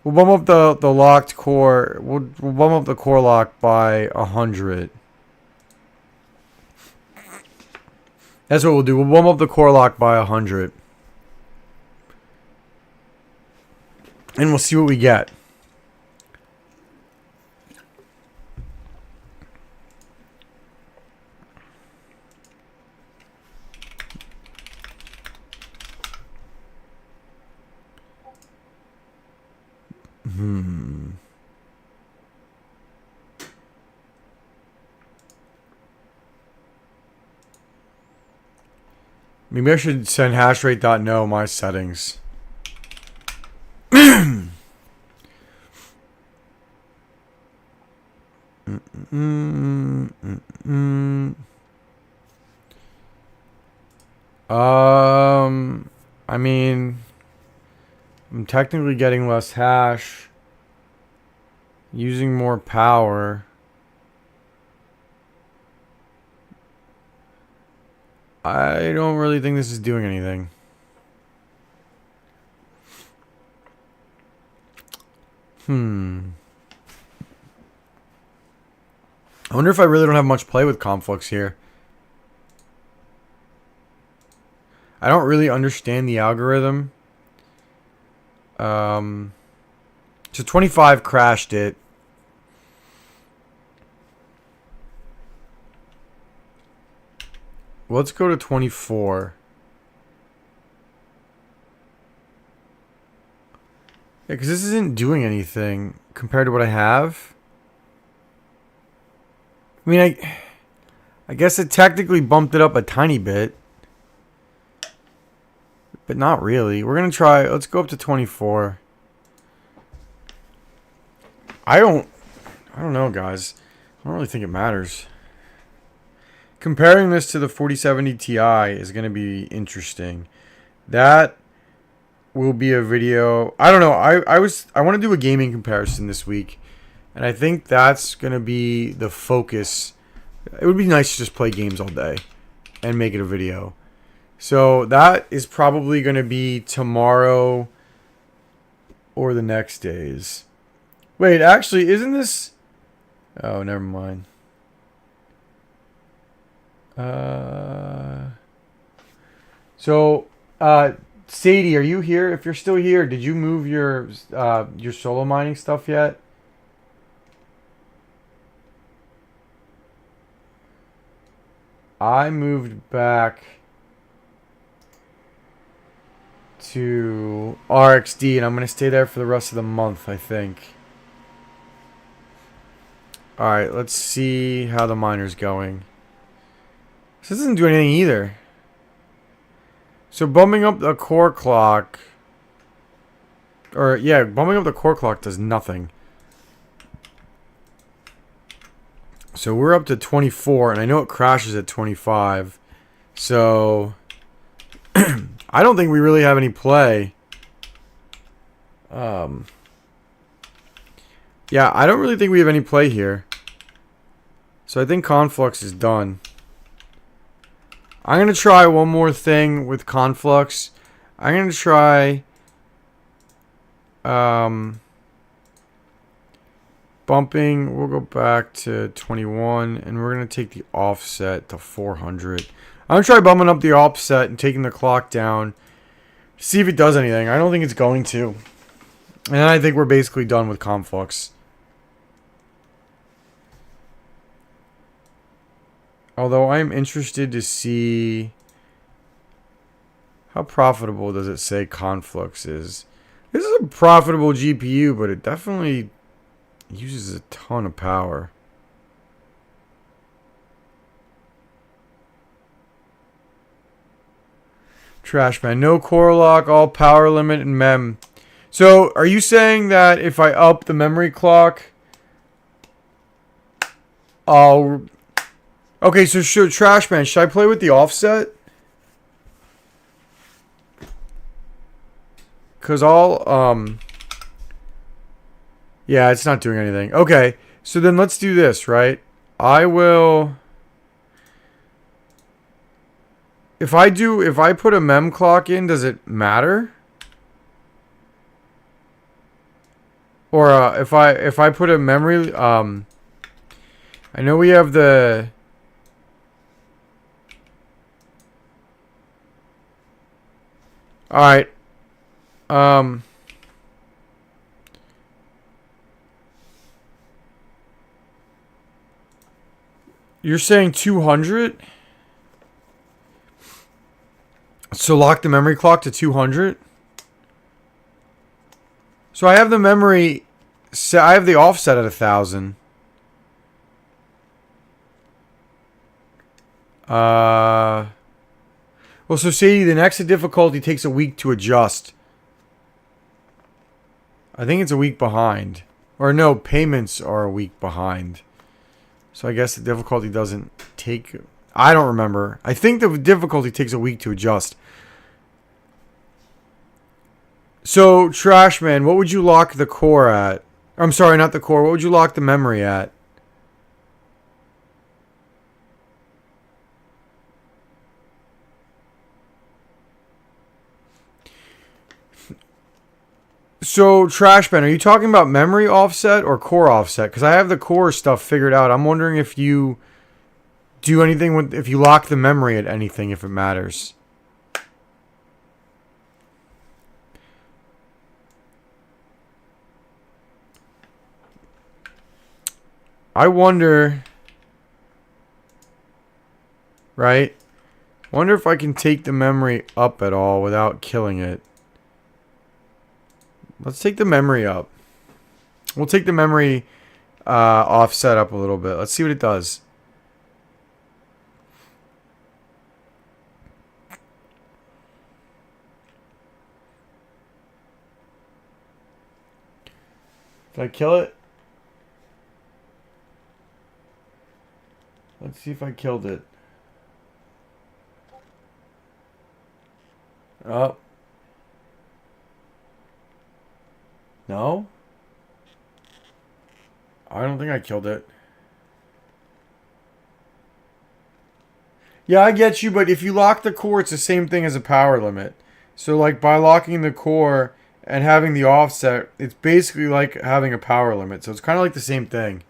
We'll bump up the locked core. We'll bump up the core lock by 100. That's what we'll do. We'll bump up the core lock by 100. And we'll see what we get. Maybe I should send hashrate.no my settings. I mean, I'm technically getting less hash, using more power. I don't really think this is doing anything. I wonder if I really don't have much play with Conflux here. I don't really understand the algorithm. So 25 crashed it. Let's go to 24. Yeah, because this isn't doing anything compared to what I have. I mean, I guess it technically bumped it up a tiny bit. But not really. We're going to try. Let's go up to 24. I don't know, guys. I don't really think it matters. Comparing this to the 4070 Ti is going to be interesting. That will be a video. I don't know. I want to do a gaming comparison this week. And I think that's going to be the focus. It would be nice to just play games all day and make it a video. So that is probably going to be tomorrow or the next days. Wait, actually, isn't this... Oh, never mind. Sadie, are you here? If you're still here, did you move your solo mining stuff yet? I moved back to RXD, and I'm going to stay there for the rest of the month, I think. Alright, let's see how the miner's going. This doesn't do anything either. So bumping up the core clock... bumping up the core clock does nothing. So we're up to 24, and I know it crashes at 25. So... I don't think we really have any play. Yeah, I don't really think we have any play here. So I think Conflux is done. I'm going to try one more thing with Conflux. I'm going to try bumping. We'll go back to 21, and we're going to take the offset to 400. I'm going to try bumping up the offset and taking the clock down. See if it does anything. I don't think it's going to. And I think we're basically done with Conflux. Although I'm interested to see how profitable does it say Conflux is. This is a profitable GPU, but it definitely uses a ton of power. Trash man, no core lock, all power limit and mem. So, are you saying that if I up the memory clock, I'll... Okay, so trash man, should I play with the offset? Cause yeah, it's not doing anything. Okay, so then let's do this, right? I will... If I put a mem clock in, does it matter? Or if I put a memory, I know we have the All right. Um. You're saying 200? So lock the memory clock to 200? So I have the memory set. I have the offset at 1,000. Well, so Sadie, the next difficulty takes a week to adjust. I think it's a week behind. Or no, payments are a week behind. So I guess the difficulty doesn't take... I don't remember. I think the difficulty takes a week to adjust. So, Trashman, what would you lock the core at? I'm sorry, not the core. What would you lock the memory at? So, Trashman, are you talking about memory offset or core offset? Because I have the core stuff figured out. I'm wondering if you do anything with... if you lock the memory at anything, if it matters. I wonder... right? Wonder if I can take the memory up at all without killing it. Let's take the memory up. We'll take the memory offset up a little bit. Let's see what it does. Did I kill it? Let's see if I killed it. Oh. No? I don't think I killed it. Yeah, I get you, but if you lock the core, it's the same thing as a power limit. So, like, by locking the core and having the offset, it's basically like having a power limit. So it's kind of like the same thing.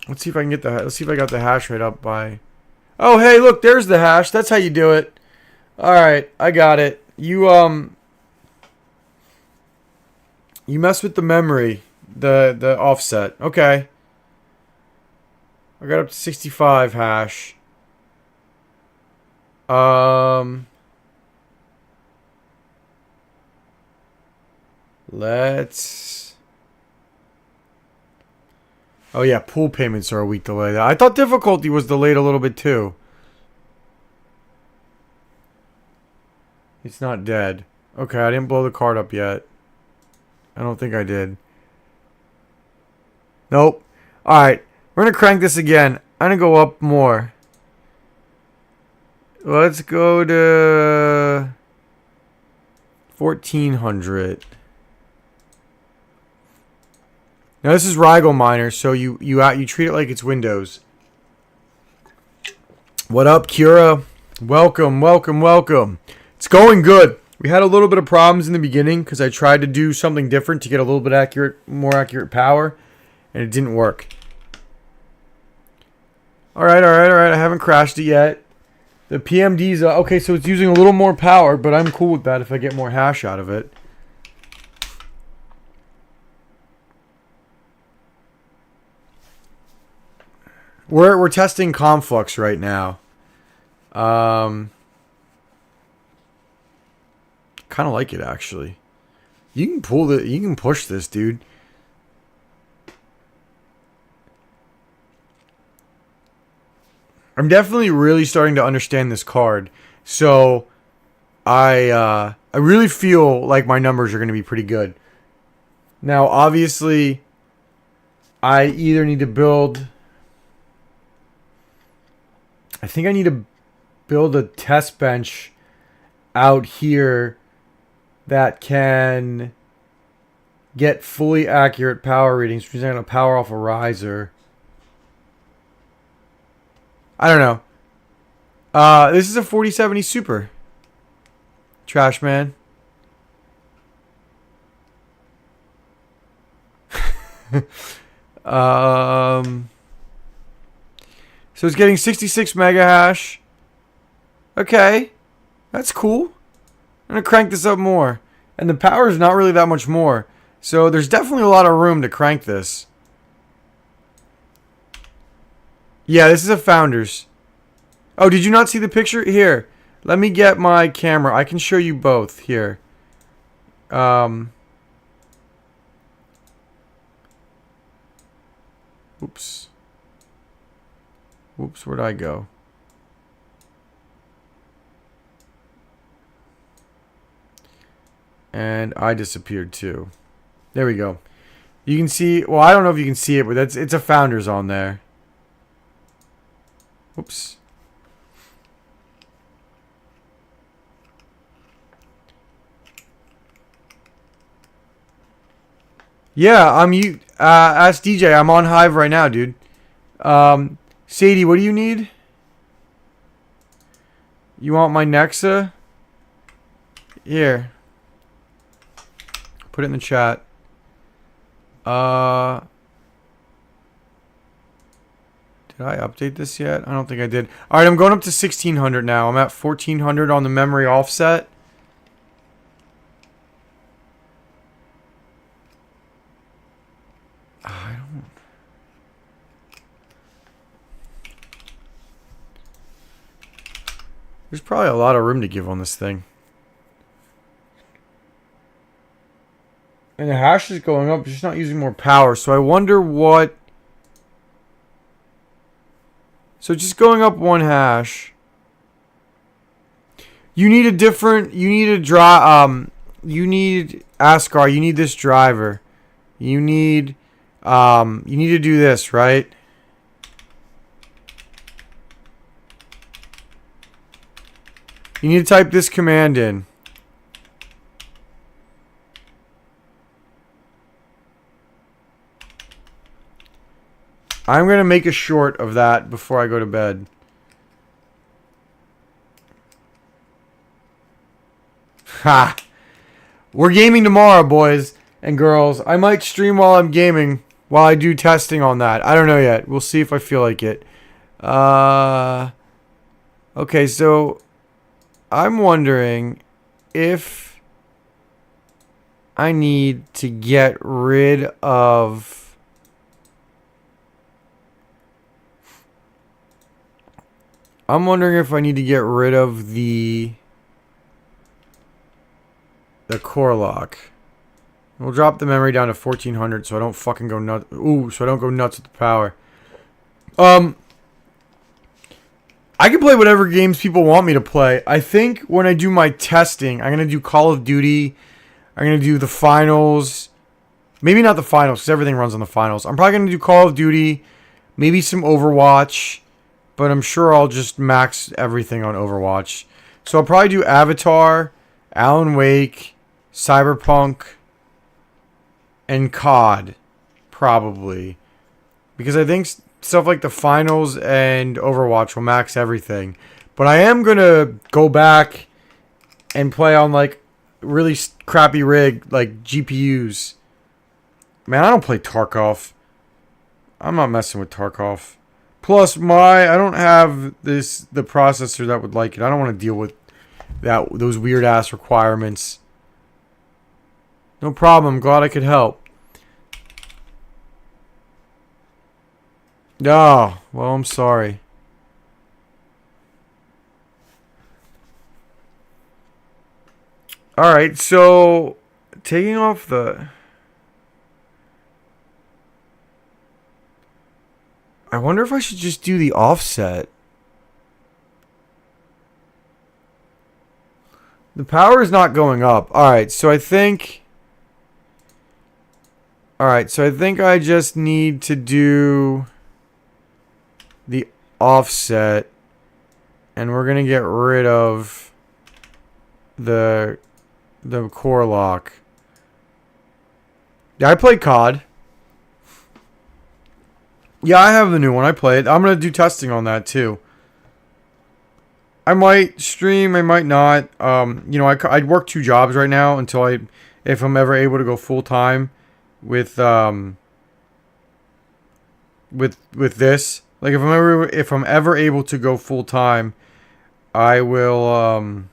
Let's see if I can get the... let's see if I got the hash rate up by... oh, hey, look, there's the hash. That's how you do it. Alright, I got it. You mess with the memory, the offset. Okay. I got up to 65 hash. Let's... oh yeah, pool payments are a week delayed. I thought difficulty was delayed a little bit too. It's not dead. Okay, I didn't blow the card up yet. I don't think I did. Nope. Alright, we're going to crank this again. I'm going to go up more. Let's go to 1,400. Now this is Rigel Miner, so you treat it like it's Windows. What up, Kira? Welcome, welcome, welcome. It's going good. We had a little bit of problems in the beginning because I tried to do something different to get a little bit more accurate power, and it didn't work. Alright, alright, alright. I haven't crashed it yet. The PMD's... okay, so it's using a little more power, but I'm cool with that if I get more hash out of it. We're testing Conflux right now. Kind of like it actually. You can push this, dude. I'm definitely really starting to understand this card. So I really feel like my numbers are going to be pretty good. Now, obviously, I either need to build... I think I need to build a test bench out here that can get fully accurate power readings, which means I'm going to power off a riser. I don't know. This is a 4070 Super. Trash man. So it's getting 66 mega hash. Okay. That's cool. I'm going to crank this up more. And the power is not really that much more. So there's definitely a lot of room to crank this. Yeah, this is a Founders. Oh, did you not see the picture? Here, let me get my camera. I can show you both. Here. Oops. Oops, where'd I go? And I disappeared too. There we go. You can see, well, I don't know if you can see it, but it's a Founders on there. Oops. Yeah, ask DJ. I'm on Hive right now, dude. Sadie, what do you need? You want my Nexa? Here. Put it in the chat. Did I update this yet? I don't think I did. Alright, I'm going up to 1600 now. I'm at 1400 on the memory offset. There's probably a lot of room to give on this thing. And the hash is going up, it's just not using more power. So I wonder what... So just going up one hash. You need a different... You need a you need Ascar, you need this driver. You need to do this, right? You need to type this command in. I'm going to make a short of that before I go to bed. Ha! We're gaming tomorrow, boys and girls. I might stream while I'm gaming, while I do testing on that. I don't know yet. We'll see if I feel like it. Okay, so... I'm wondering if I need to get rid of... I'm wondering if I need to get rid of the core lock. We'll drop the memory down to 1400 so I don't fucking go nuts. Ooh, so I don't go nuts with the power. I can play whatever games people want me to play. I think when I do my testing, I'm going to do Call of Duty. I'm going to do the finals. Maybe not the finals, because everything runs on the finals. I'm probably going to do Call of Duty. Maybe some Overwatch. But I'm sure I'll just max everything on Overwatch. So I'll probably do Avatar, Alan Wake, Cyberpunk, and COD. Probably. Because I think... stuff like the finals and Overwatch will max everything. But I am going to go back and play on like really crappy rig like GPUs. Man, I don't play Tarkov. I'm not messing with Tarkov. Plus I don't have the processor that would like it. I don't want to deal with those weird ass requirements. No problem. I'm glad I could help. Oh, well, I'm sorry. Alright, so taking off the... I wonder if I should just do the offset. The power is not going up. Alright, so I think... Alright, so I think I just need to do... the offset, and we're gonna get rid of the core lock. Yeah, I play COD. Yeah, I have the new one. I play it. I'm gonna do testing on that too. I might stream. I might not. You know, I'd work 2 jobs right now until if I'm ever able to go full time with this. Like if I'm ever able to go full time, I will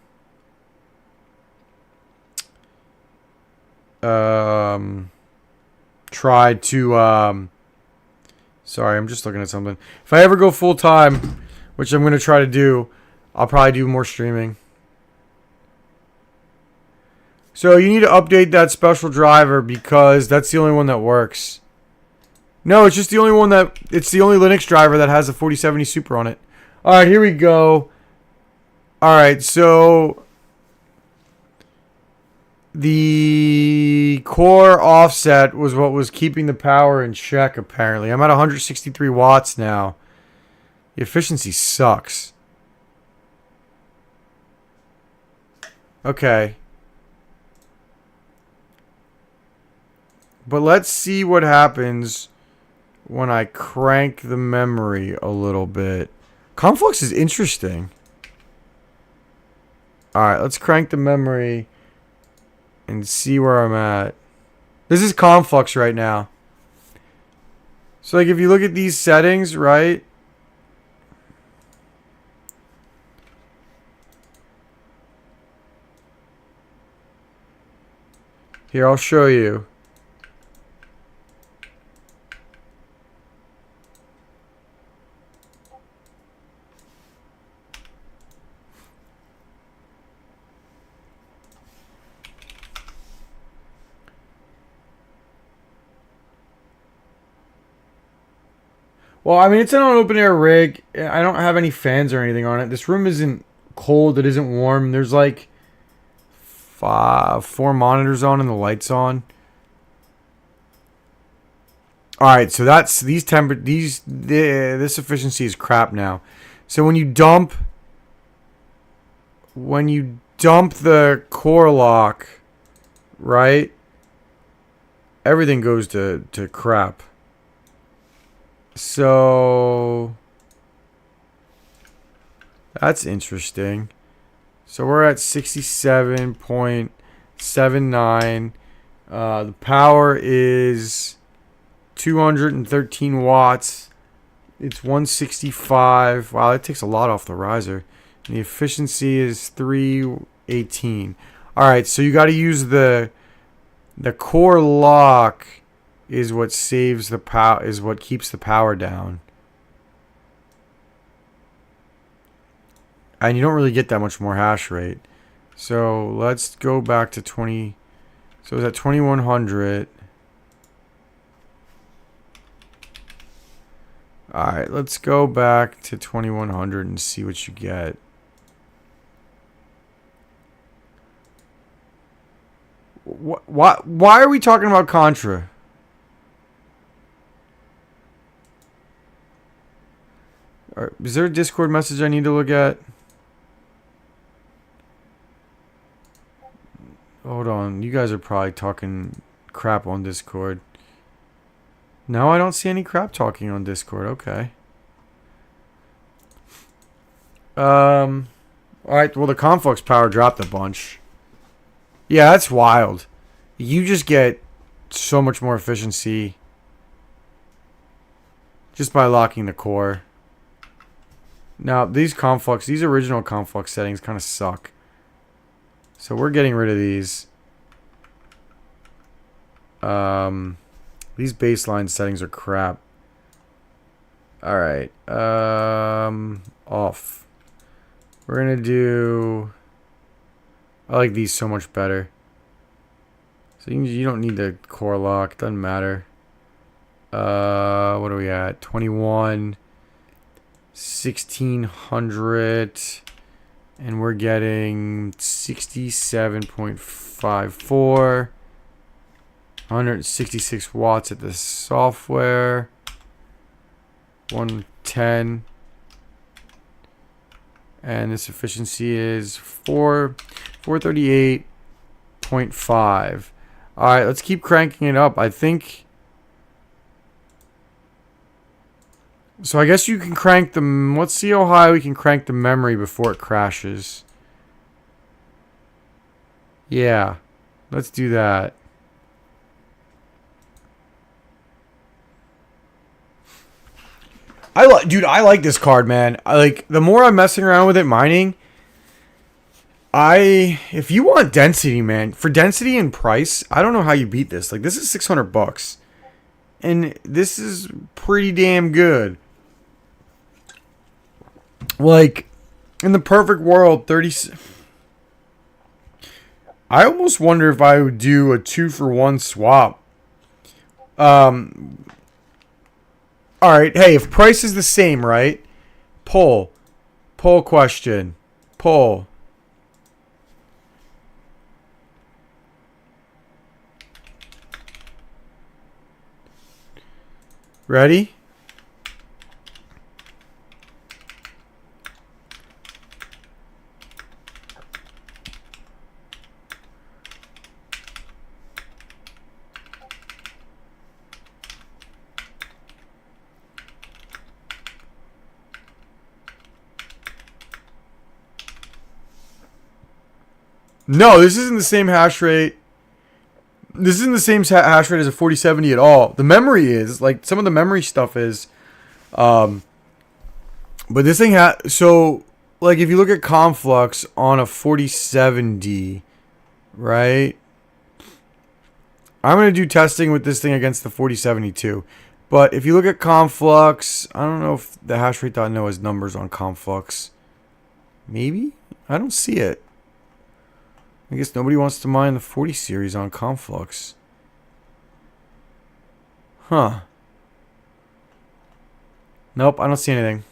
try to sorry, I'm just looking at something. If I ever go full time, which I'm going to try to do, I'll probably do more streaming. So you need to update that special driver because that's the only one that works. No, it's just the only one that... It's the only Linux driver that has a 4070 Super on it. Alright, here we go. Alright, so... The core offset was what was keeping the power in check, apparently. I'm at 163 watts now. The efficiency sucks. Okay. But let's see what happens when I crank the memory a little bit. Conflux is interesting. Alright, let's crank the memory and see where I'm at. This is Conflux right now. So like if you look at these settings, right? Here, I'll show you. Well, I mean, it's an open air rig. I don't have any fans or anything on it. This room isn't cold. It isn't warm. There's like 4 monitors on and the lights on. All right, so that's this efficiency is crap now. So when you dump the core lock, right? Everything goes to crap. So that's interesting. So we're at 67.79. The power is 213 watts. It's 165. Wow, that takes a lot off the riser. And the efficiency is 318. All right, so you got to use the core lock. Is what saves the power, is what keeps the power down. And you don't really get that much more hash rate. So let's go back to 20. So it's at 2100. Alright, let's go back to 2100 and see what you get. Why are we talking about Contra? Is there a Discord message I need to look at? Hold on. You guys are probably talking crap on Discord. No, I don't see any crap talking on Discord. Okay. Alright, well the Conflux power dropped a bunch. Yeah, that's wild. You just get so much more efficiency just by locking the core. Now, these original Conflux settings kind of suck. So we're getting rid of these. These baseline settings are crap. Alright. Off. We're going to do... I like these so much better. So you don't need the core lock. Doesn't matter. What are we at? 21... 1600, and we're getting 67.54, 166 watts at the software, 110, and this efficiency is 438.5. All right, let's keep cranking it up. I think. So I guess you can crank the... Let's see how high we can crank the memory before it crashes. Yeah. Let's do that. Dude, I like this card, man. The more I'm messing around with it mining, If you want density, man, for density and price, I don't know how you beat this. Like, this is $600. And this is pretty damn good. Like, in the perfect world, 30... I almost wonder if I would do a 2-for-1 swap. Alright, hey, if price is the same, right? Poll question. Poll. Ready? No, this isn't the same hash rate. This isn't the same hash rate as a 4070 at all. The memory is, like, some of the memory stuff is. But this thing so, like, if you look at Conflux on a 4070, right? I'm going to do testing with this thing against the 4070 too. But if you look at Conflux, I don't know if the hashrate.no has numbers on Conflux. Maybe? I don't see it. I guess nobody wants to mine the 40 series on Conflux. Huh. Nope, I don't see anything.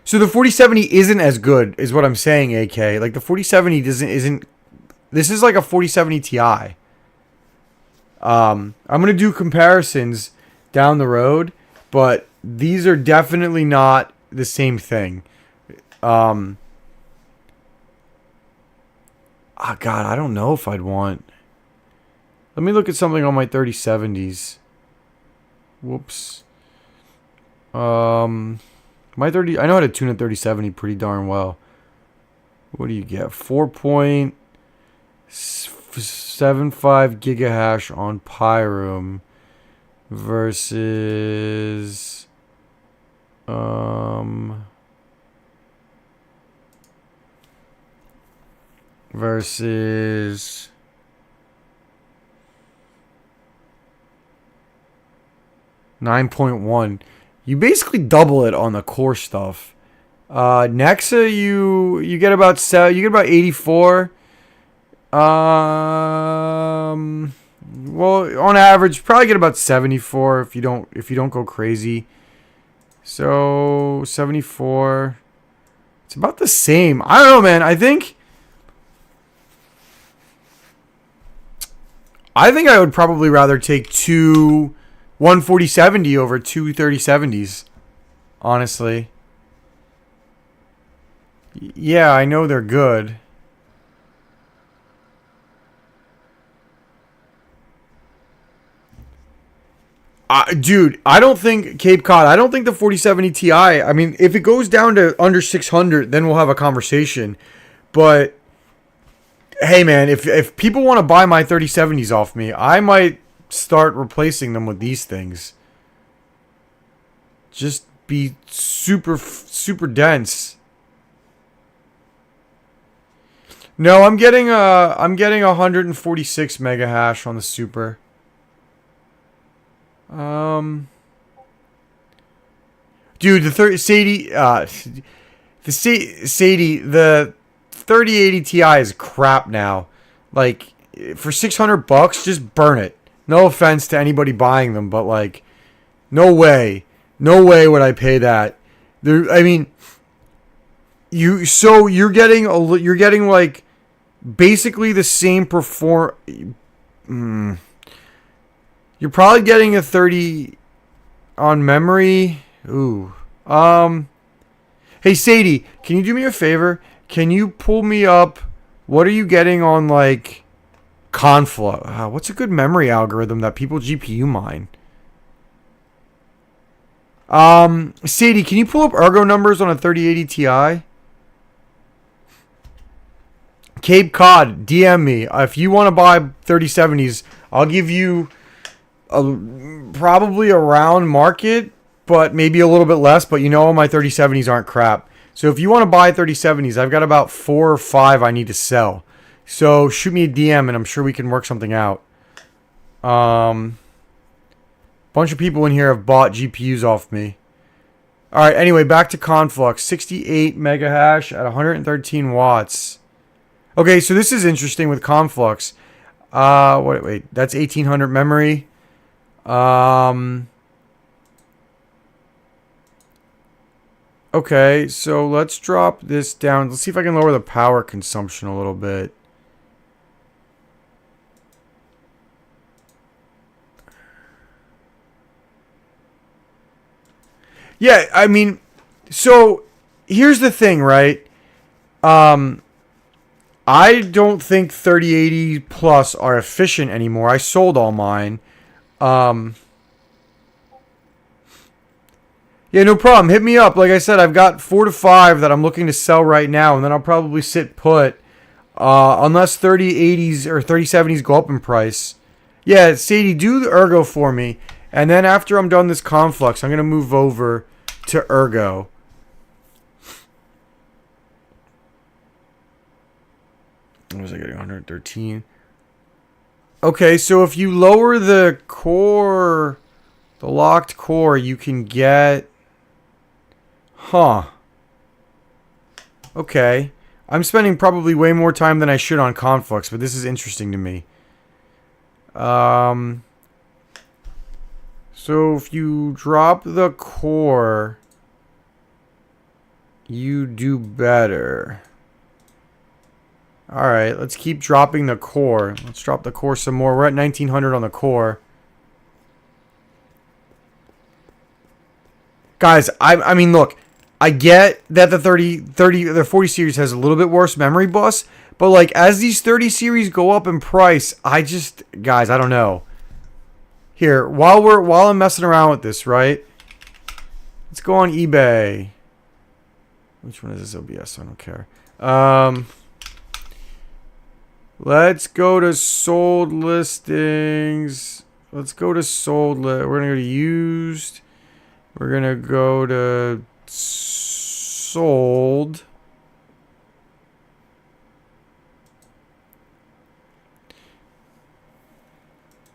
So the 4070 isn't as good, is what I'm saying, AK. Like, the 4070 isn't... This is like a 4070 Ti. I'm going to do comparisons down the road, but these are definitely not the same thing. Oh God, I don't know if I'd want... Let me look at something on my 3070s. Whoops. My 30... I know how to tune a 3070 pretty darn well. What do you get? 4.75 gigahash on Pyrum versus... versus 9.1. You basically double it on the core stuff. Nexa, you get about 84. Well, on average, you probably get about 74 if you don't go crazy. So 74. It's about the same. I don't know, man. I think I would probably rather take two 14070 over two 3070s. Honestly. Yeah, I know they're good. Dude, I don't think Cape Cod. I don't think the 4070 Ti. I mean, if it goes down to under 600, then we'll have a conversation. But hey, man, if people want to buy my 3070s off me, I might start replacing them with these things. Just be super dense. No, I'm getting 146 mega hash on the super. Dude, the 3080 Ti is crap now. Like, for $600, just burn it. No offense to anybody buying them, but like, no way would I pay that. I mean, you're getting like basically the same You're probably getting a 30 on memory. Ooh. Hey Sadie, can you do me a favor? Can you pull me up? What are you getting on like Conflux? What's a good memory algorithm that people GPU mine? Sadie, can you pull up ergo numbers on a 3080 Ti? Cape Cod, DM me. If you want to buy 3070s, I'll give you probably around market, but maybe a little bit less. But you know, my 3070s aren't crap. So if you want to buy 3070s, I've got about 4 or 5 I need to sell. So shoot me a DM and I'm sure we can work something out. Bunch of people in here have bought GPUs off me. Alright, anyway, back to Conflux. 68 mega hash at 113 watts. Okay, so this is interesting with Conflux. Wait, that's 1800 memory. Okay, so let's drop this down. Let's see if I can lower the power consumption a little bit. Yeah, I mean, so here's the thing, right? I don't think 3080 plus are efficient anymore. I sold all mine. Yeah, no problem. Hit me up. Like I said, I've got 4 to 5 that I'm looking to sell right now, and then I'll probably sit put unless 3080s or 3070s go up in price. Yeah, Sadie, do the Ergo for me, and then after I'm done this Conflux, I'm gonna move over to Ergo. What was I getting? 113. Okay, so if you lower the core, the locked core, you can get... Huh. Okay. I'm spending probably way more time than I should on Conflux, but this is interesting to me. So if you drop the core, you do better. Alright, let's keep dropping the core. Let's drop the core some more. We're at 1900 on the core. Guys, I mean, look. I get that the 40 series has a little bit worse memory bus. But, like, as these 30 series go up in price, guys, I don't know. Here, while I'm messing around with this, right? Let's go on eBay. Which one is this OBS? I don't care. Let's go to sold listings. Let's go to sold. We're going to go to used. We're going to go to sold.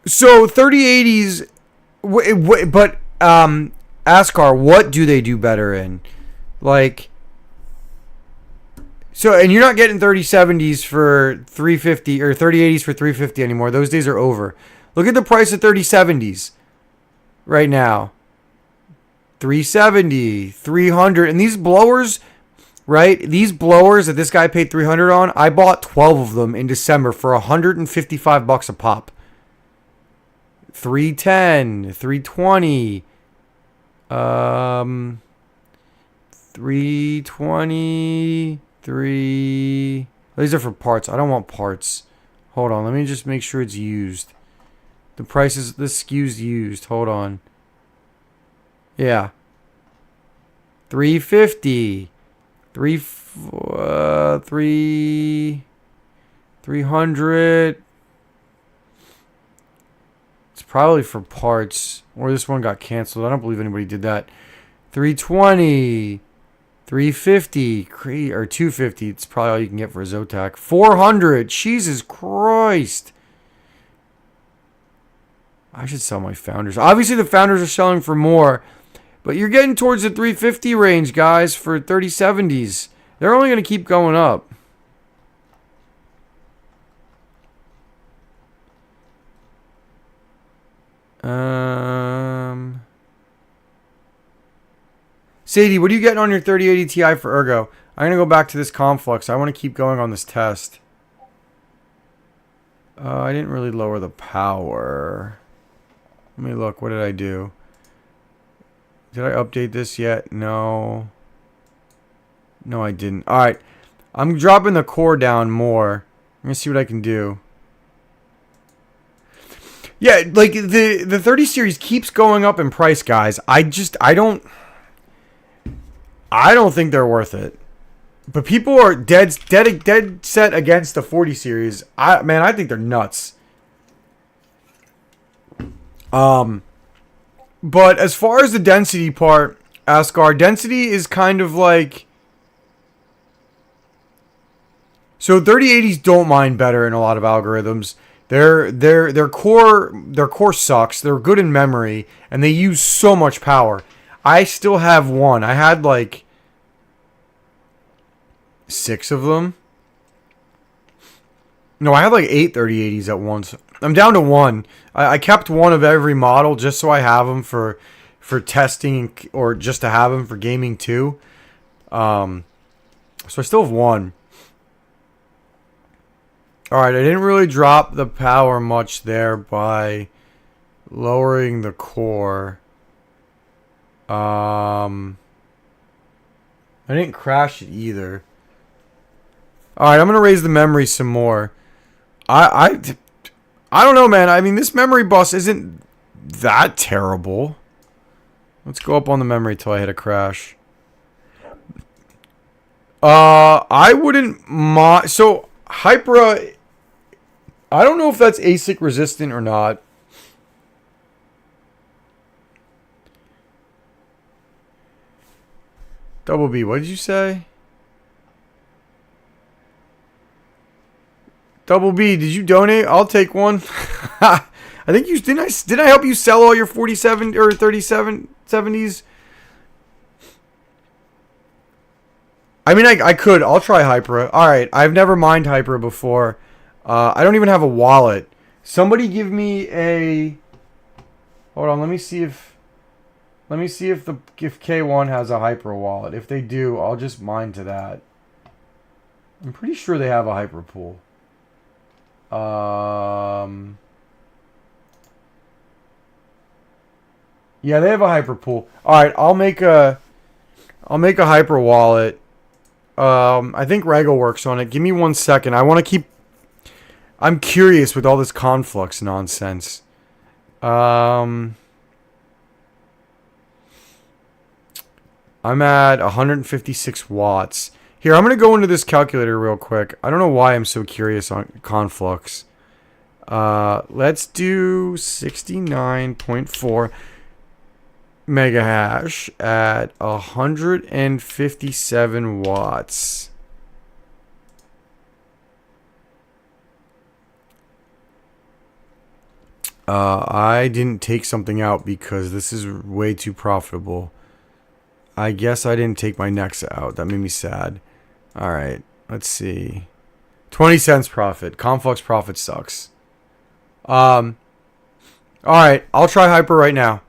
So 3080s, but Ascar, what do they do better in? Like, so, and you're not getting 3070s for 350 or 3080s for 350 anymore. Those days are over. Look at the price of 3070s right now. 370, 300, and these blowers, right? These blowers that this guy paid 300 on, I bought 12 of them in December for 155 bucks a pop. 310, 320, 320, 3. These are for parts. I don't want parts. Hold on. Let me just make sure it's used. The price is, this SKU's used. Hold on. Yeah. 350. 300. It's probably for parts. Or this one got canceled. I don't believe anybody did that. 320. 350. Or 250. It's probably all you can get for a Zotac. 400. Jesus Christ. I should sell my Founders. Obviously, the Founders are selling for more. But you're getting towards the 350 range, guys, for 3070s. They're only going to keep going up. Sadie, what are you getting on your 3080 Ti for Ergo? I'm going to go back to this Conflux. I want to keep going on this test. I didn't really lower the power. Let me look. What did I do? Did I update this yet? No. No, I didn't. Alright. I'm dropping the core down more. I'm going to see what I can do. Yeah, like, the 30 series keeps going up in price, guys. I don't think they're worth it. But people are dead set against the 40 series. Man, I think they're nuts. But But as far as the density part, Ascar, density is kind of like... So 3080s don't mine better in a lot of algorithms. Their core sucks. They're good in memory, and they use so much power. I still have one. I had like 6 of them. No, I had like 8 3080s at once. I'm down to 1. I kept one of every model just so I have them for testing or just to have them for gaming too. So I still have 1. Alright, I didn't really drop the power much there by lowering the core. I didn't crash it either. Alright, I'm going to raise the memory some more. I don't know, man. I mean, this memory bus isn't that terrible. Let's go up on the memory till I hit a crash. I wouldn't mind... So, Hypera... I don't know if that's ASIC resistant or not. Double B, what did you say? Double B, did you donate? I'll take one. I think you didn't I help you sell all your 47 or 3770s? I mean, I could. I'll try Hypera. All right, I've never mined Hypera before. I don't even have a wallet. Somebody give me a... Hold on, let me see if K1 has a Hypera wallet. If they do, I'll just mine to that. I'm pretty sure they have a Hypera pool. Yeah, they have a Hypera pool. All right, I'll make a Hypera wallet. I think Rego works on it. Give me 1 second. I'm curious with all this conflux nonsense. I'm at 156 watts. Here, I'm going to go into this calculator real quick. I don't know why I'm so curious on conflux. Let's do 69.4 mega hash at 157 watts. I didn't take something out because this is way too profitable. I guess I didn't take my necks out. That made me sad. Alright, let's see. 20 cents profit. Conflux profit sucks. Alright, I'll try Hyper right now.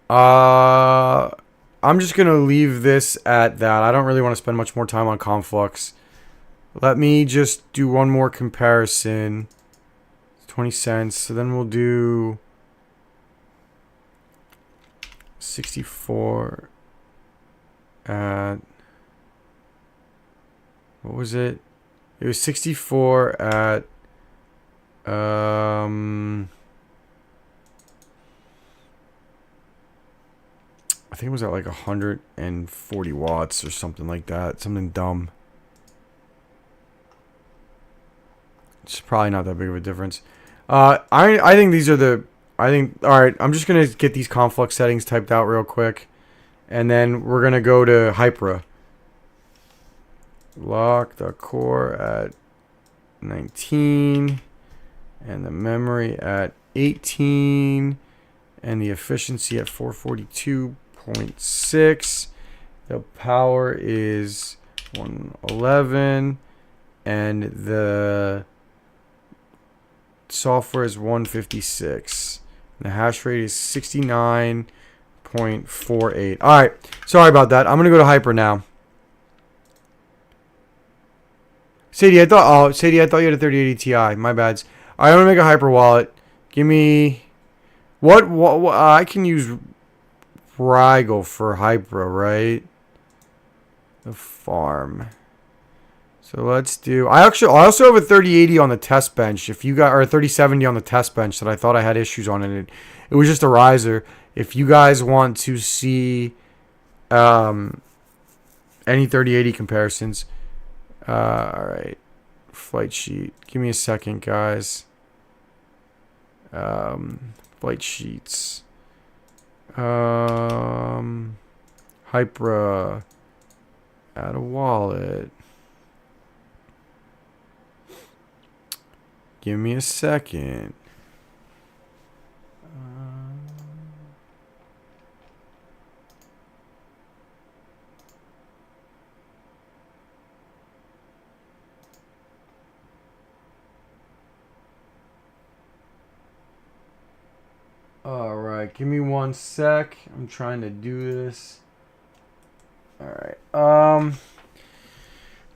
I'm just going to leave this at that. I don't really want to spend much more time on Conflux. Let me just do one more comparison. 20 cents. So then we'll do 64 at... What was it? It was 64 at... I think it was at like 140 watts or something like that. Something dumb. It's probably not that big of a difference. I think these are the... Alright, I'm just going to get these conflux settings typed out real quick. And then we're going to go to Hypera. Lock the core at 19. And the memory at 18. And the efficiency at 442.6. The power is 111. And the software is 156. And the hash rate is 69.48. Alright, sorry about that. I'm going to go to Hyper now. Sadie, I thought you had a 3080 Ti. My bad. Alright, I'm going to make a Hyper wallet. Give me... What I can use Rego for Hyper, right? The farm. So let's do... I also have a 3080 on the test bench. If you got... Or a 3070 on the test bench that I thought I had issues on it. It was just a riser. If you guys want to see any 3080 comparisons... Alright. Flight sheet. Give me a second, guys. Flight sheets. Hypra. Add a wallet. Give me a second. Alright, give me one sec. I'm trying to do this. Alright.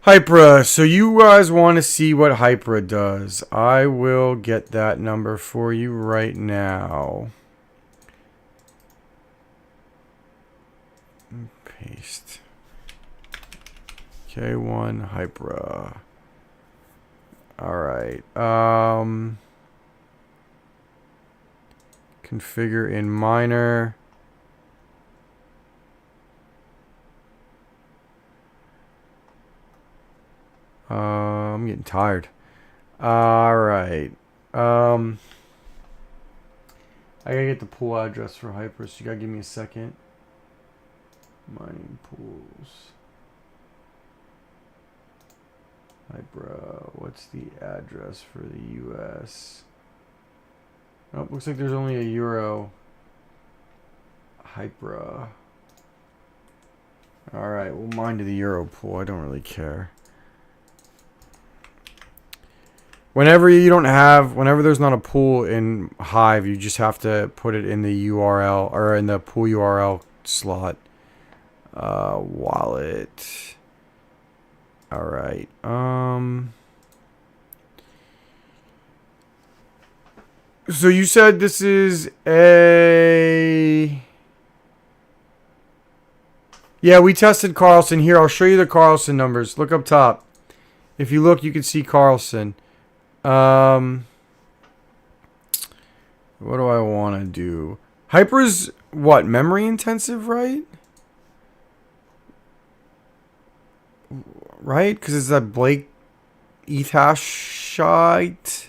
Hypra. So you guys want to see what Hypra does. I will get that number for you right now. Paste. K1 Hypra. Alright. Configure in miner. I'm getting tired. Alright. I gotta get the pool address for Hyper, so you gotta give me a second. Mining pools. Hyper, what's the address for the US? Oh, looks like there's only a euro. Hyper. Alright, we'll mine to the euro pool. I don't really care. Whenever there's not a pool in Hive, you just have to put it in the URL or in the pool URL slot. Wallet. Alright. So you said this is a... Yeah, we tested Carlson. Here, I'll show you the Carlson numbers. Look up top. If you look, you can see Carlson. What do I want to do? Hyper's what? Memory intensive, right? Right? Because it's that Blake ETH hashite.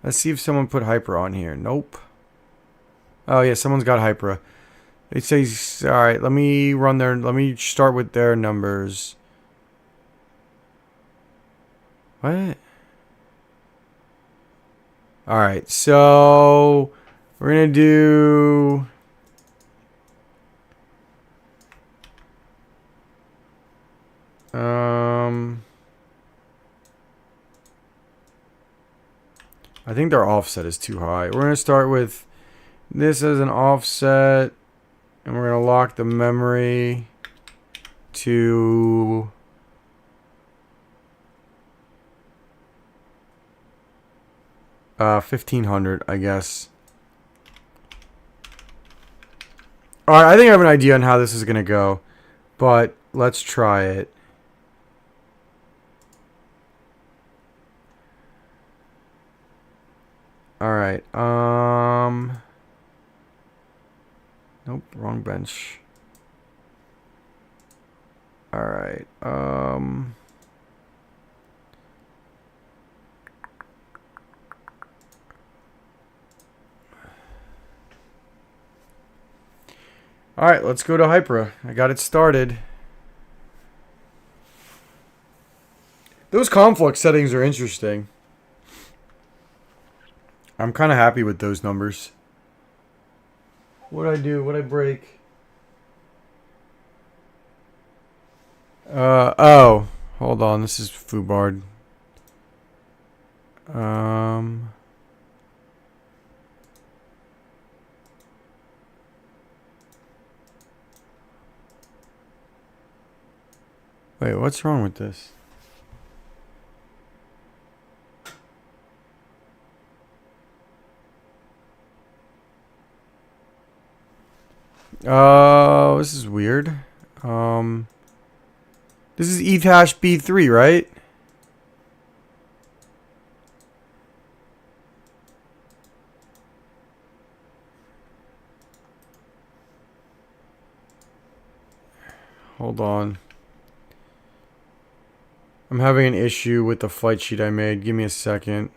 Let's see if someone put Hyper on here. Nope. Oh yeah, someone's got Hyper. It says, all right. Let me start with their numbers. What? Alright, so we're going to do... I think their offset is too high. We're going to start with this as an offset, and we're going to lock the memory to... 1500, I guess. Alright, I think I have an idea on how this is going to go. But let's try it. Alright, nope, wrong bench. Alright, Alright, let's go to Hypra. I got it started. Those conflux settings are interesting. I'm kind of happy with those numbers. What'd I do? What'd I break? Oh. Hold on. This is Fubard. Wait, what's wrong with this? This is weird. This is ETH hash B3, right? Hold on. I'm having an issue with the flight sheet I made. Give me a second.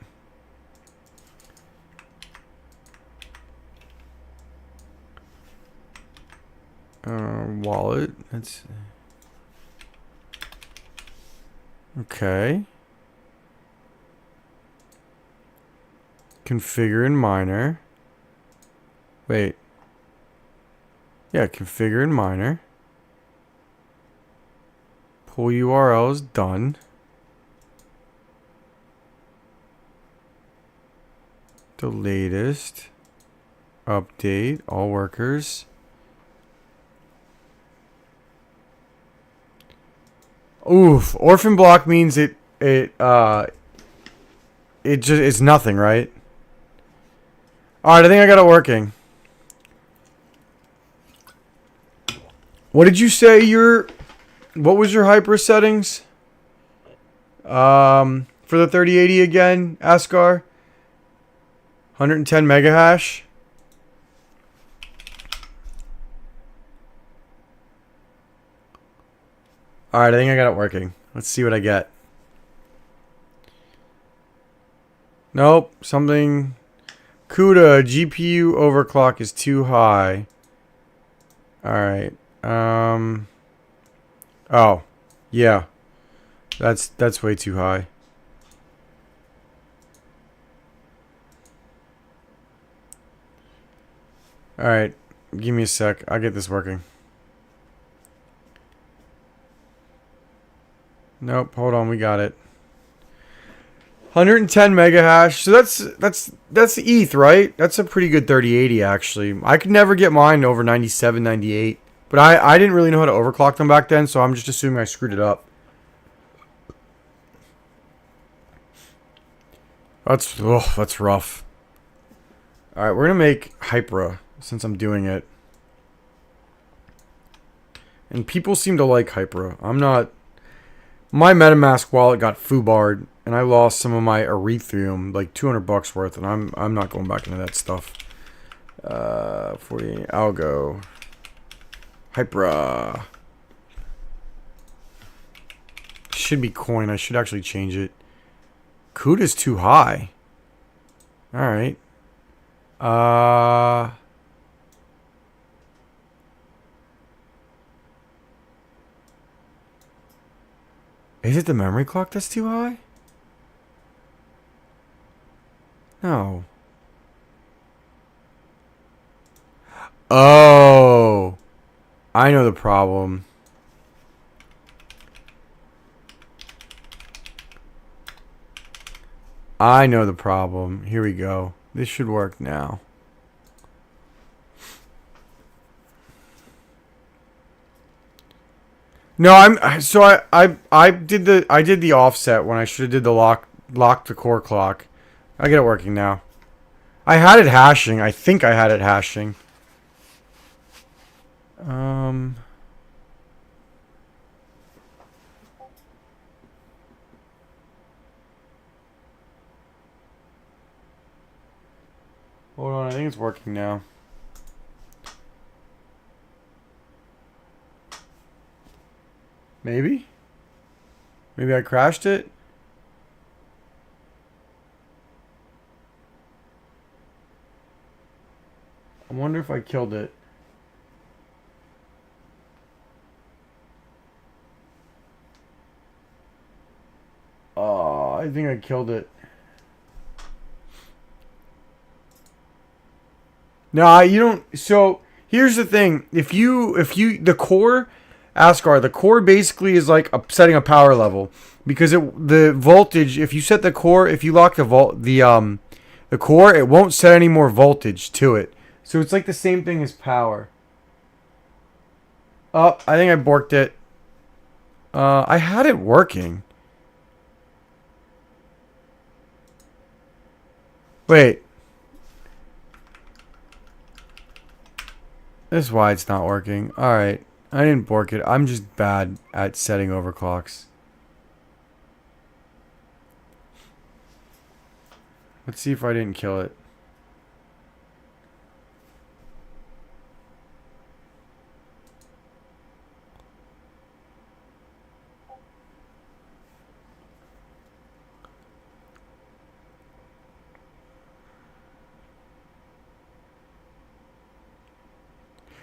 wallet. That's okay. Configure in miner. Wait. Yeah, configure in miner. Pull URL is done. The latest. Update all workers. Oof, orphan block means it just it's nothing, right? All right, I think I got it working. What did you say what was your hyper settings? For the 3080 again, Ascar? 110 mega hash. All right, I think I got it working. Let's see what I get. Nope, something. CUDA GPU overclock is too high. All right. Oh, yeah. That's way too high. All right, give me a sec. I'll get this working. Nope, hold on, we got it. 110 mega hash. So that's ETH, right? That's a pretty good 3080 actually. I could never get mine over 97, 98. But I didn't really know how to overclock them back then, so I'm just assuming I screwed it up. That's rough. All right, we're going to make Hypera since I'm doing it. And people seem to like Hypera. I'm not. My MetaMask wallet got foobarred, and I lost some of my Ethereum, like $200 worth, and I'm not going back into that stuff. 40 algo. Hypera. Should be coin. I should actually change it. CUDA's too high. All right. Is it the memory clock that's too high? No. Oh. I know the problem. I know the problem. Here we go. This should work now. No, I did the offset when I should have did the lock the core clock. I get it working now. I had it hashing. I think I had it hashing. Hold on, I think it's working now. Maybe? Maybe I crashed it? I wonder if I killed it. Oh, I think I killed it. No, you don't. So here's the thing: if you the core, Ascar, the core basically is like setting a power level because the voltage. If you set the core, if you lock the core, it won't set any more voltage to it. So it's like the same thing as power. Oh, I think I borked it. I had it working. Wait. This is why it's not working. Alright. I didn't bork it. I'm just bad at setting overclocks. Let's see if I didn't kill it.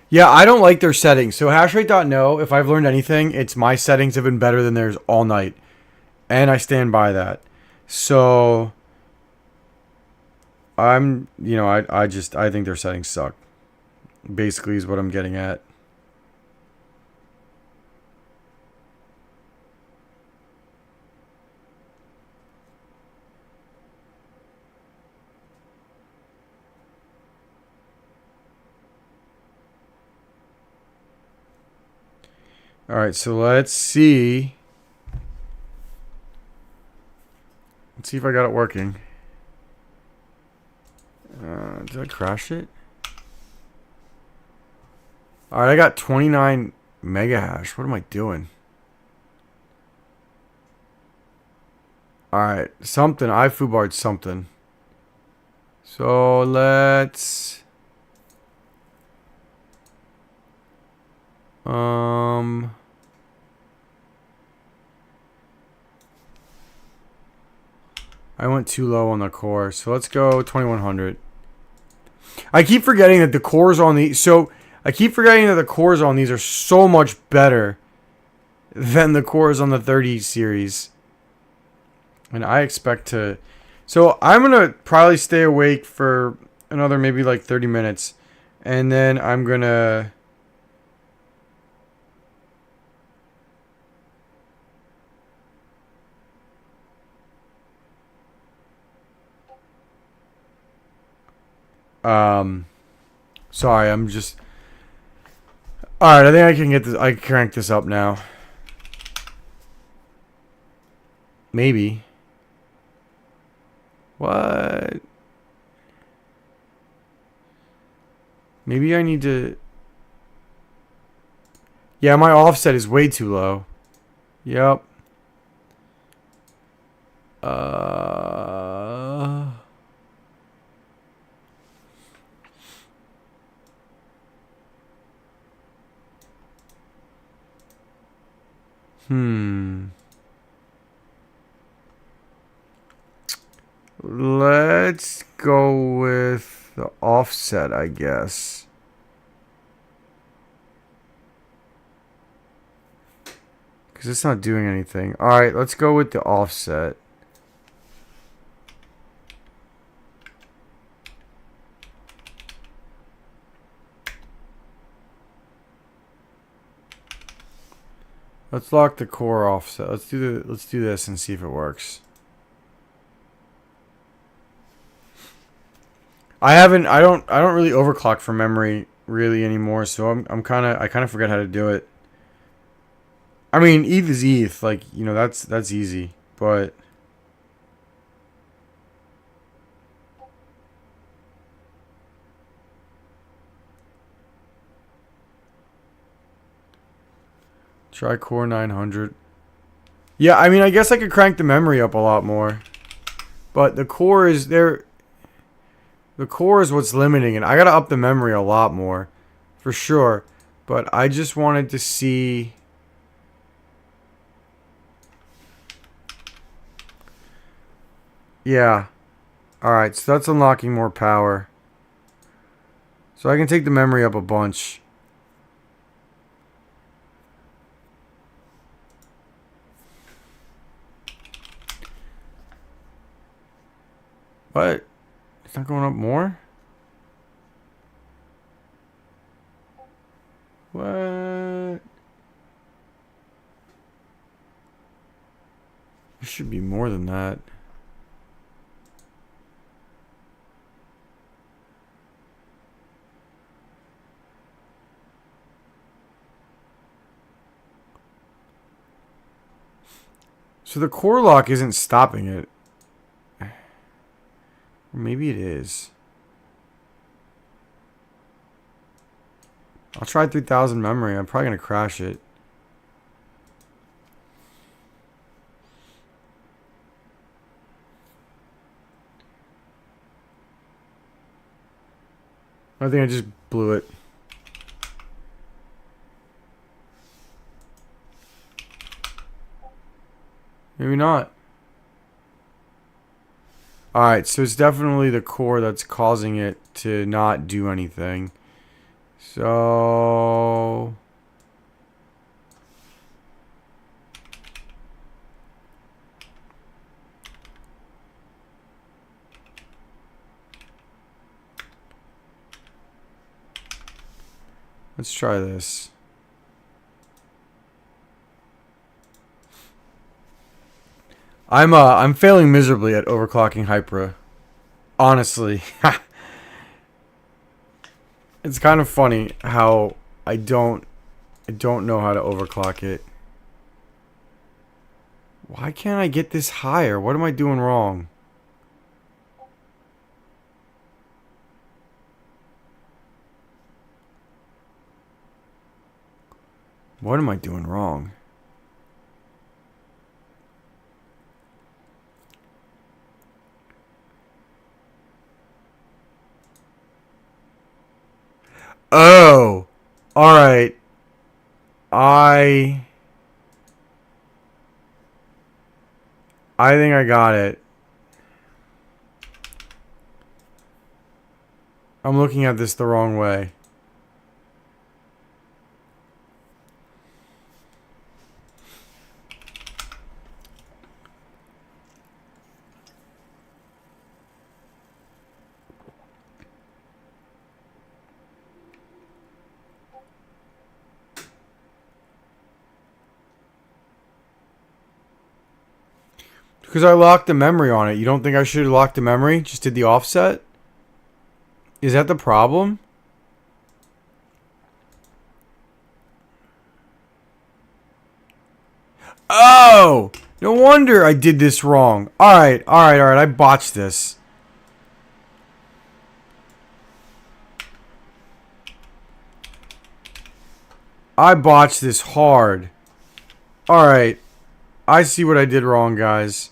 Yeah, I don't like their settings. So hashrate.no, if I've learned anything, it's my settings have been better than theirs all night. And I stand by that. So I think their settings suck. Basically is what I'm getting at. All right, so let's see. Let's see if I got it working. Did I crash it? All right, I got 29 mega hash. What am I doing? All right, something. I foobarred something. So let's. I went too low on the core, so let's go 2100. I keep forgetting that the cores on these. So I keep forgetting that the cores on these are so much better than the cores on the 30 series. And I expect to. So I'm gonna probably stay awake for another maybe like 30 minutes, and then I'm gonna. Sorry, I'm just. All right, I think I can get this. I can crank this up now. Maybe. What? Maybe I need to. Yeah, my offset is way too low. Yep. Let's go with the offset, I guess. Because it's not doing anything. Alright, let's go with the offset. Let's lock the core offset. Let's do this and see if it works. I don't really overclock for memory really anymore, so I kind of forget how to do it. I mean, ETH is ETH, like, you know, that's easy, but try core 900. Yeah, I mean, I guess I could crank the memory up a lot more, but the core is there. The core is what's limiting it. I gotta up the memory a lot more, for sure. But I just wanted to see. Yeah. Alright, so that's unlocking more power. So I can take the memory up a bunch. What? It's not going up more? What? It should be more than that. So the core lock isn't stopping it. Maybe it is. I'll try 3000 memory. I'm probably going to crash it. I think I just blew it. Maybe not. Alright, so it's definitely the core that's causing it to not do anything. So let's try this. I'm failing miserably at overclocking Hypera. Honestly. It's kind of funny how I don't know how to overclock it. Why can't I get this higher? What am I doing wrong? What am I doing wrong? Oh, all right. I think I got it. I'm looking at this the wrong way. Because I locked the memory on it. You don't think I should have locked the memory? Just did the offset? Is that the problem? Oh! No wonder I did this wrong. Alright. I botched this. I botched this hard. Alright. I see what I did wrong, guys.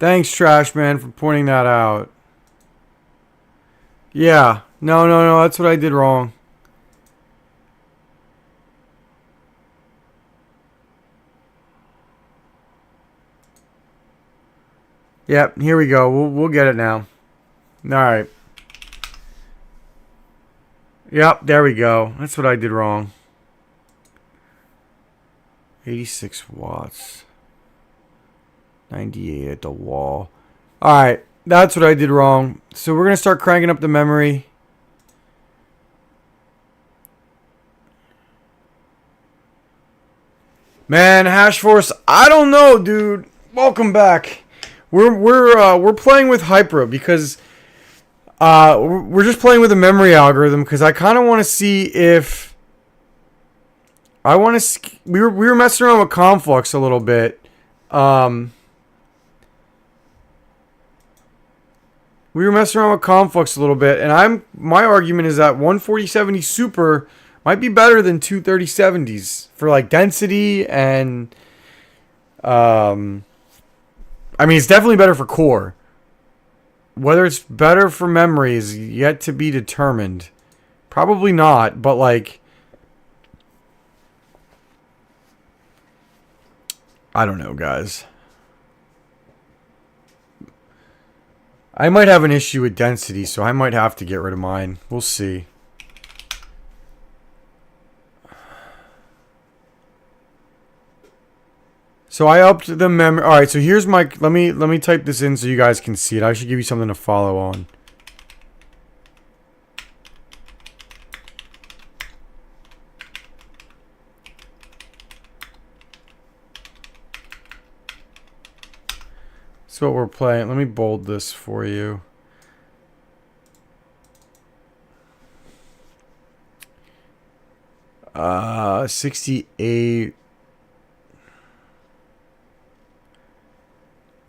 Thanks, Trash Man, for pointing that out. Yeah. No. That's what I did wrong. Yep. Here we go. We'll get it now. All right. Yep. There we go. That's what I did wrong. 86 watts. 98 at the wall. Alright, that's what I did wrong. So we're going to start cranking up the memory. Man, Hashforce, I don't know, dude. Welcome back. We're playing with Hypera because we're just playing with a memory algorithm because I kind of want to see if we were messing around with Conflux a little bit. We were messing around with Conflux a little bit, and my argument is that 14070 Super might be better than 23070s for like density and I mean it's definitely better for core. Whether it's better for memory is yet to be determined. Probably not, but like I don't know, guys. I might have an issue with density, so I might have to get rid of mine. We'll see. So I upped the memory. All right, so here's my. Let me type this in so you guys can see it. I should give you something to follow on. That's what we're playing. Let me bold this for you. Uh, 68.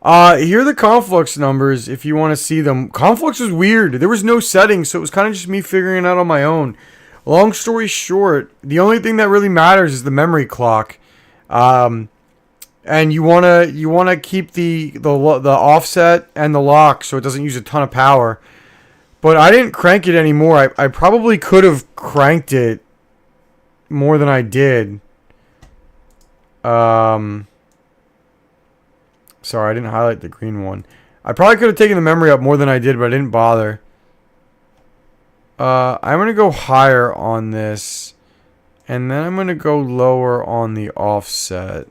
Here are the Conflux numbers if you want to see them. Conflux was weird. There was no settings, so it was kind of just me figuring it out on my own. Long story short, the only thing that really matters is the memory clock. And you wanna keep the offset and the lock so it doesn't use a ton of power. But I didn't crank it anymore. I probably could have cranked it more than I did. Sorry, I didn't highlight the green one. I probably could have taken the memory up more than I did, but I didn't bother. I'm going to go higher on this. And then I'm going to go lower on the offset.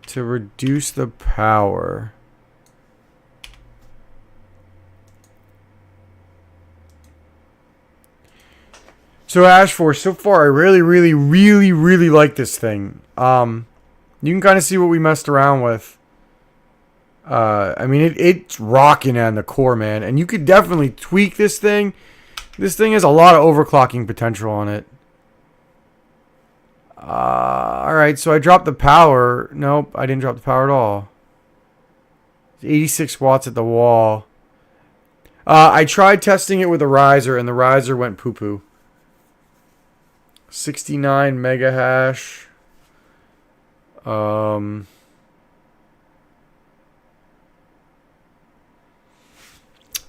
To reduce the power. So Ashforce, so far I really like this thing. You can kind of see what we messed around with. I mean, it's rocking on the core, man. And you could definitely tweak this thing. This thing has a lot of overclocking potential on it. Alright, so I dropped the power. Nope, I didn't drop the power at all. It's 86 watts at the wall. I tried testing it with a riser, and the riser went poo-poo. 69 mega hash. I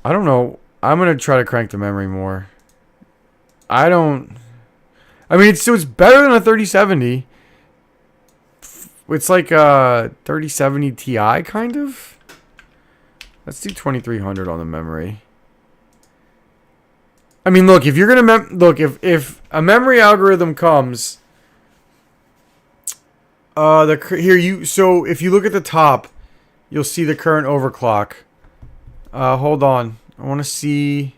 don't know. I'm going to try to crank the memory more. I mean, it's better than a 3070. It's like a 3070 Ti, kind of. Let's do 2300 on the memory. I mean, look, if you're gonna if a memory algorithm comes, so if you look at the top, you'll see the current overclock. Hold on, I want to see.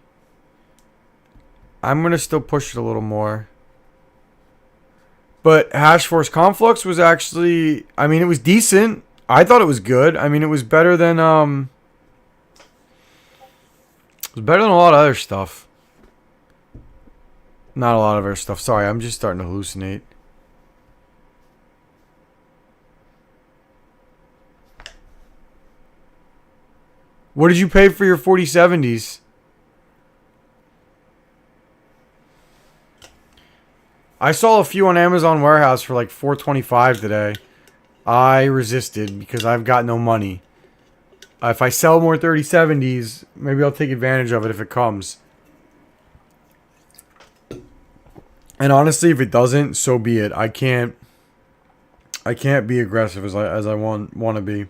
I'm gonna still push it a little more. But Hashforce Conflux was actually, I mean, it was decent. I thought it was good. I mean, it was better than a lot of other stuff. Not a lot of other stuff. Sorry, I'm just starting to hallucinate. What did you pay for your 4070s? I saw a few on Amazon Warehouse for like $425 today. I resisted because I've got no money. If I sell more 3070s, maybe I'll take advantage of it if it comes. And honestly, if it doesn't, so be it. I can't be aggressive as I want to be.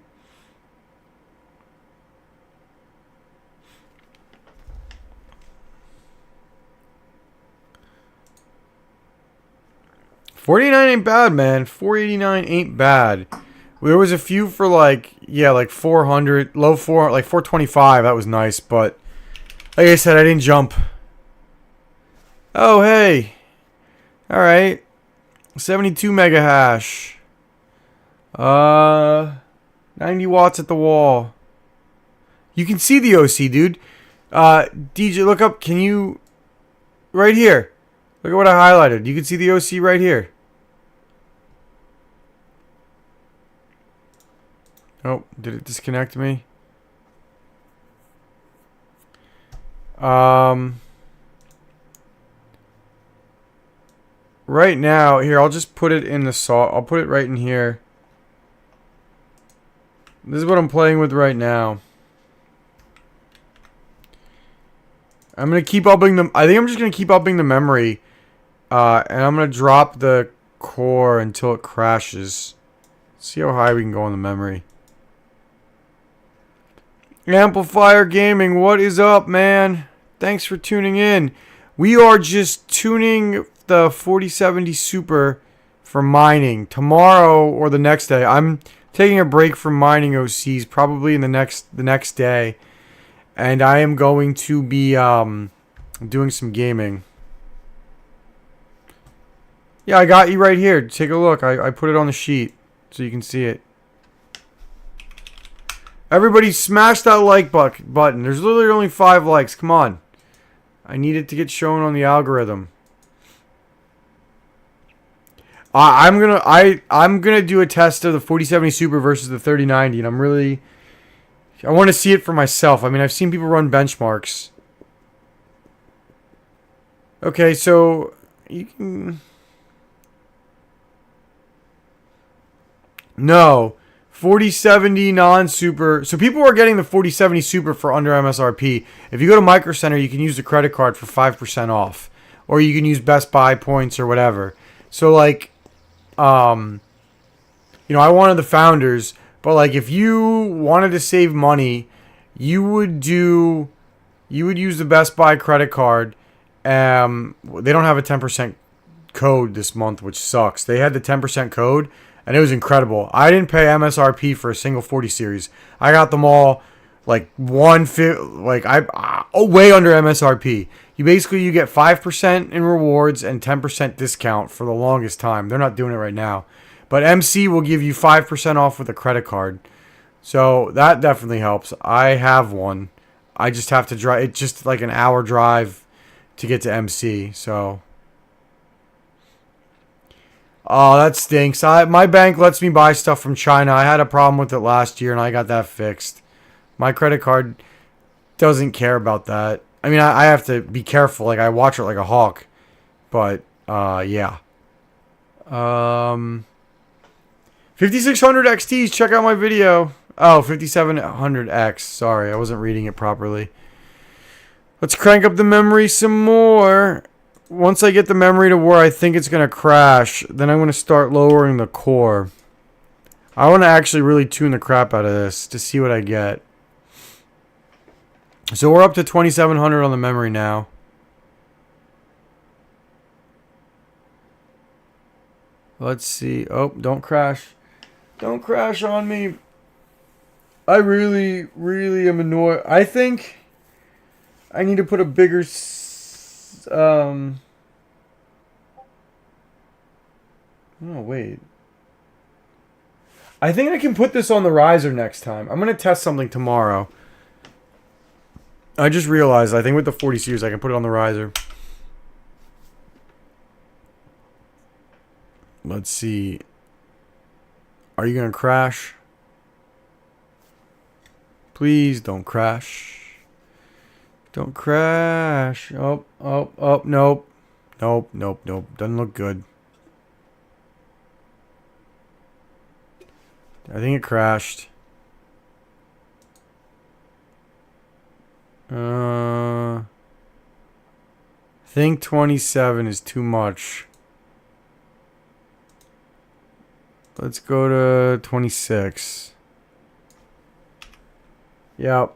$49 ain't bad, man. $489 ain't bad. There was a few for like 400, low 4, like 425. That was nice, but like I said, I didn't jump. Oh, hey. All right. 72 mega hash. 90 watts at the wall. You can see the OC, dude. DJ, look up. Can you? Right here. Look at what I highlighted. You can see the OC right here. Oh, did it disconnect me? Right now, here, I'll just put it in the saw. I'll put it right in here. This is what I'm playing with right now. I'm going to keep upping them. I think I'm just going to keep upping the memory. And I'm going to drop the core until it crashes. See how high we can go on the memory. Amplifier Gaming, what is up, man? Thanks for tuning in. We are just tuning the 4070 Super for mining. Tomorrow or the next day. I'm taking a break from mining OCs probably in the next day. And I am going to be doing some gaming. Yeah, I got you right here. Take a look. I put it on the sheet so you can see it. Everybody smash that like button. There's literally only 5 likes. Come on. I need it to get shown on the algorithm. I'm gonna do a test of the 4070 Super versus the 3090, and I want to see it for myself. I mean, I've seen people run benchmarks. Okay, so you can. No. 4070 non-super. So people are getting the 4070 Super for under MSRP. If you go to Micro Center, you can use the credit card for 5% off. Or you can use Best Buy points or whatever. So like, You know, I wanted the founders, but like if you wanted to save money, you would use the Best Buy credit card. They don't have a 10% code this month, which sucks. They had the 10% code, and it was incredible. I didn't pay MSRP for a single 40 series. I got them all like way under MSRP. You get 5% in rewards and 10% discount for the longest time. They're not doing it right now, but MC will give you 5% off with a credit card. So that definitely helps. I have one. I just have to drive. It's just like an hour drive to get to MC. So, oh, that stinks. My bank lets me buy stuff from China. I had a problem with it last year, and I got that fixed. My credit card doesn't care about that. I mean, I have to be careful. Like, I watch it like a hawk. But, yeah. 5600 XTs. Check out my video. Oh, 5700X. Sorry, I wasn't reading it properly. Let's crank up the memory some more. Once I get the memory to where I think it's going to crash, then I'm going to start lowering the core. I want to actually really tune the crap out of this to see what I get. So we're up to 2700 on the memory now. Let's see. Oh, don't crash. Don't crash on me. I really, really am annoyed. I think I need to put a bigger... Oh, wait. I think I can put this on the riser next time. I'm going to test something tomorrow. I just realized, I think with the 40 series, I can put it on the riser. Let's see. Are you going to crash? Please don't crash. Don't crash. Oh, nope. Nope. Doesn't look good. I think it crashed. I think 27 is too much. Let's go to 26. Yep.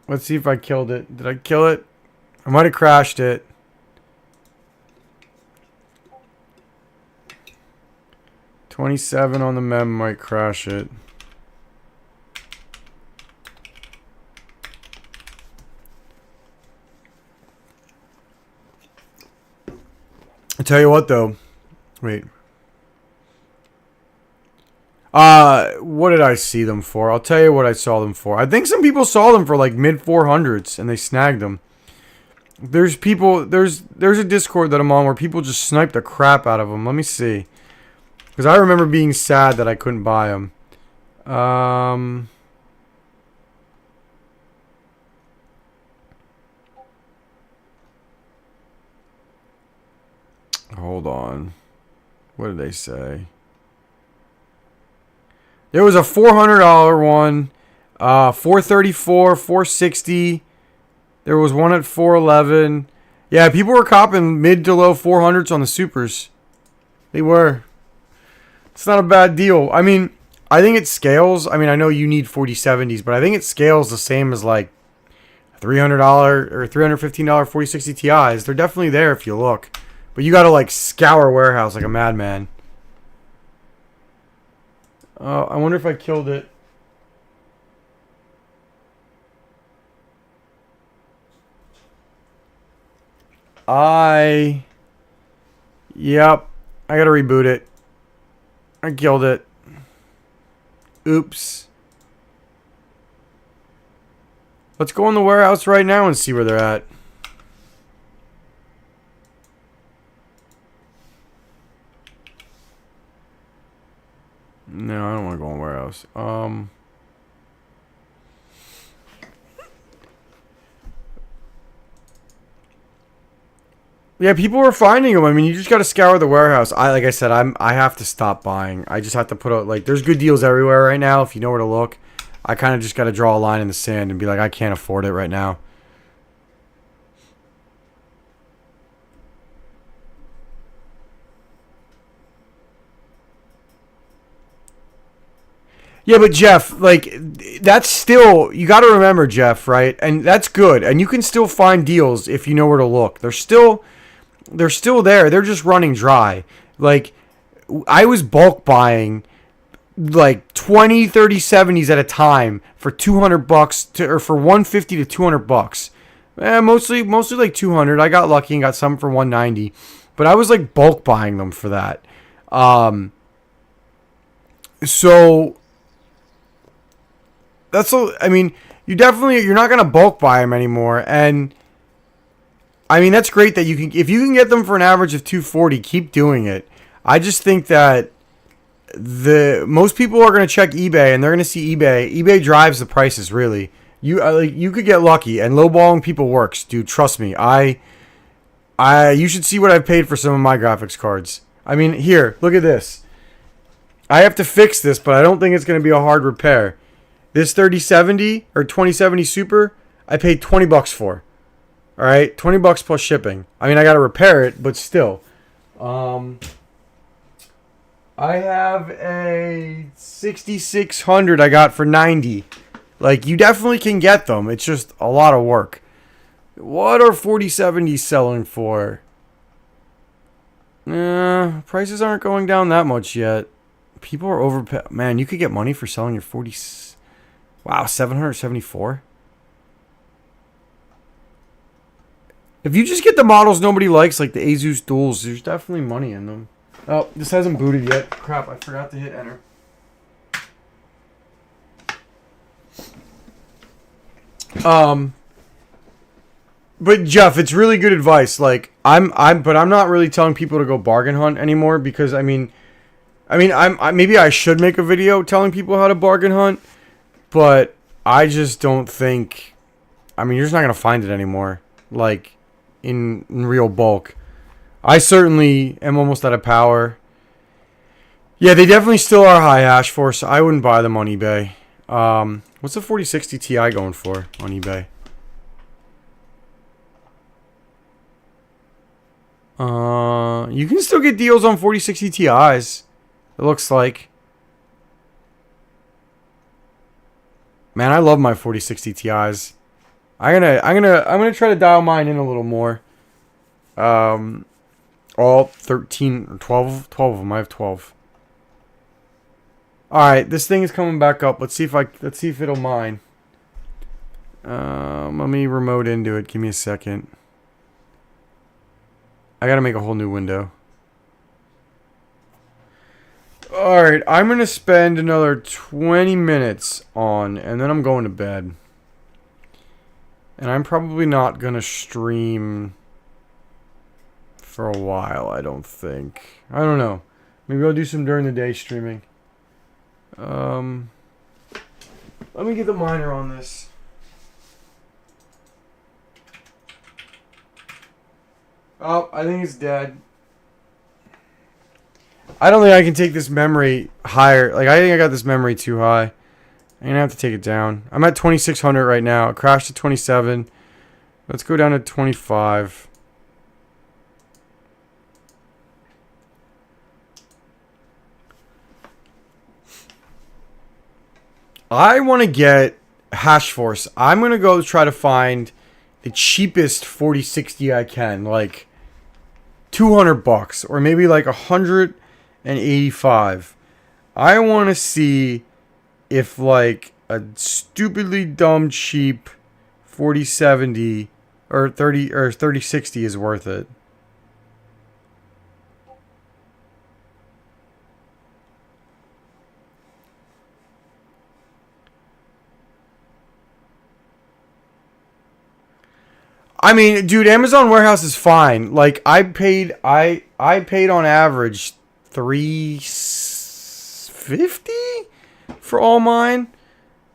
Let's see if I killed it. Did I kill it? I might have crashed it. $27 on the mem might crash it. I tell you what though. Wait. What did I see them for? I'll tell you what I saw them for. I think some people saw them for like mid 400s and they snagged them. There's a Discord that I'm on where people just snipe the crap out of them. Let me see. Because I remember being sad that I couldn't buy them. Hold on. What did they say? There was a $400 one, 434, 460. There was one at 411. Yeah, people were copping mid to low 400s on the supers. They were. It's not a bad deal. I mean, I think it scales. I mean, I know you need 4070s, but I think it scales the same as like $300 or $315 4060 Ti's. They're definitely there if you look. But you got to like scour warehouse like a madman. I wonder if I killed it. Yep. I gotta reboot it. I killed it. Oops. Let's go in the warehouse right now and see where they're at. No, I don't want to go in warehouse. Yeah, people were finding them. I mean, you just got to scour the warehouse. Like I said, I have to stop buying. I just have to put out, like, there's good deals everywhere right now if you know where to look. I kind of just got to draw a line in the sand and be like, I can't afford it right now. Yeah, but Jeff, like, that's still, you got to remember, Jeff, right? And that's good. And you can still find deals if you know where to look. They're still there. They're just running dry. Like, I was bulk buying like 20, 30, 70s at a time for $200 or for 150 to $200. Mostly like 200. I got lucky and got some for 190, but I was like bulk buying them for that. So that's all. I mean, you're not gonna bulk buy them anymore, and I mean that's great that if you can get them for an average of 240, keep doing it. I just think that most people are gonna check eBay and they're gonna see eBay. eBay drives the prices really. You could get lucky, and lowballing people works, dude. Trust me. You should see what I've paid for some of my graphics cards. I mean, here, look at this. I have to fix this, but I don't think it's going to be a hard repair. This 3070 or 2070 Super, I paid $20 for. All right, $20 plus shipping. I mean, I got to repair it, but still. I have a 6600 I got for 90. Like, you definitely can get them. It's just a lot of work. What are 4070s selling for? Prices aren't going down that much yet. People are overpaying. Man, you could get money for selling your 40. Wow, 774. If you just get the models nobody likes, like the Asus Duals, there's definitely money in them. Oh, this hasn't booted yet. Crap, I forgot to hit enter. But Jeff, it's really good advice. Like I'm not really telling people to go bargain hunt anymore because maybe I should make a video telling people how to bargain hunt, but I just don't think. I mean, you're just not gonna find it anymore. Like in real bulk. I certainly am almost out of power. Yeah, they definitely still are high hash for, so I wouldn't buy them on eBay. What's the 4060 Ti going for on eBay? You can still get deals on 4060 Ti's. It looks like. Man, I love my 4060 Ti's. I'm gonna try to dial mine in a little more. All 13 or 12 of them. I have 12. All right, this thing is coming back up. Let's see if it'll mine. Let me remote into it. Give me a second. I gotta make a whole new window. Alright, I'm gonna spend another 20 minutes on, and then I'm going to bed. And I'm probably not gonna stream for a while, I don't think. I don't know. Maybe I'll do some during the day streaming. Let me get the miner on this. Oh, I think it's dead. I don't think I can take this memory higher. Like, I think I got this memory too high. I'm going to have to take it down. I'm at 2600 right now. It crashed to 27. Let's go down to 25. I want to get Hashforce. I'm going to go try to find the cheapest 4060 I can. Like $200 or maybe like 185. I want to see if like a stupidly dumb cheap 4070 or 3060 is worth it. I mean, dude, Amazon Warehouse is fine. Like I paid on average $350 for all mine.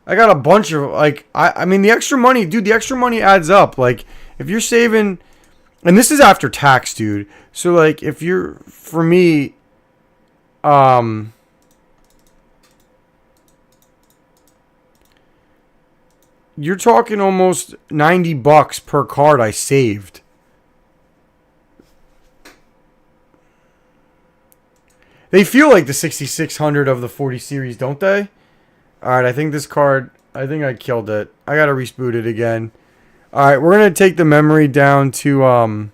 I got a bunch of like I mean the extra money, dude, the extra money adds up. Like if you're saving, and this is after tax, dude. So like if you're, for me, you're talking almost $90 per card I saved. They feel like the 6600 of the 40 series, don't they? Alright, I think this card, I think I killed it. I gotta reboot it again. Alright, we're gonna take the memory down to, we're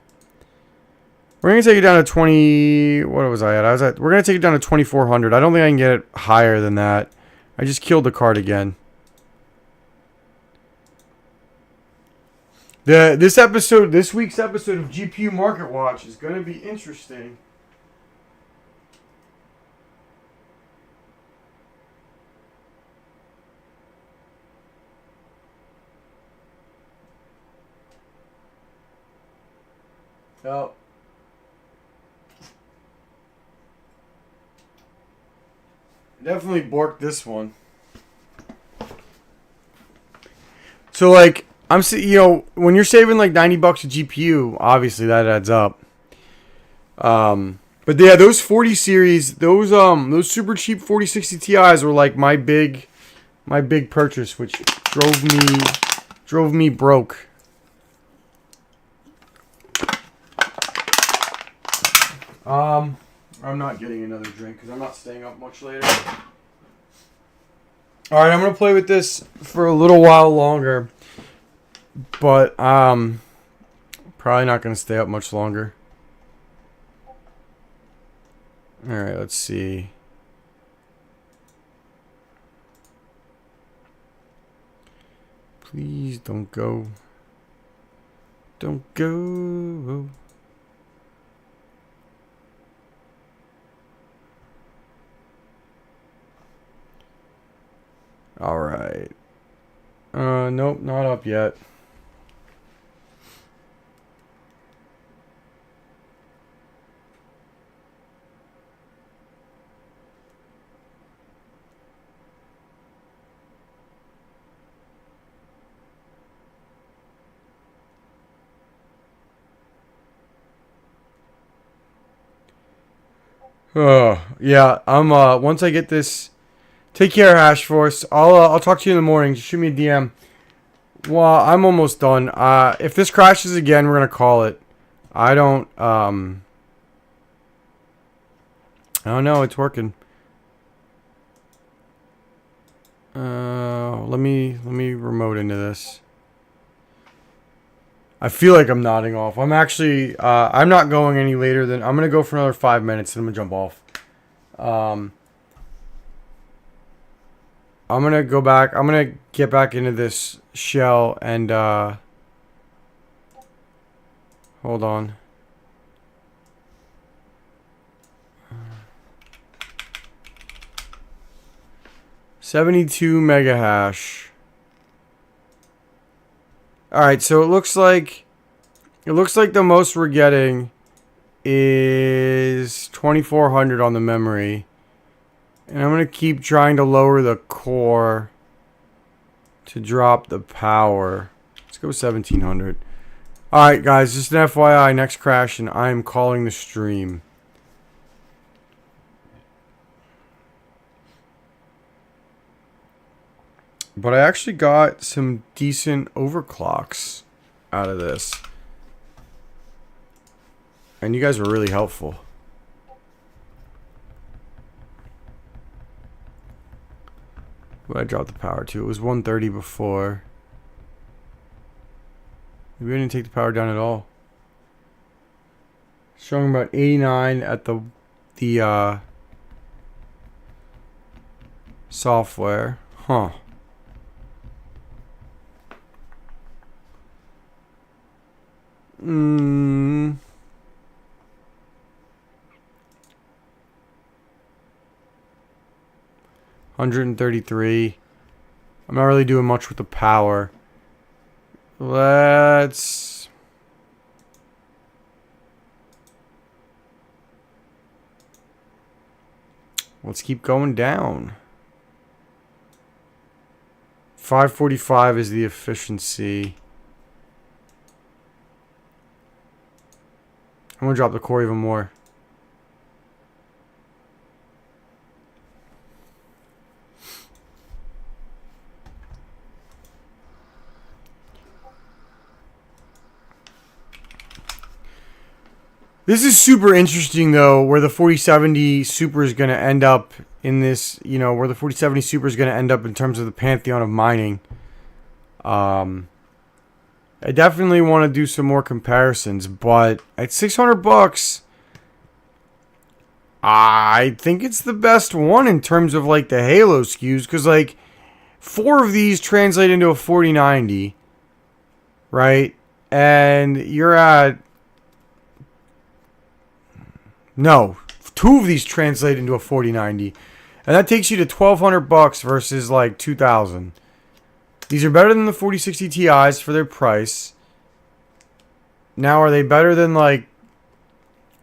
gonna take it down to 20, what was I at? We're gonna take it down to 2400. I don't think I can get it higher than that. I just killed the card again. This week's episode of GPU Market Watch is gonna be interesting. Oh. Definitely borked this one. So like when you're saving like $90 a GPU, obviously that adds up. But yeah, those 40 series, those super cheap 4060 Ti's were like my big purchase, which drove me broke. I'm not getting another drink because I'm not staying up much later. Alright, I'm going to play with this for a little while longer. But, probably not going to stay up much longer. Alright, let's see. Please don't go. Don't go. Alright. Nope, not up yet. Oh, yeah, once I get this. Take care, Hash Force. I'll talk to you in the morning. Just shoot me a DM. Well, I'm almost done. If this crashes again, we're gonna call it. I don't know. It's working. Let me remote into this. I feel like I'm nodding off. I'm actually I'm not going any later than I'm gonna go for another 5 minutes and I'm gonna jump off. I'm gonna go back. I'm gonna get back into this shell and hold on. $72 mega hash. Alright, so it looks like the most we're getting is 2400 on the memory. And I'm going to keep trying to lower the core to drop the power. Let's go 1700. Alright guys, just an FYI, next crash and I'm calling the stream. But I actually got some decent overclocks out of this. And you guys were really helpful. What I dropped the power to? It was 130 before. Maybe I didn't take the power down at all. Showing about 89 at the software. Huh. Hmm. 133. I'm not really doing much with the power. Let's keep going down. 545 is the efficiency. I'm gonna drop the core even more. This is super interesting though, where the 4070 Super is going to end up in this, you know, where the 4070 Super is going to end up in terms of the pantheon of mining. I definitely want to do some more comparisons, but at $600, I think it's the best one in terms of like the Halo SKUs, because like 4 of these translate into a 4090, right? And you're at, no, 2 of these translate into a 4090, and that takes you to $1,200 versus like $2,000. These are better than the 4060 Ti's for their price. Now, are they better than like,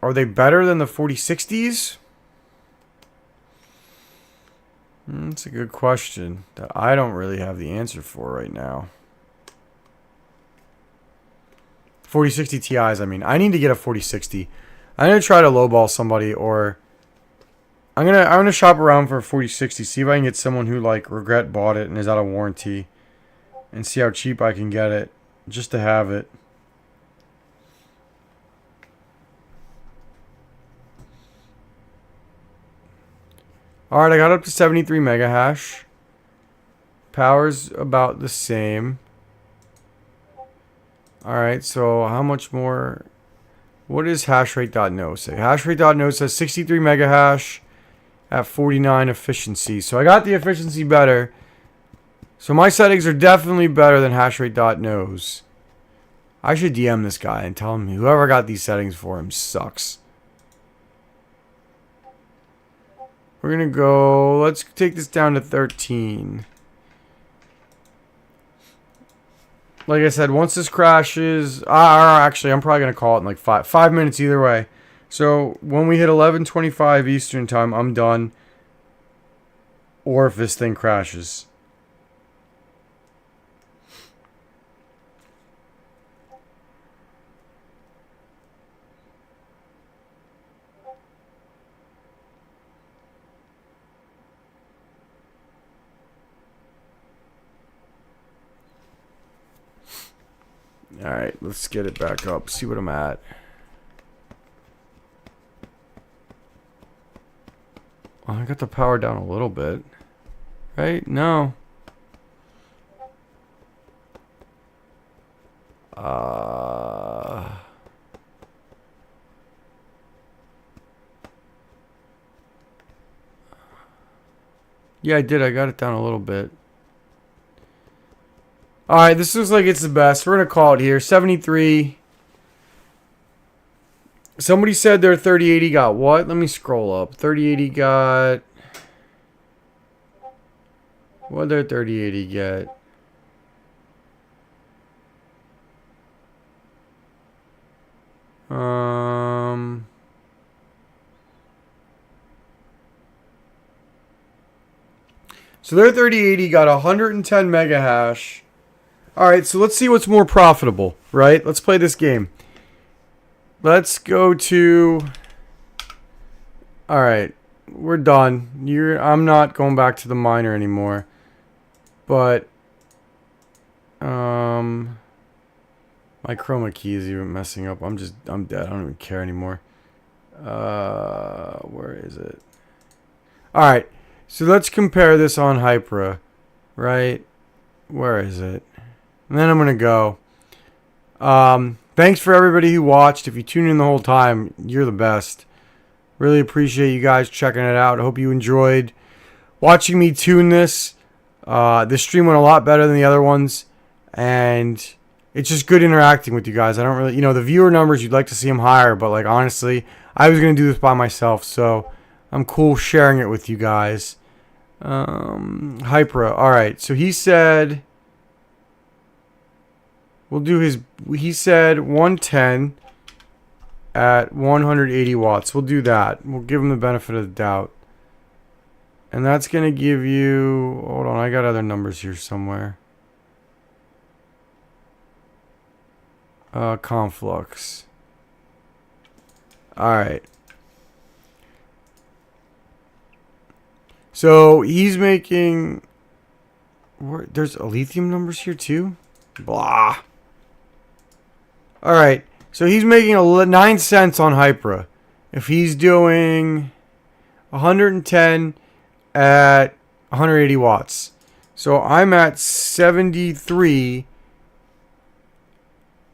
are they better than the 4060s? That's a good question that I don't really have the answer for right now. 4060 Ti's, I mean. I need to get a 4060. I'm going to try to lowball somebody, or I'm gonna shop around for a 4060, see if I can get someone who like regret bought it and is out of warranty, and see how cheap I can get it just to have it. Alright, I got up to 73 mega hash. Power's about the same. Alright, so how much more? What is hashrate.no say? Hashrate.no says 63 mega hash at 49 efficiency. So I got the efficiency better. So my settings are definitely better than hashrate.no's. I should DM this guy and tell him whoever got these settings for him sucks. We're going to go, let's take this down to 13. Like I said, once this crashes, actually, I'm probably going to call it in like 5 minutes either way. So when we hit 11:25 Eastern time, I'm done. Or if this thing crashes. Alright, let's get it back up. See what I'm at. Oh, I got the power down a little bit. Right? No. Yeah, I did. I got it down a little bit. Alright, this looks like it's the best. We're going to call it here. 73. Somebody said their 3080 got what? Let me scroll up. 3080 got... What did their 3080 get? So their 3080 got 110 mega hash. Alright, so let's see what's more profitable, right? Let's play this game. Let's go to... Alright, we're done. I'm not going back to the miner anymore. But... my chroma key is even messing up. I'm dead. I don't even care anymore. Where is it? Alright, so let's compare this on Hypera. Right? Where is it? And then I'm going to go. Thanks for everybody who watched. If you tuned in the whole time, you're the best. Really appreciate you guys checking it out. I hope you enjoyed watching me tune this. This stream went a lot better than the other ones. And it's just good interacting with you guys. I don't really, you know, the viewer numbers, you'd like to see them higher. But like, honestly, I was going to do this by myself. So I'm cool sharing it with you guys. Hypera. Alright, so he said... We'll do his... He said 110 at 180 watts. We'll do that. We'll give him the benefit of the doubt. And that's going to give you... Hold on, I got other numbers here somewhere. Conflux. Alright. So, he's making... There's lithium numbers here too? Blah. Alright, so he's making 9 cents on Hypera. If he's doing 110 at 180 watts. So I'm at 73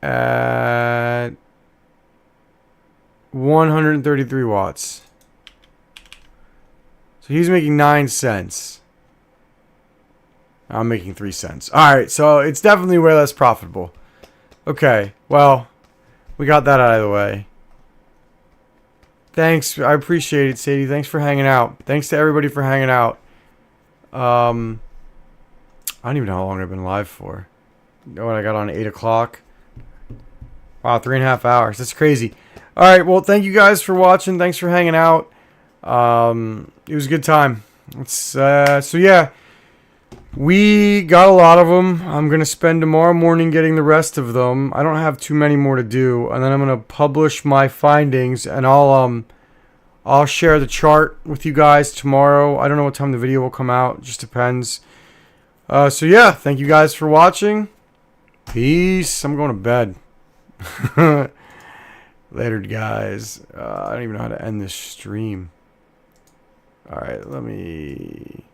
at 133 watts. So he's making 9 cents. I'm making 3 cents. Alright, so it's definitely way less profitable. Okay, well, we got that out of the way. Thanks, I appreciate it, Sadie. Thanks for hanging out. Thanks to everybody for hanging out. I don't even know how long I've been live for. You know what, I got on 8 o'clock. Wow, 3.5 hours. That's crazy. Alright, well, thank you guys for watching. Thanks for hanging out. It was a good time. So yeah, we got a lot of them. I'm going to spend tomorrow morning getting the rest of them. I don't have too many more to do. And then I'm going to publish my findings, and I'll share the chart with you guys tomorrow. I don't know what time the video will come out. It just depends. So yeah, thank you guys for watching. Peace. I'm going to bed. Later, guys. I don't even know how to end this stream. Alright, let me...